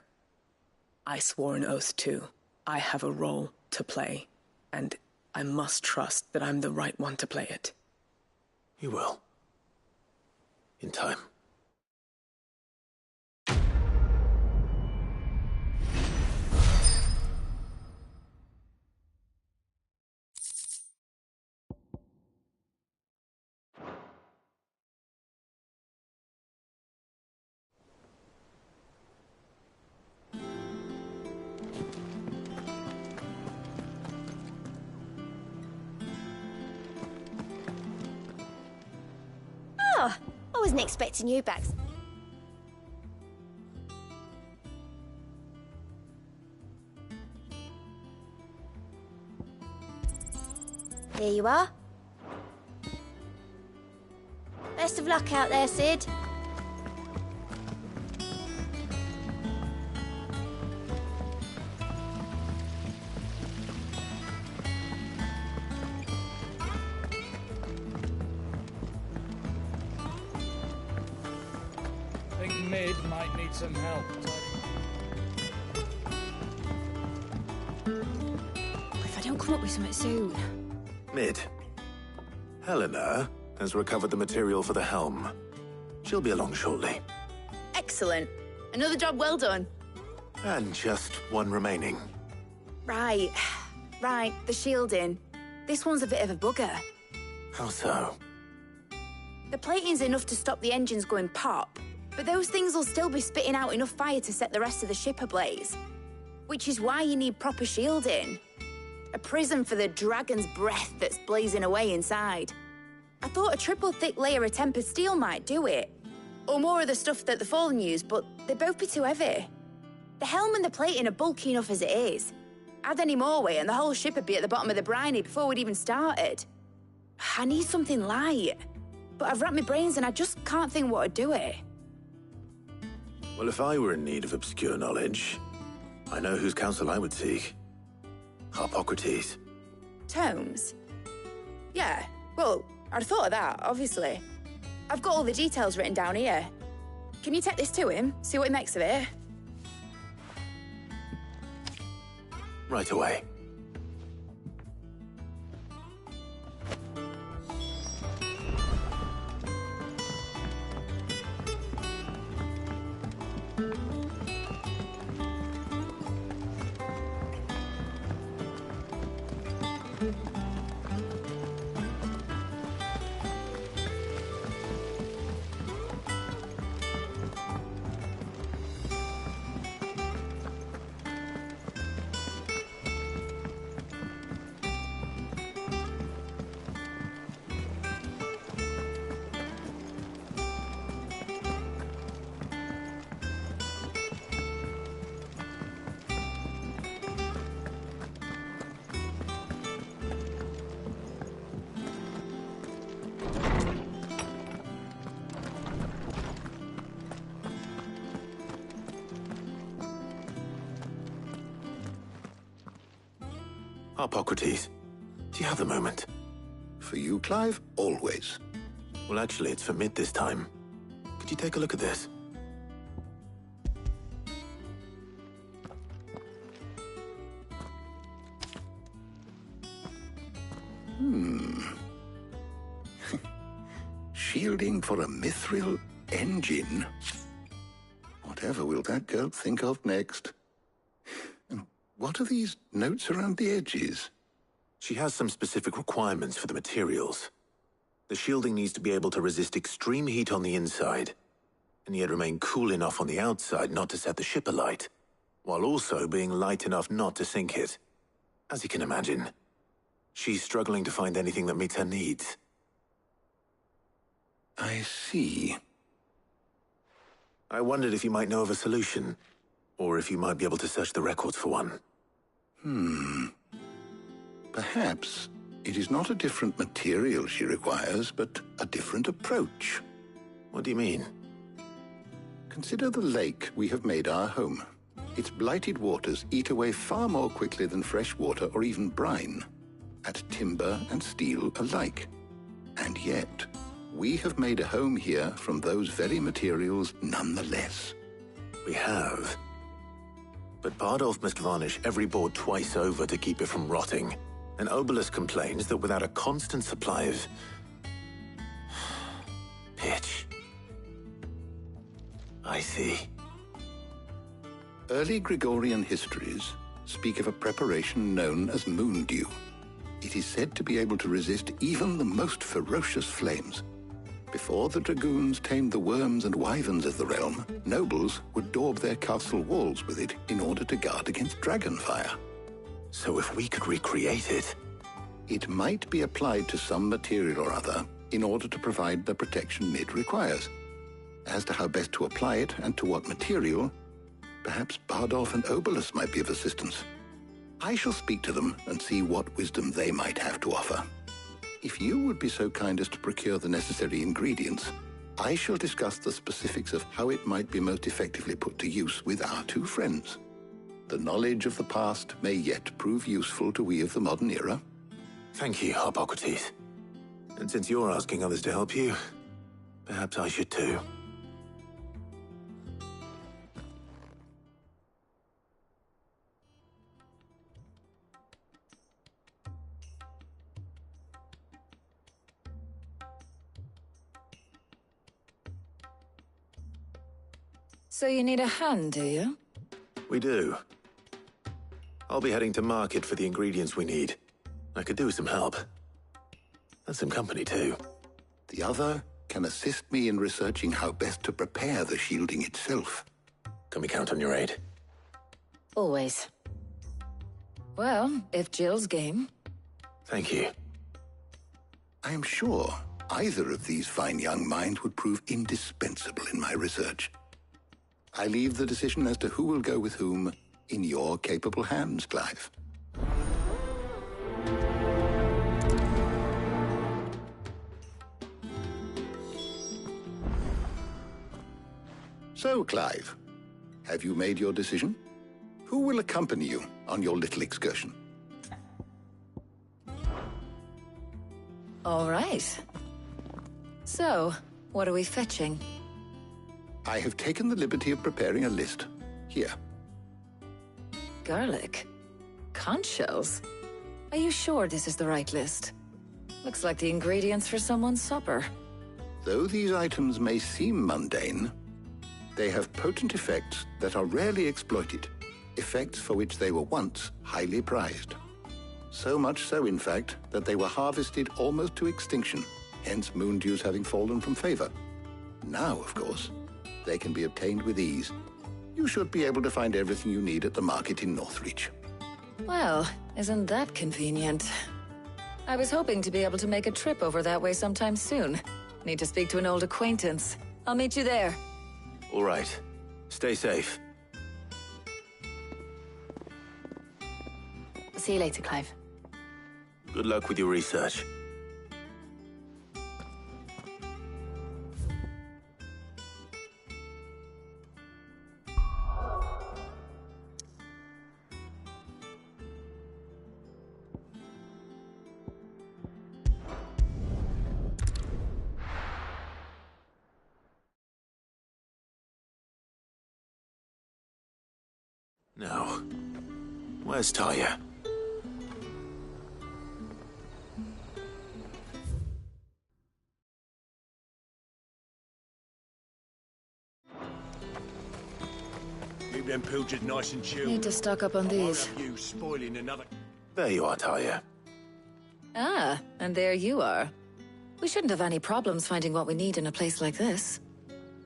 I swore an oath too. I have a role to play, and I must trust that I'm the right one to play it. You will. In time. Oh, I wasn't expecting you back. Here you are. Best of luck out there, Sid. I think Mid might need some help. If I don't come up with something soon. Mid. Helena has recovered the material for the helm. She'll be along shortly. Excellent. Another job well done. And just one remaining. Right. Right, the shielding. This one's a bit of a bugger. How so? The plating's enough to stop the engines going pop, but those things will still be spitting out enough fire to set the rest of the ship ablaze. Which is why you need proper shielding. A prison for the dragon's breath that's blazing away inside. I thought a triple thick layer of tempered steel might do it. Or more of the stuff that the Fallen use, but they'd both be too heavy. The helm and the plating are bulky enough as it is. Add any more weight and the whole ship would be at the bottom of the briny before we'd even started. I need something light. But I've racked my brains and I just can't think what would do it. Well, if I were in need of obscure knowledge, I know whose counsel I would seek. Harpocrates. Tomes? Yeah, well, I'd thought of that, obviously. I've got all the details written down here. Can you take this to him, see what he makes of it? Right away. Hippocrates, do you have a moment? For you, Clive? Always. Well, actually, it's for Mid this time. Could you take a look at this? Shielding for a mithril engine? Whatever will that girl think of next? And what are these notes around the edges? She has some specific requirements for the materials. The shielding needs to be able to resist extreme heat on the inside, and yet remain cool enough on the outside not to set the ship alight, while also being light enough not to sink it. As you can imagine, she's struggling to find anything that meets her needs. I see. I wondered if you might know of a solution, or if you might be able to search the records for one. Perhaps it is not a different material she requires, but a different approach. What do you mean? Consider the lake we have made our home. Its blighted waters eat away far more quickly than fresh water or even brine, at timber and steel alike. And yet, we have made a home here from those very materials nonetheless. We have. But Bardolph must varnish every board twice over to keep it from rotting. And Obelus complains that without a constant supply of pitch. I see. Early Gregorian histories speak of a preparation known as moon dew. It is said to be able to resist even the most ferocious flames. Before the dragoons tamed the worms and wyverns of the realm, nobles would daub their castle walls with it in order to guard against dragon fire. So if we could recreate it... It might be applied to some material or other in order to provide the protection Mid requires. As to how best to apply it and to what material, perhaps Bardolph and Obelus might be of assistance. I shall speak to them and see what wisdom they might have to offer. If you would be so kind as to procure the necessary ingredients, I shall discuss the specifics of how it might be most effectively put to use with our two friends. The knowledge of the past may yet prove useful to we of the modern era. Thank you, Hippocrates. And since you're asking others to help you, perhaps I should too. So you need a hand, do you? We do. I'll be heading to market for the ingredients we need. I could do with some help. And some company, too. The other can assist me in researching how best to prepare the shielding itself. Can we count on your aid? Always. Well, if Jill's game. Thank you. I am sure either of these fine young minds would prove indispensable in my research. I leave the decision as to who will go with whom in your capable hands, Clive. So, Clive, have you made your decision? Who will accompany you on your little excursion? All right. So, what are we fetching? I have taken the liberty of preparing a list. Here. Garlic? Conch shells? Are you sure this is the right list? Looks like the ingredients for someone's supper. Though these items may seem mundane, they have potent effects that are rarely exploited, effects for which they were once highly prized. So much so, in fact, that they were harvested almost to extinction, hence moon dews having fallen from favor. Now, of course, they can be obtained with ease. You should be able to find everything you need at the market in Northreach. Well, isn't that convenient? I was hoping to be able to make a trip over that way sometime soon. Need to speak to an old acquaintance. I'll meet you there. All right. Stay safe. See you later, Clive. Good luck with your research. Now, where's Taya? Keep them pilchards nice and chilled. Need to stock up on these. Won't have you spoiling another. There you are, Taya. Ah, and there you are. We shouldn't have any problems finding what we need in a place like this.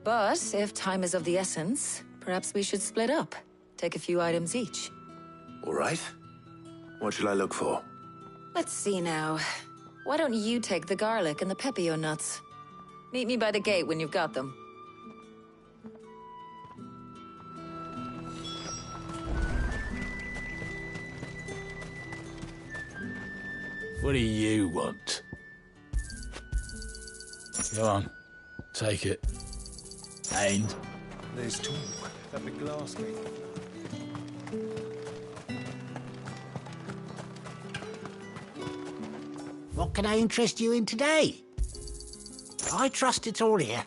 But if time is of the essence, perhaps we should split up. Take a few items each. All right. What shall I look for? Let's see now. Why don't you take the garlic and the pepio nuts? Meet me by the gate when you've got them. What do you want? Go on, take it. And? There's talk at the glass gate. What can I interest you in today? I trust it's all here.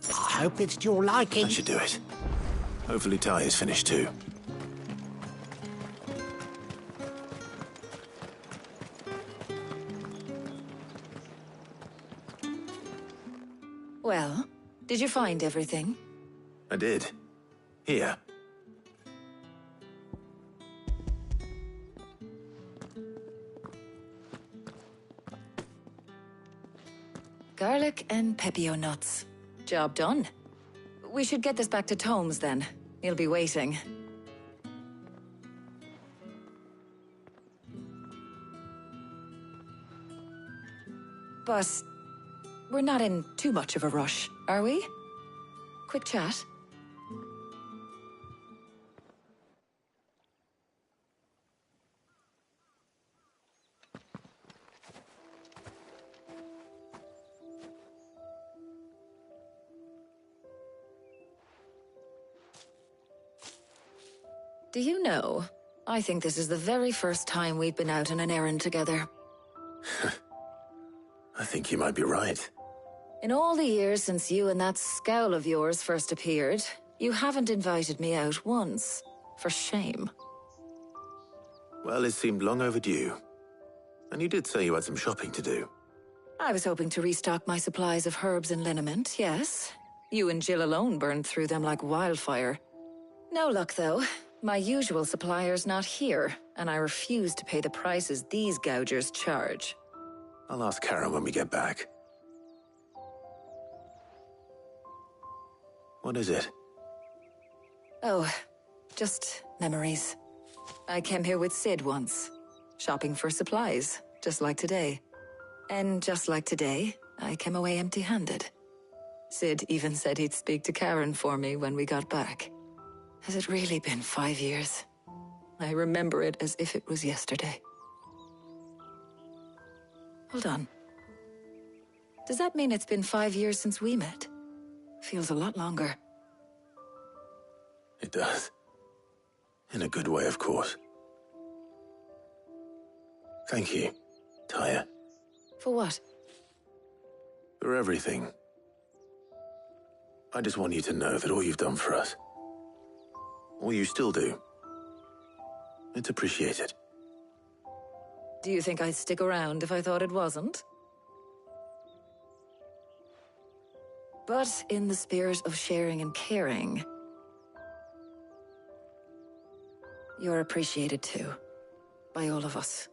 I hope it's to your liking. That should do it. Hopefully Taya's finished too. Well, did you find everything? I did. Here. Garlic and pepio nuts. Job done. We should get this back to Tomes then. He'll be waiting. But we're not in too much of a rush, are we? Quick chat. Do you know, I think this is the very first time we've been out on an errand together. I think you might be right. In all the years since you and that scowl of yours first appeared, you haven't invited me out once. For shame. Well, it seemed long overdue. And you did say you had some shopping to do. I was hoping to restock my supplies of herbs and liniment, yes. You and Jill alone burned through them like wildfire. No luck, though. My usual supplier's not here, and I refuse to pay the prices these gougers charge. I'll ask Karen when we get back. What is it? Oh, just memories. I came here with Sid once, shopping for supplies, just like today. And just like today, I came away empty-handed. Sid even said he'd speak to Karen for me when we got back. Has it really been 5 years? I remember it as if it was yesterday. Hold on. Does that mean it's been 5 years since we met? Feels a lot longer. It does. In a good way, of course. Thank you, Taya. For what? For everything. I just want you to know that all you've done for us, all you still do, it's appreciated. Do you think I'd stick around if I thought it wasn't? But in the spirit of sharing and caring, you're appreciated too, by all of us.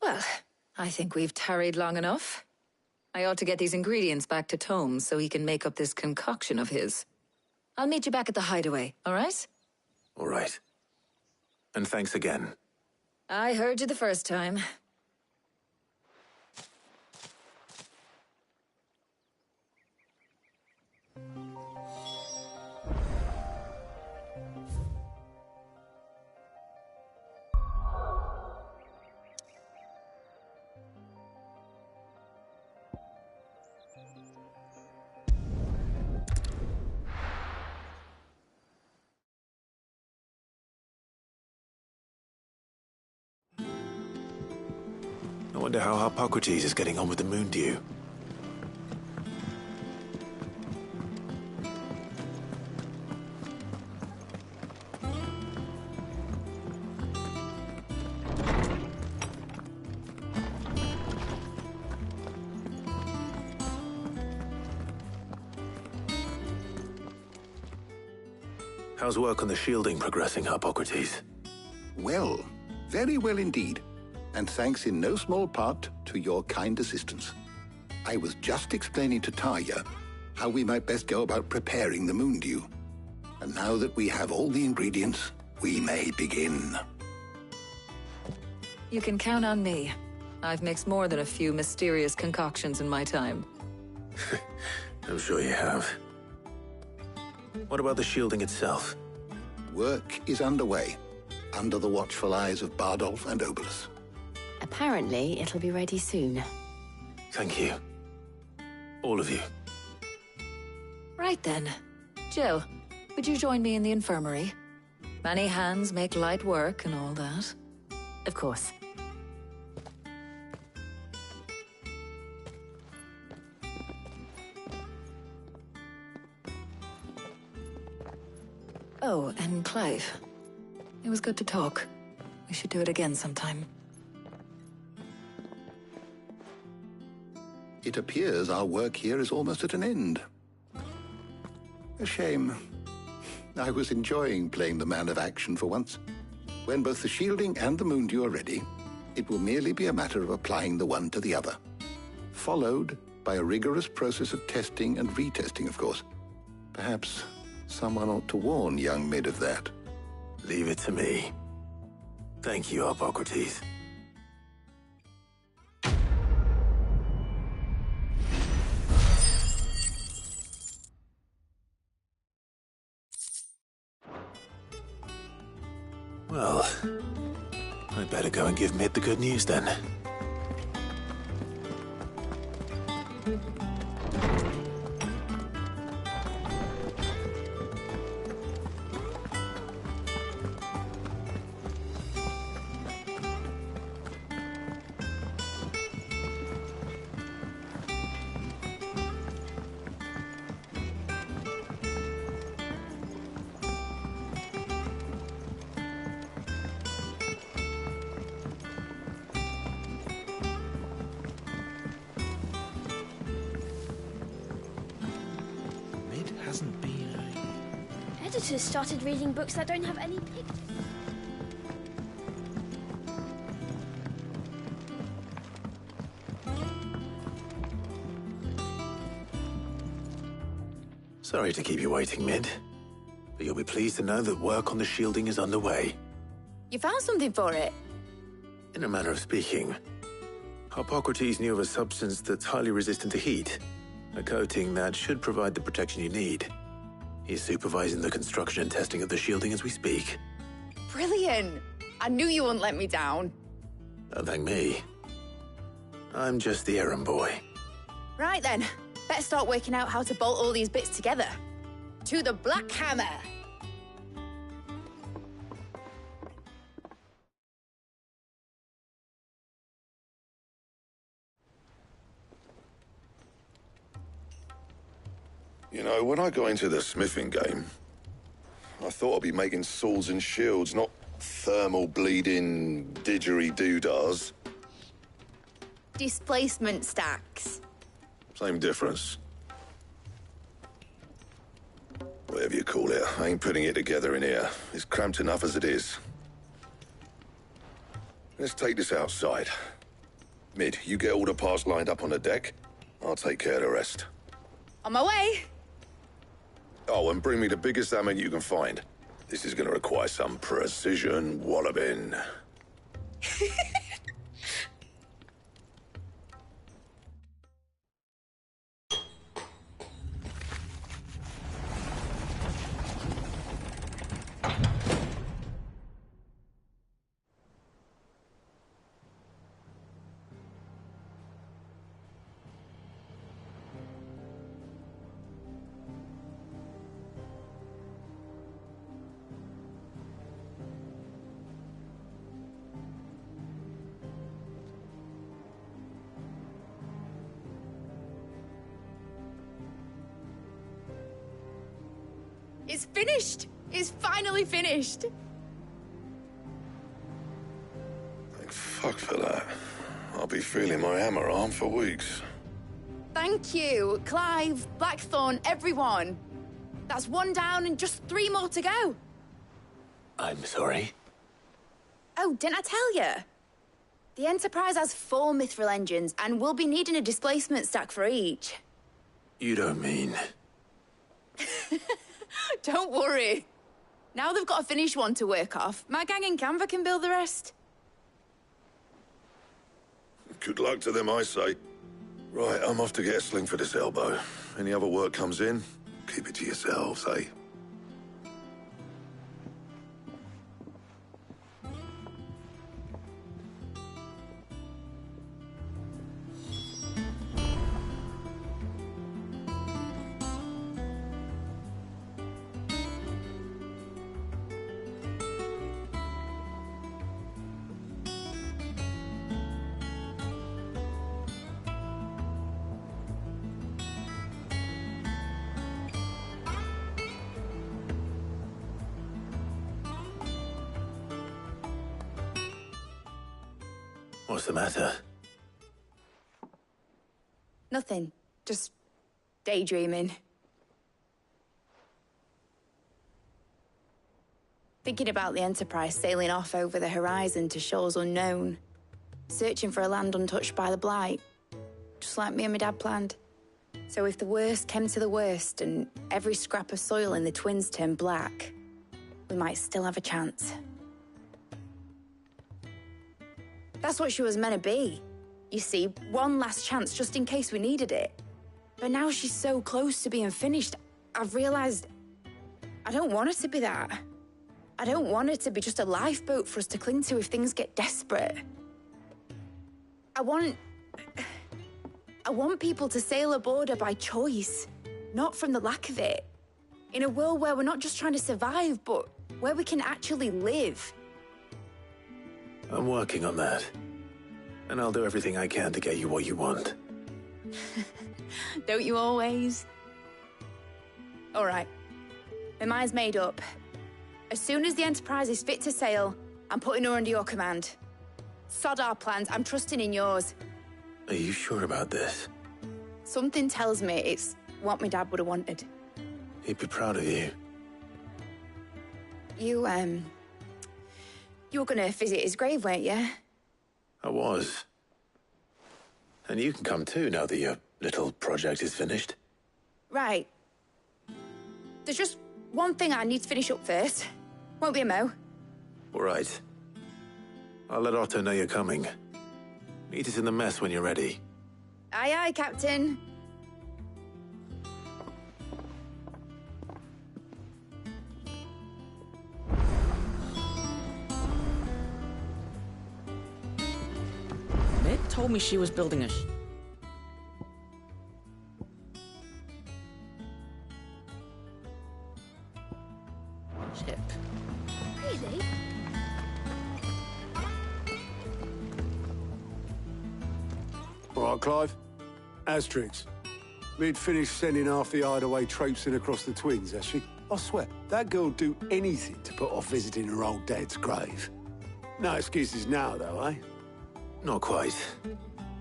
Well, I think we've tarried long enough. I ought to get these ingredients back to Tomes so he can make up this concoction of his. I'll meet you back at the hideaway, all right? All right. And thanks again. I heard you the first time. I wonder how Hippocrates is getting on with the moon dew. How's work on the shielding progressing, Hippocrates? Well, very well indeed. And thanks in no small part to your kind assistance. I was just explaining to Tarja how we might best go about preparing the moon dew. And now that we have all the ingredients, we may begin. You can count on me. I've mixed more than a few mysterious concoctions in my time. I'm sure you have. What about the shielding itself? Work is underway, under the watchful eyes of Bardolph and Obolus. Apparently, it'll be ready soon. Thank you. All of you. Right then. Jill, would you join me in the infirmary? Many hands make light work and all that. Of course. Oh, and Clive. It was good to talk. We should do it again sometime. It appears our work here is almost at an end. A shame. I was enjoying playing the man of action for once. When both the shielding and the moon dew are ready, it will merely be a matter of applying the one to the other. Followed by a rigorous process of testing and retesting, of course. Perhaps someone ought to warn young Mid of that. Leave it to me. Thank you, Hippocrates. Well, I'd better go and give Mid the good news then. Editors started reading books that don't have any pictures. Sorry to keep you waiting, Mid. But you'll be pleased to know that work on the shielding is underway. You found something for it? In a manner of speaking, Hippocrates knew of a substance that's highly resistant to heat. A coating that should provide the protection you need. He's supervising the construction and testing of the shielding as we speak. Brilliant! I knew you wouldn't let me down. Don't thank me. I'm just the errand boy. Right then, better start working out how to bolt all these bits together. To the Black Hammer! You know, when I got into the smithing game, I thought I'd be making swords and shields, not thermal bleeding didgeridoo-dahs. Displacement stacks. Same difference. Whatever you call it, I ain't putting it together in here. It's cramped enough as it is. Let's take this outside. Mid, you get all the parts lined up on the deck. I'll take care of the rest. On my way! Oh, and bring me the biggest hammer you can find. This is gonna require some precision walloping. It's finished! It's finally finished! Thank fuck for that. I'll be feeling my hammer arm for weeks. Thank you, Clive, Blackthorn, everyone. That's one down and just 3 more to go. I'm sorry. Oh, didn't I tell you? The Enterprise has 4 mithril engines, and we'll be needing a displacement stack for each. You don't mean... Don't worry. Now they've got a finished one to work off, my gang in Canva can build the rest. Good luck to them, I say. Right, I'm off to get a sling for this elbow. Any other work comes in, keep it to yourselves, eh? What's the matter? Nothing. Just daydreaming. Thinking about the Enterprise sailing off over the horizon to shores unknown. Searching for a land untouched by the Blight. Just like me and my dad planned. So if the worst came to the worst and every scrap of soil in the Twins turned black, we might still have a chance. That's what she was meant to be. You see, one last chance just in case we needed it. But now she's so close to being finished, I've realized I don't want it to be that. I don't want it to be just a lifeboat for us to cling to if things get desperate. I want people to sail aboard her by choice, not from the lack of it. In a world where we're not just trying to survive, but where we can actually live. I'm working on that. And I'll do everything I can to get you what you want. Don't you always? All right. My mind's made up. As soon as the Enterprise is fit to sail, I'm putting her under your command. Sod our plans, I'm trusting in yours. Are you sure about this? Something tells me it's what my dad would have wanted. He'd be proud of you. You were gonna visit his grave, weren't you? I was. And you can come too now that your little project is finished. Right. There's just one thing I need to finish up first. Won't be a mo. All right. I'll let Otto know you're coming. Meet us in the mess when you're ready. Aye, aye, Captain. told me she was building a ship. Really? All right, Clive. Asterix. We'd finished sending half the hideaway traipsing across the twins, has she? I swear, that girl'd do anything to put off visiting her old dad's grave. No excuses now, though, eh? Not quite.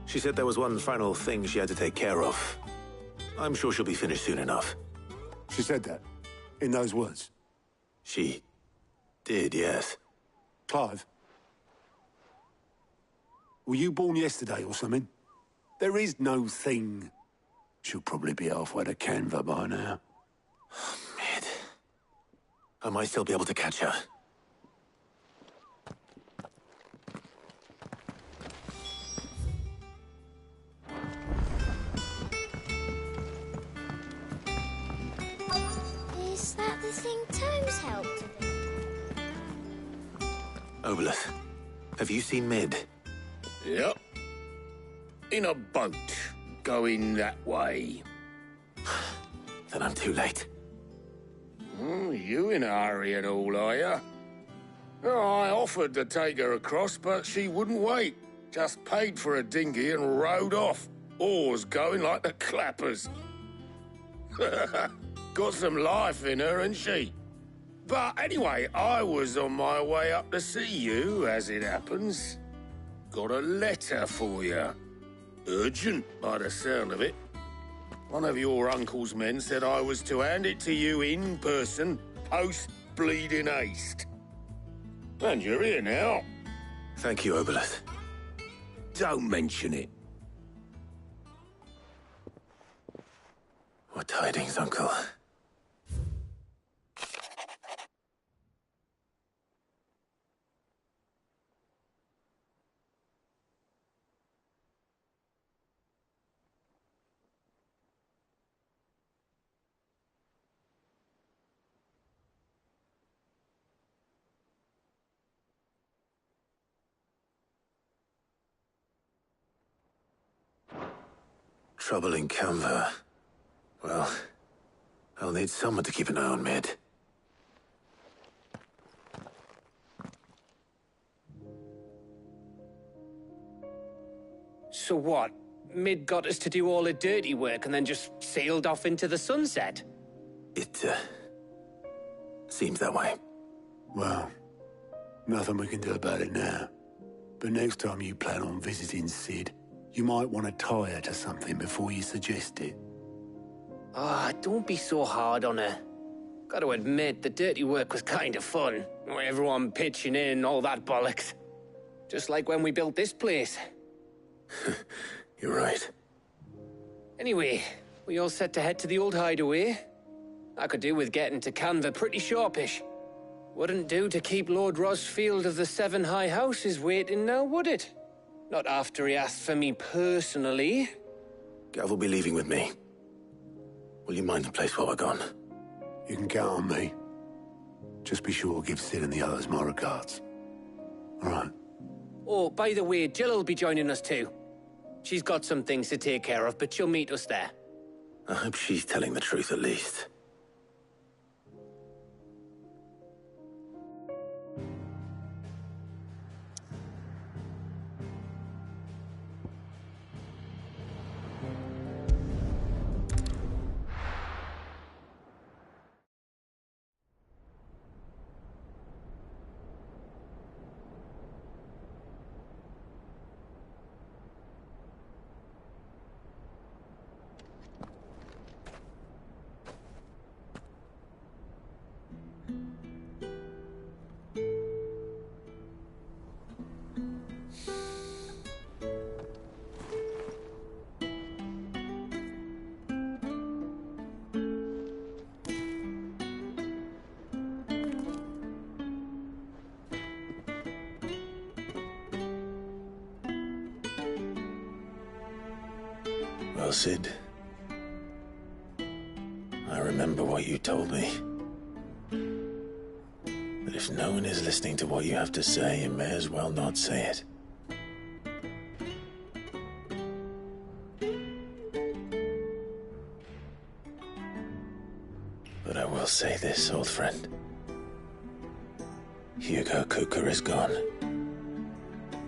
She said there was one final thing she had to take care of. I'm sure she'll be finished soon enough. She said that? In those words? She did, yes. Clive? Were you born yesterday or something? There is no thing. She'll probably be halfway to Canva by now. Mid. I might still be able to catch her. Is that the thing Tomes helped with? Obelith, have you seen Mid? Yep. In a boat, going that way. Then I'm too late. You in a hurry and all, are you? I offered to take her across, but she wouldn't wait. Just paid for a dinghy and rowed off. Oars going like the clappers. Got some life in her, ain't she? But anyway, I was on my way up to see you, as it happens. Got a letter for you. Urgent, by the sound of it. One of your uncle's men said I was to hand it to you in person, post-bleeding haste. And you're here now. Thank you, Obelith. Don't mention it. What tidings, Uncle? Trouble in Canva. Well, I'll need someone to keep an eye on Mid. So what? Mid got us to do all the dirty work and then just sailed off into the sunset? It, seems that way. Well, nothing we can do about it now. But next time you plan on visiting Sid, you might want to tie her to something before you suggest it. Ah, don't be so hard on her. Got to admit, the dirty work was kind of fun. Everyone pitching in, all that bollocks. Just like when we built this place. You're right. Anyway, we all set to head to the old hideaway. I could do with getting to Canva pretty sharpish. Wouldn't do to keep Lord Rosfield of the Seven High Houses waiting now, would it? Not after he asked for me personally. Gav will be leaving with me. Will you mind the place while we're gone? You can count on me. Just be sure to give Sid and the others my regards. All right. Oh, by the way, Jill will be joining us too. She's got some things to take care of, but she'll meet us there. I hope she's telling the truth at least. Well, Sid, I remember what you told me. But if no one is listening to what you have to say, you may as well not say it. But I will say this, old friend. Hugo Kuka is gone.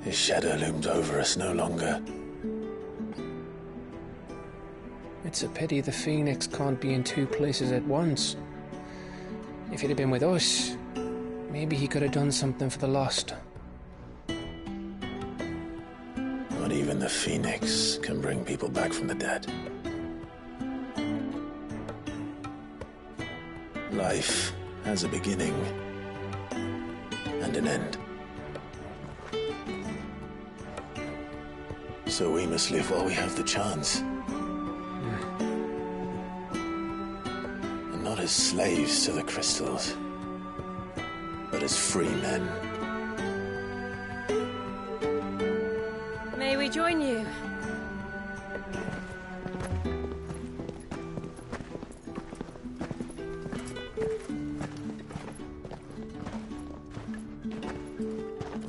His shadow looms over us no longer. It's a pity the Phoenix can't be in two places at once. If he'd have been with us, maybe he could have done something for the lost. Not even the Phoenix can bring people back from the dead. Life has a beginning and an end. So we must live while we have the chance. And not as slaves to the crystals, but as free men. May we join you?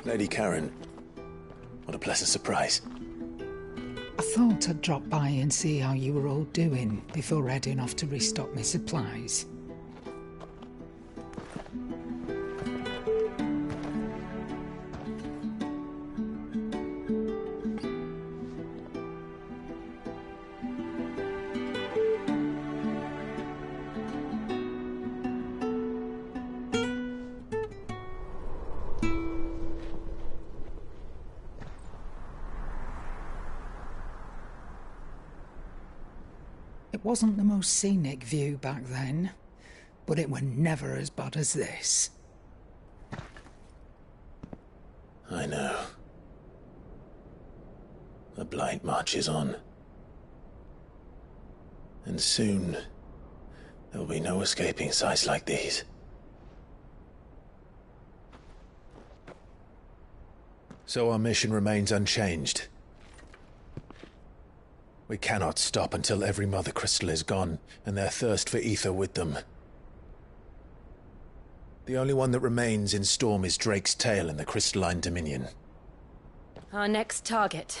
Lady Karen, what a pleasant surprise. I thought I'd drop by and see how you were all doing before heading off to restock my supplies. It wasn't the most scenic view back then, but it were never as bad as this. I know. The Blight marches on. And soon, there'll be no escaping sights like these. So our mission remains unchanged. We cannot stop until every Mother Crystal is gone, and their thirst for ether with them. The only one that remains in Storm is Drake's Tail in the Crystalline Dominion. Our next target.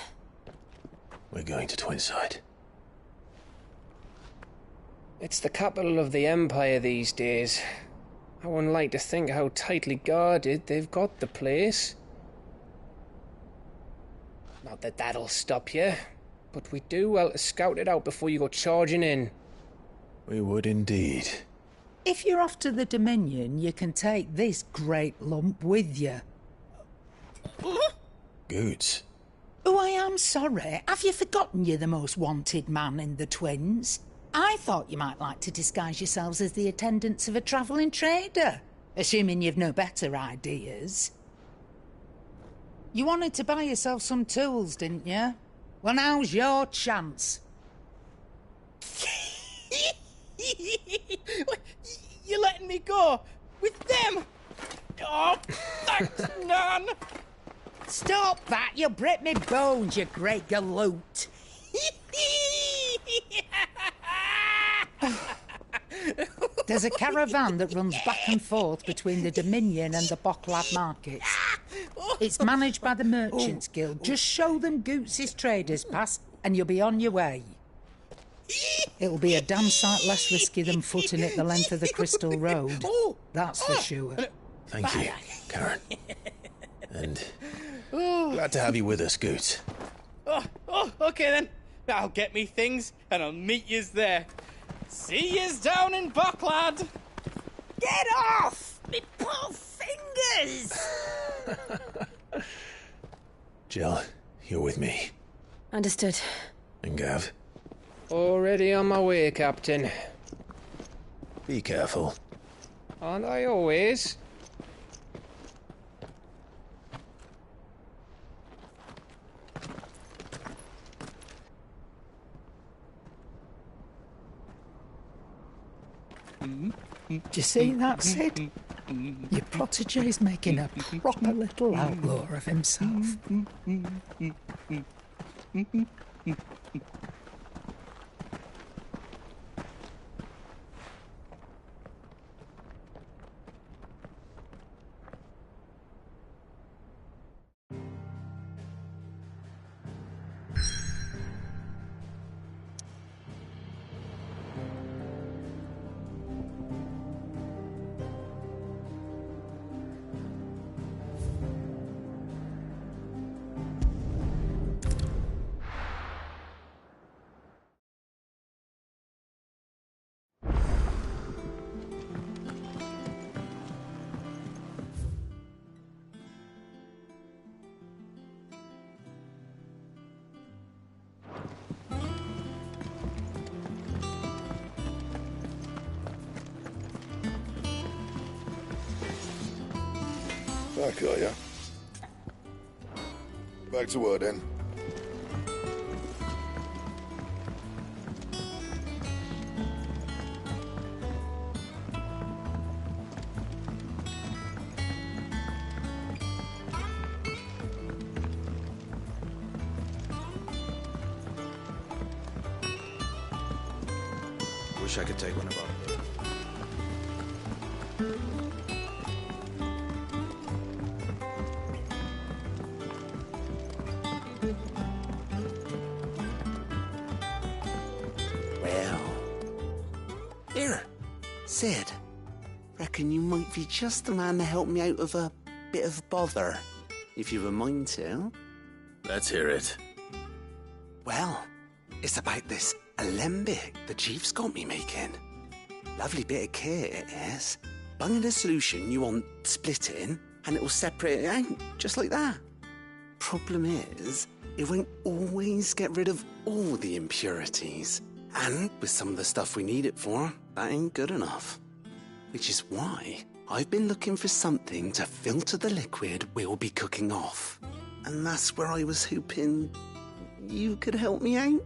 We're going to Twinside. It's the capital of the Empire these days. I wouldn't like to think how tightly guarded they've got the place. Not that that'll stop you, but we do well to scout it out before you go charging in. We would indeed. If you're off to the Dominion, you can take this great lump with you. Goods. Oh, I am sorry. Have you forgotten you're the most wanted man in the Twins? I thought you might like to disguise yourselves as the attendants of a travelling trader, assuming you've no better ideas. You wanted to buy yourself some tools, didn't you? Well, now's your chance. You're letting me go? With them? Oh, thanks, Nan! Stop that! You'll break me bones, you great galoot! There's a caravan that runs back and forth between the Dominion and the Bocklad markets. It's managed by the Merchants Guild. Just show them Goots' traders pass and you'll be on your way. It'll be a damn sight less risky than footing it the length of the Crystal Road. That's for sure. Thank you, Karen. And glad to have you with us, Goots. Okay then. I'll get me things and I'll meet yous there. See yous down in Bocklad. Get off! Me poor fingers! Jill, you're with me. Understood. And Gav? Already on my way, Captain. Be careful. Aren't I always? Do you see that, Sid? Your protege's making a proper little outlaw of himself. back, are ya? Back to work, then. Wish I could take one of our... Well. Here, Sid. Reckon you might be just the man to help me out of a bit of bother, if you've a mind to. Let's hear it. Well, it's about this alembic the chief's got me making. Lovely bit of kit it is. Bung in a solution you want splitting, and it'll separate it out, just like that. Problem is, it won't always get rid of all the impurities. And with some of the stuff we need it for, that ain't good enough. Which is why I've been looking for something to filter the liquid we'll be cooking off. And that's where I was hoping you could help me out.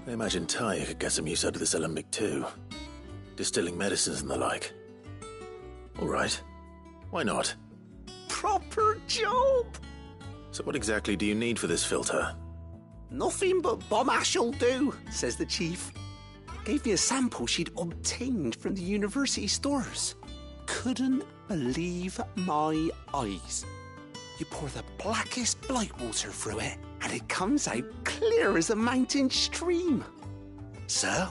I imagine Ty could get some use out of this alembic too. Distilling medicines and the like. All right. Why not? Proper job! So what exactly do you need for this filter? Nothing but bomb ash'll do, says the chief. Gave me a sample she'd obtained from the university stores. Couldn't believe my eyes. You pour the blackest blight water through it, and it comes out clear as a mountain stream. So,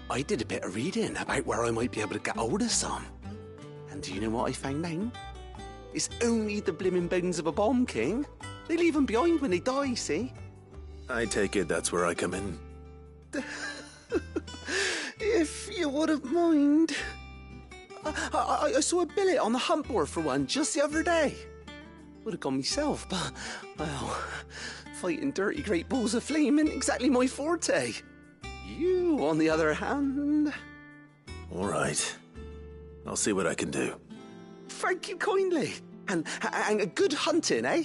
I did a bit of reading about where I might be able to get hold of some. And do you know what I found out? It's only the blimmin' bones of a bomb king. They leave them behind when they die, see? I take it that's where I come in. If you wouldn't mind. I saw a billet on the hunt board for one just the other day. Would have gone myself, but, well, fighting dirty great balls of flame ain't exactly my forte. You, on the other hand... All right. I'll see what I can do. Thank you kindly. And a good hunting, eh?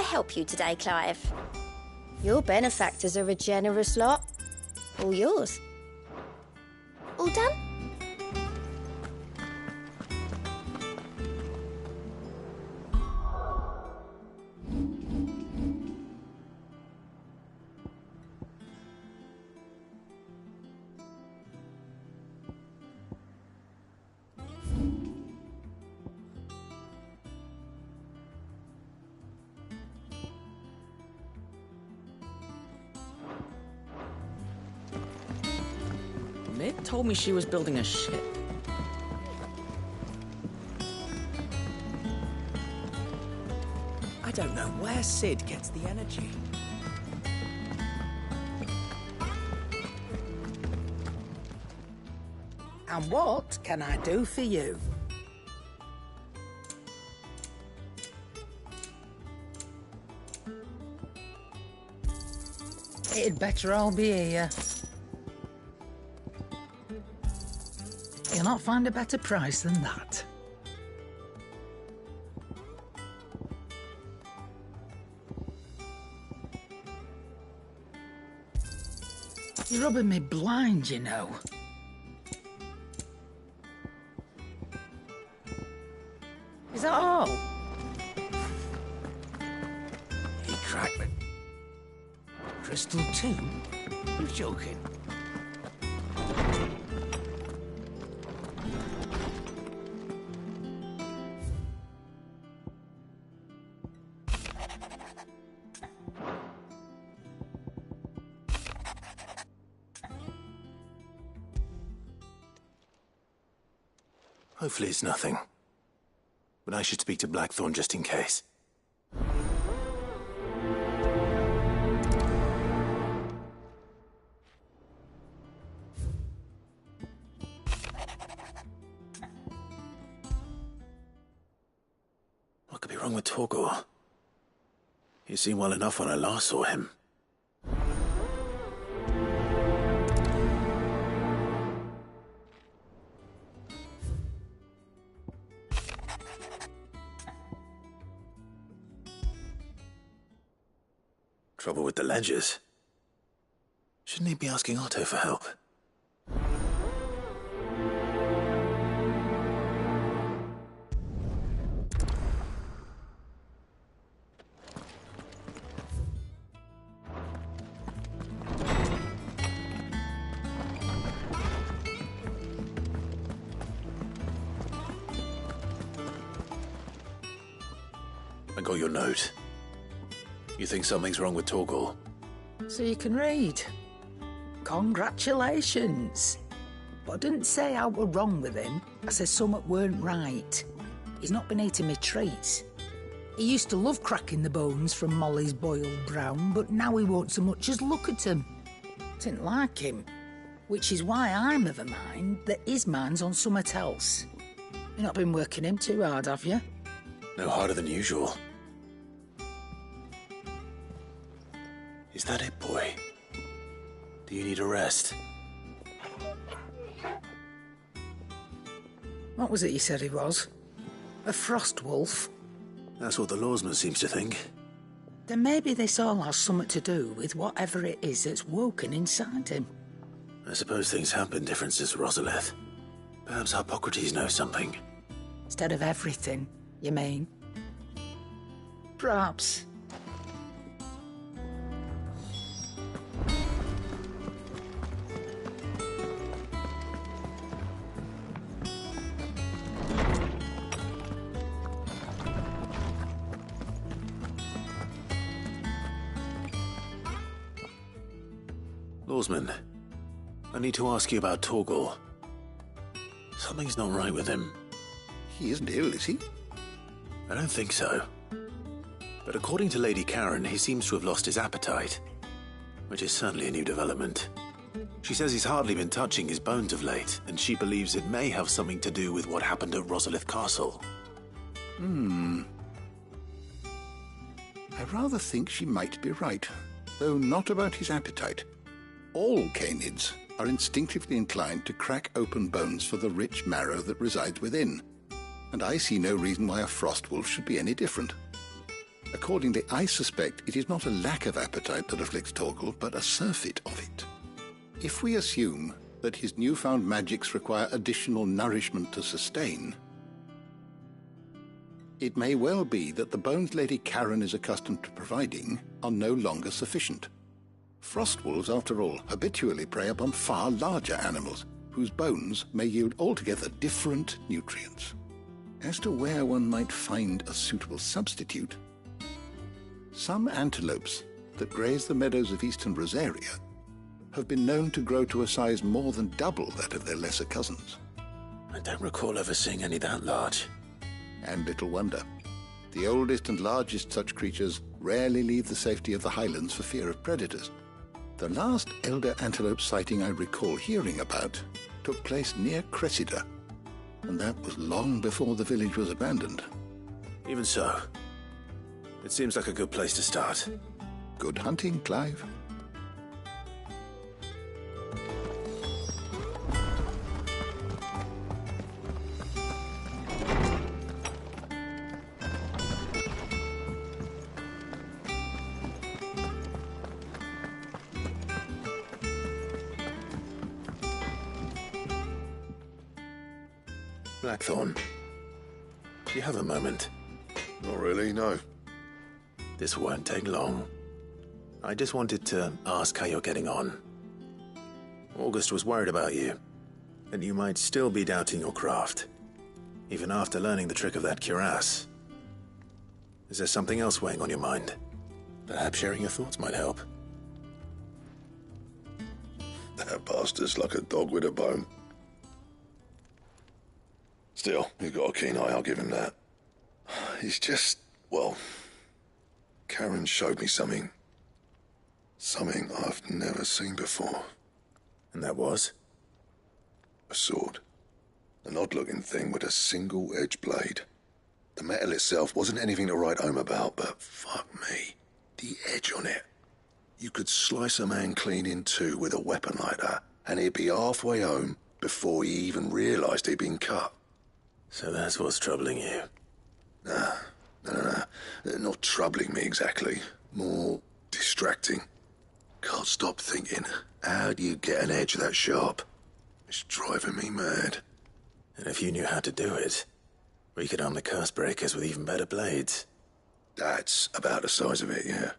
Help you today, Clive? Your benefactors are a generous lot. All yours. All done? Mid told me she was building a ship. I don't know where Sid gets the energy. And what can I do for you? It'd better all be here. You'll not find a better price than that. It's rubbing me blind, you know. Is that all? He cracked me. Crystal too? You're joking. Hopefully it's nothing. But I should speak to Blackthorn just in case. What could be wrong with Torgor? He seemed well enough when I last saw him. Trouble with the ledgers. Shouldn't he be asking Otto for help? I got your note. You think something's wrong with Torgor? So you can read. Congratulations. But I didn't say I were wrong with him. I said something weren't right. He's not been eating me treats. He used to love cracking the bones from Molly's boiled brown, but now he won't so much as look at them. Didn't like him. Which is why I'm of a mind that his mind's on something else. You've not been working him too hard, have you? No harder than usual. Is that it, boy? Do you need a rest? What was it you said he was? A frost wolf? That's what the lawsman seems to think. Then maybe this all has something to do with whatever it is that's woken inside him. I suppose things have been different since Rosalith. Perhaps Hippocrates knows something. Instead of everything, you mean? Perhaps. Lawsman, I need to ask you about Torgor. Something's not right with him. He isn't ill, is he? I don't think so. But according to Lady Karen, he seems to have lost his appetite, which is certainly a new development. She says he's hardly been touching his bones of late, and she believes it may have something to do with what happened at Rosalith Castle. I rather think she might be right, though not about his appetite. All canids are instinctively inclined to crack open bones for the rich marrow that resides within, and I see no reason why a frost wolf should be any different. Accordingly, I suspect it is not a lack of appetite that afflicts Torgor, but a surfeit of it. If we assume that his newfound magics require additional nourishment to sustain, it may well be that the bones Lady Karen is accustomed to providing are no longer sufficient. Frost wolves, after all, habitually prey upon far larger animals, whose bones may yield altogether different nutrients. As to where one might find a suitable substitute, some antelopes that graze the meadows of eastern Rosaria have been known to grow to a size more than double that of their lesser cousins. I don't recall ever seeing any that large. And little wonder. The oldest and largest such creatures rarely leave the safety of the highlands for fear of predators. The last elder antelope sighting I recall hearing about took place near Cressida, and that was long before the village was abandoned. Even so, it seems like a good place to start. Good hunting, Clive. Blackthorn, do you have a moment? Not really, no. This won't take long. I just wanted to ask how you're getting on. August was worried about you, and you might still be doubting your craft, even after learning the trick of that cuirass. Is there something else weighing on your mind? Perhaps sharing your thoughts might help. That bastard's like a dog with a bone. Still, you've got a keen eye, I'll give him that. He's just, well, Karen showed me something. Something I've never seen before. And that was? A sword. An odd-looking thing with a single-edged blade. The metal itself wasn't anything to write home about, but fuck me, the edge on it. You could slice a man clean in two with a weapon like that, and he'd be halfway home before he even realised he'd been cut. So that's what's troubling you? Nah, not troubling me exactly. More distracting. Can't stop thinking, how do you get an edge that sharp? It's driving me mad. And if you knew how to do it, we could arm the curse breakers with even better blades. That's about the size of it, yeah.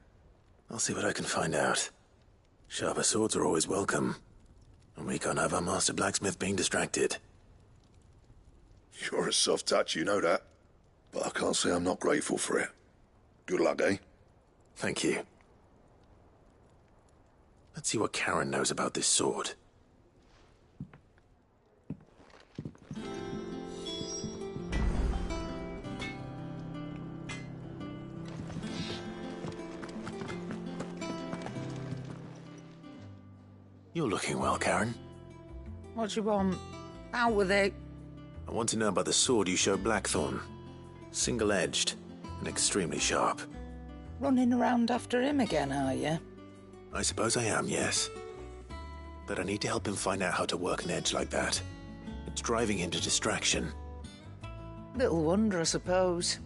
I'll see what I can find out. Sharper swords are always welcome. And we can't have our master blacksmith being distracted. You're a soft touch, you know that. But I can't say I'm not grateful for it. Good luck, eh? Thank you. Let's see what Karen knows about this sword. You're looking well, Karen. What do you want? Out with it. I want to know about the sword you showed Blackthorn. Single-edged and extremely sharp. Running around after him again, are you? I suppose I am, yes. But I need to help him find out how to work an edge like that. It's driving him to distraction. Little wonder, I suppose.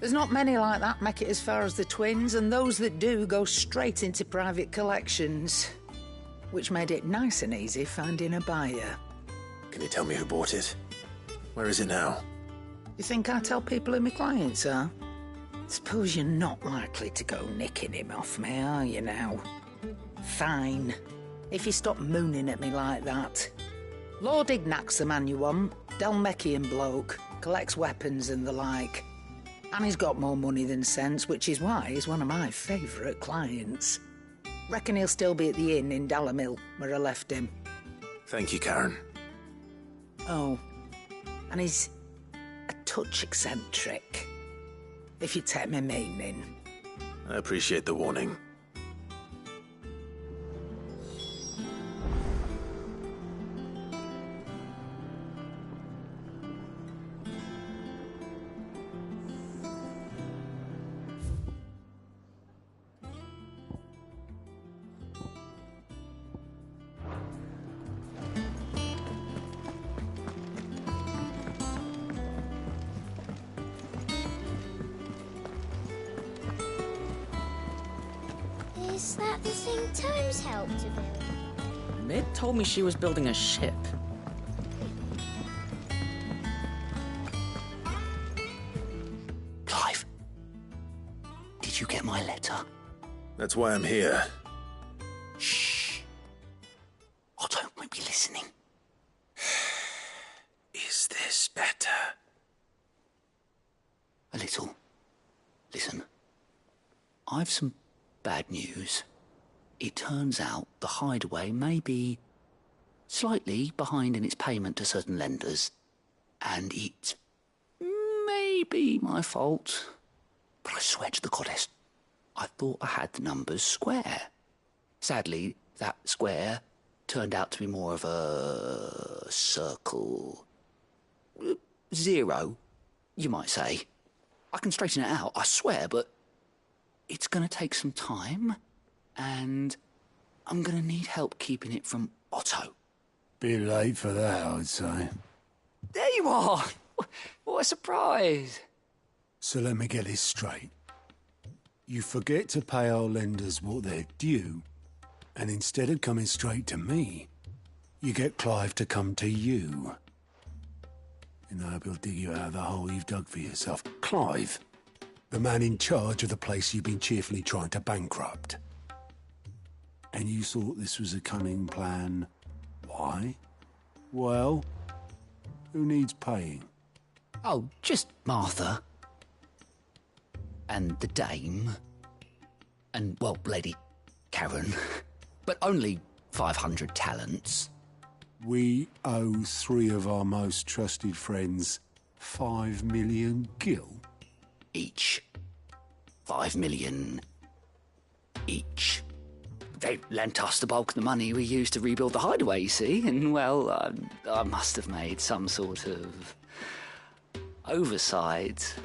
There's not many like that make it as far as the twins, and those that do go straight into private collections. Which made it nice and easy finding a buyer. Can you tell me who bought it? Where is it now? You think I tell people who my clients are? Suppose you're not likely to go nicking him off me, are you now? Fine. If you stop mooning at me like that. Lord Ignac's the man you want. Delmecian bloke. Collects weapons and the like. And he's got more money than sense, which is why he's one of my favourite clients. Reckon he'll still be at the inn in Dalamil, where I left him. Thank you, Karen. Oh, and he's a touch eccentric, if you take my meaning. I appreciate the warning. Is that the thing Tomes helped to build? Mid told me she was building a ship. Clive, did you get my letter? That's why I'm here. Shh. Otto might be listening. Is this better? A little. Listen, I've some bad news. It turns out the hideaway may be slightly behind in its payment to certain lenders, and it may be my fault. But I swear to the goddess, I thought I had the numbers square. Sadly, that square turned out to be more of a circle. Zero, you might say. I can straighten it out, I swear, but it's going to take some time, and I'm going to need help keeping it from Otto. Bit late for that, I'd say. There you are! What a surprise! So let me get this straight. You forget to pay our lenders what they're due, and instead of coming straight to me, you get Clive to come to you. in the hope he'll dig you out of the hole you've dug for yourself. Clive, the man in charge of the place you've been cheerfully trying to bankrupt. And you thought this was a cunning plan. Why? Well, who needs paying? Oh, just Martha. And the dame. And, well, Lady Karen. But only 500 talents. We owe 3 of our most trusted friends 5 million gil. Each. 5 million each. They lent us the bulk of the money we used to rebuild the hideaway, you see, and, well, I must have made some sort of oversight.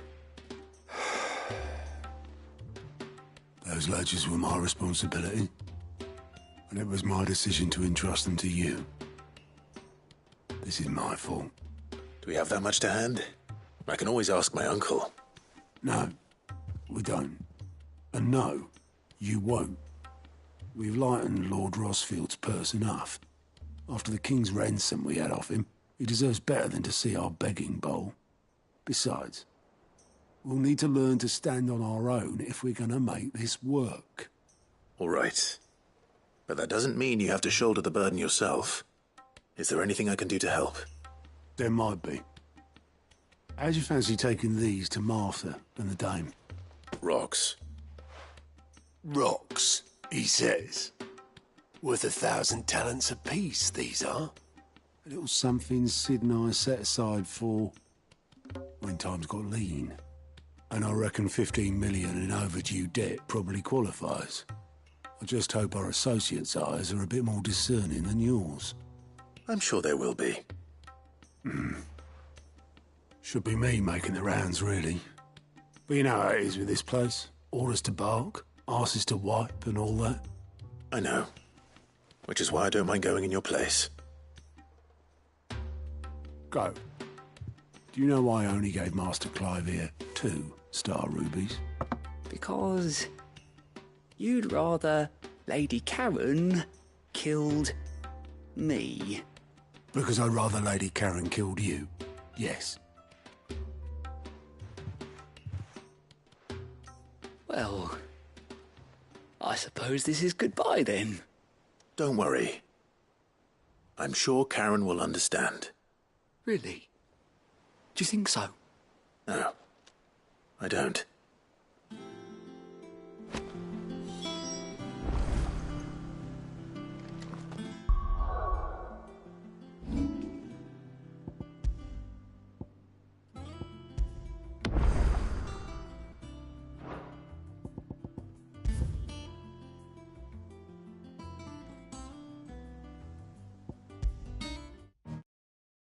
Those ledgers were my responsibility, and it was my decision to entrust them to you. This is my fault. Do we have that much to hand? I can always ask my uncle. No, we don't. And no, you won't. We've lightened Lord Rosfield's purse enough. After the king's ransom we had off him, he deserves better than to see our begging bowl. Besides, we'll need to learn to stand on our own if we're going to make this work. All right. But that doesn't mean you have to shoulder the burden yourself. Is there anything I can do to help? There might be. How'd you fancy taking these to Martha and the dame? Rocks. Rocks, he says. Worth 1,000 talents apiece, these are. A little something Sid and I set aside for when times got lean. And I reckon 15 million in overdue debt probably qualifies. I just hope our associates' eyes are a bit more discerning than yours. I'm sure there will be. Should be me making the rounds, really. But you know how it is with this place. Orders to bark, arses to wipe, and all that. I know. Which is why I don't mind going in your place. Go. Do you know why I only gave Master Clive here 2 star rubies? Because you'd rather Lady Karen killed me. Because I'd rather Lady Karen killed you. Yes. Well, I suppose this is goodbye then. Don't worry. I'm sure Karen will understand. Really? Do you think so? No, I don't.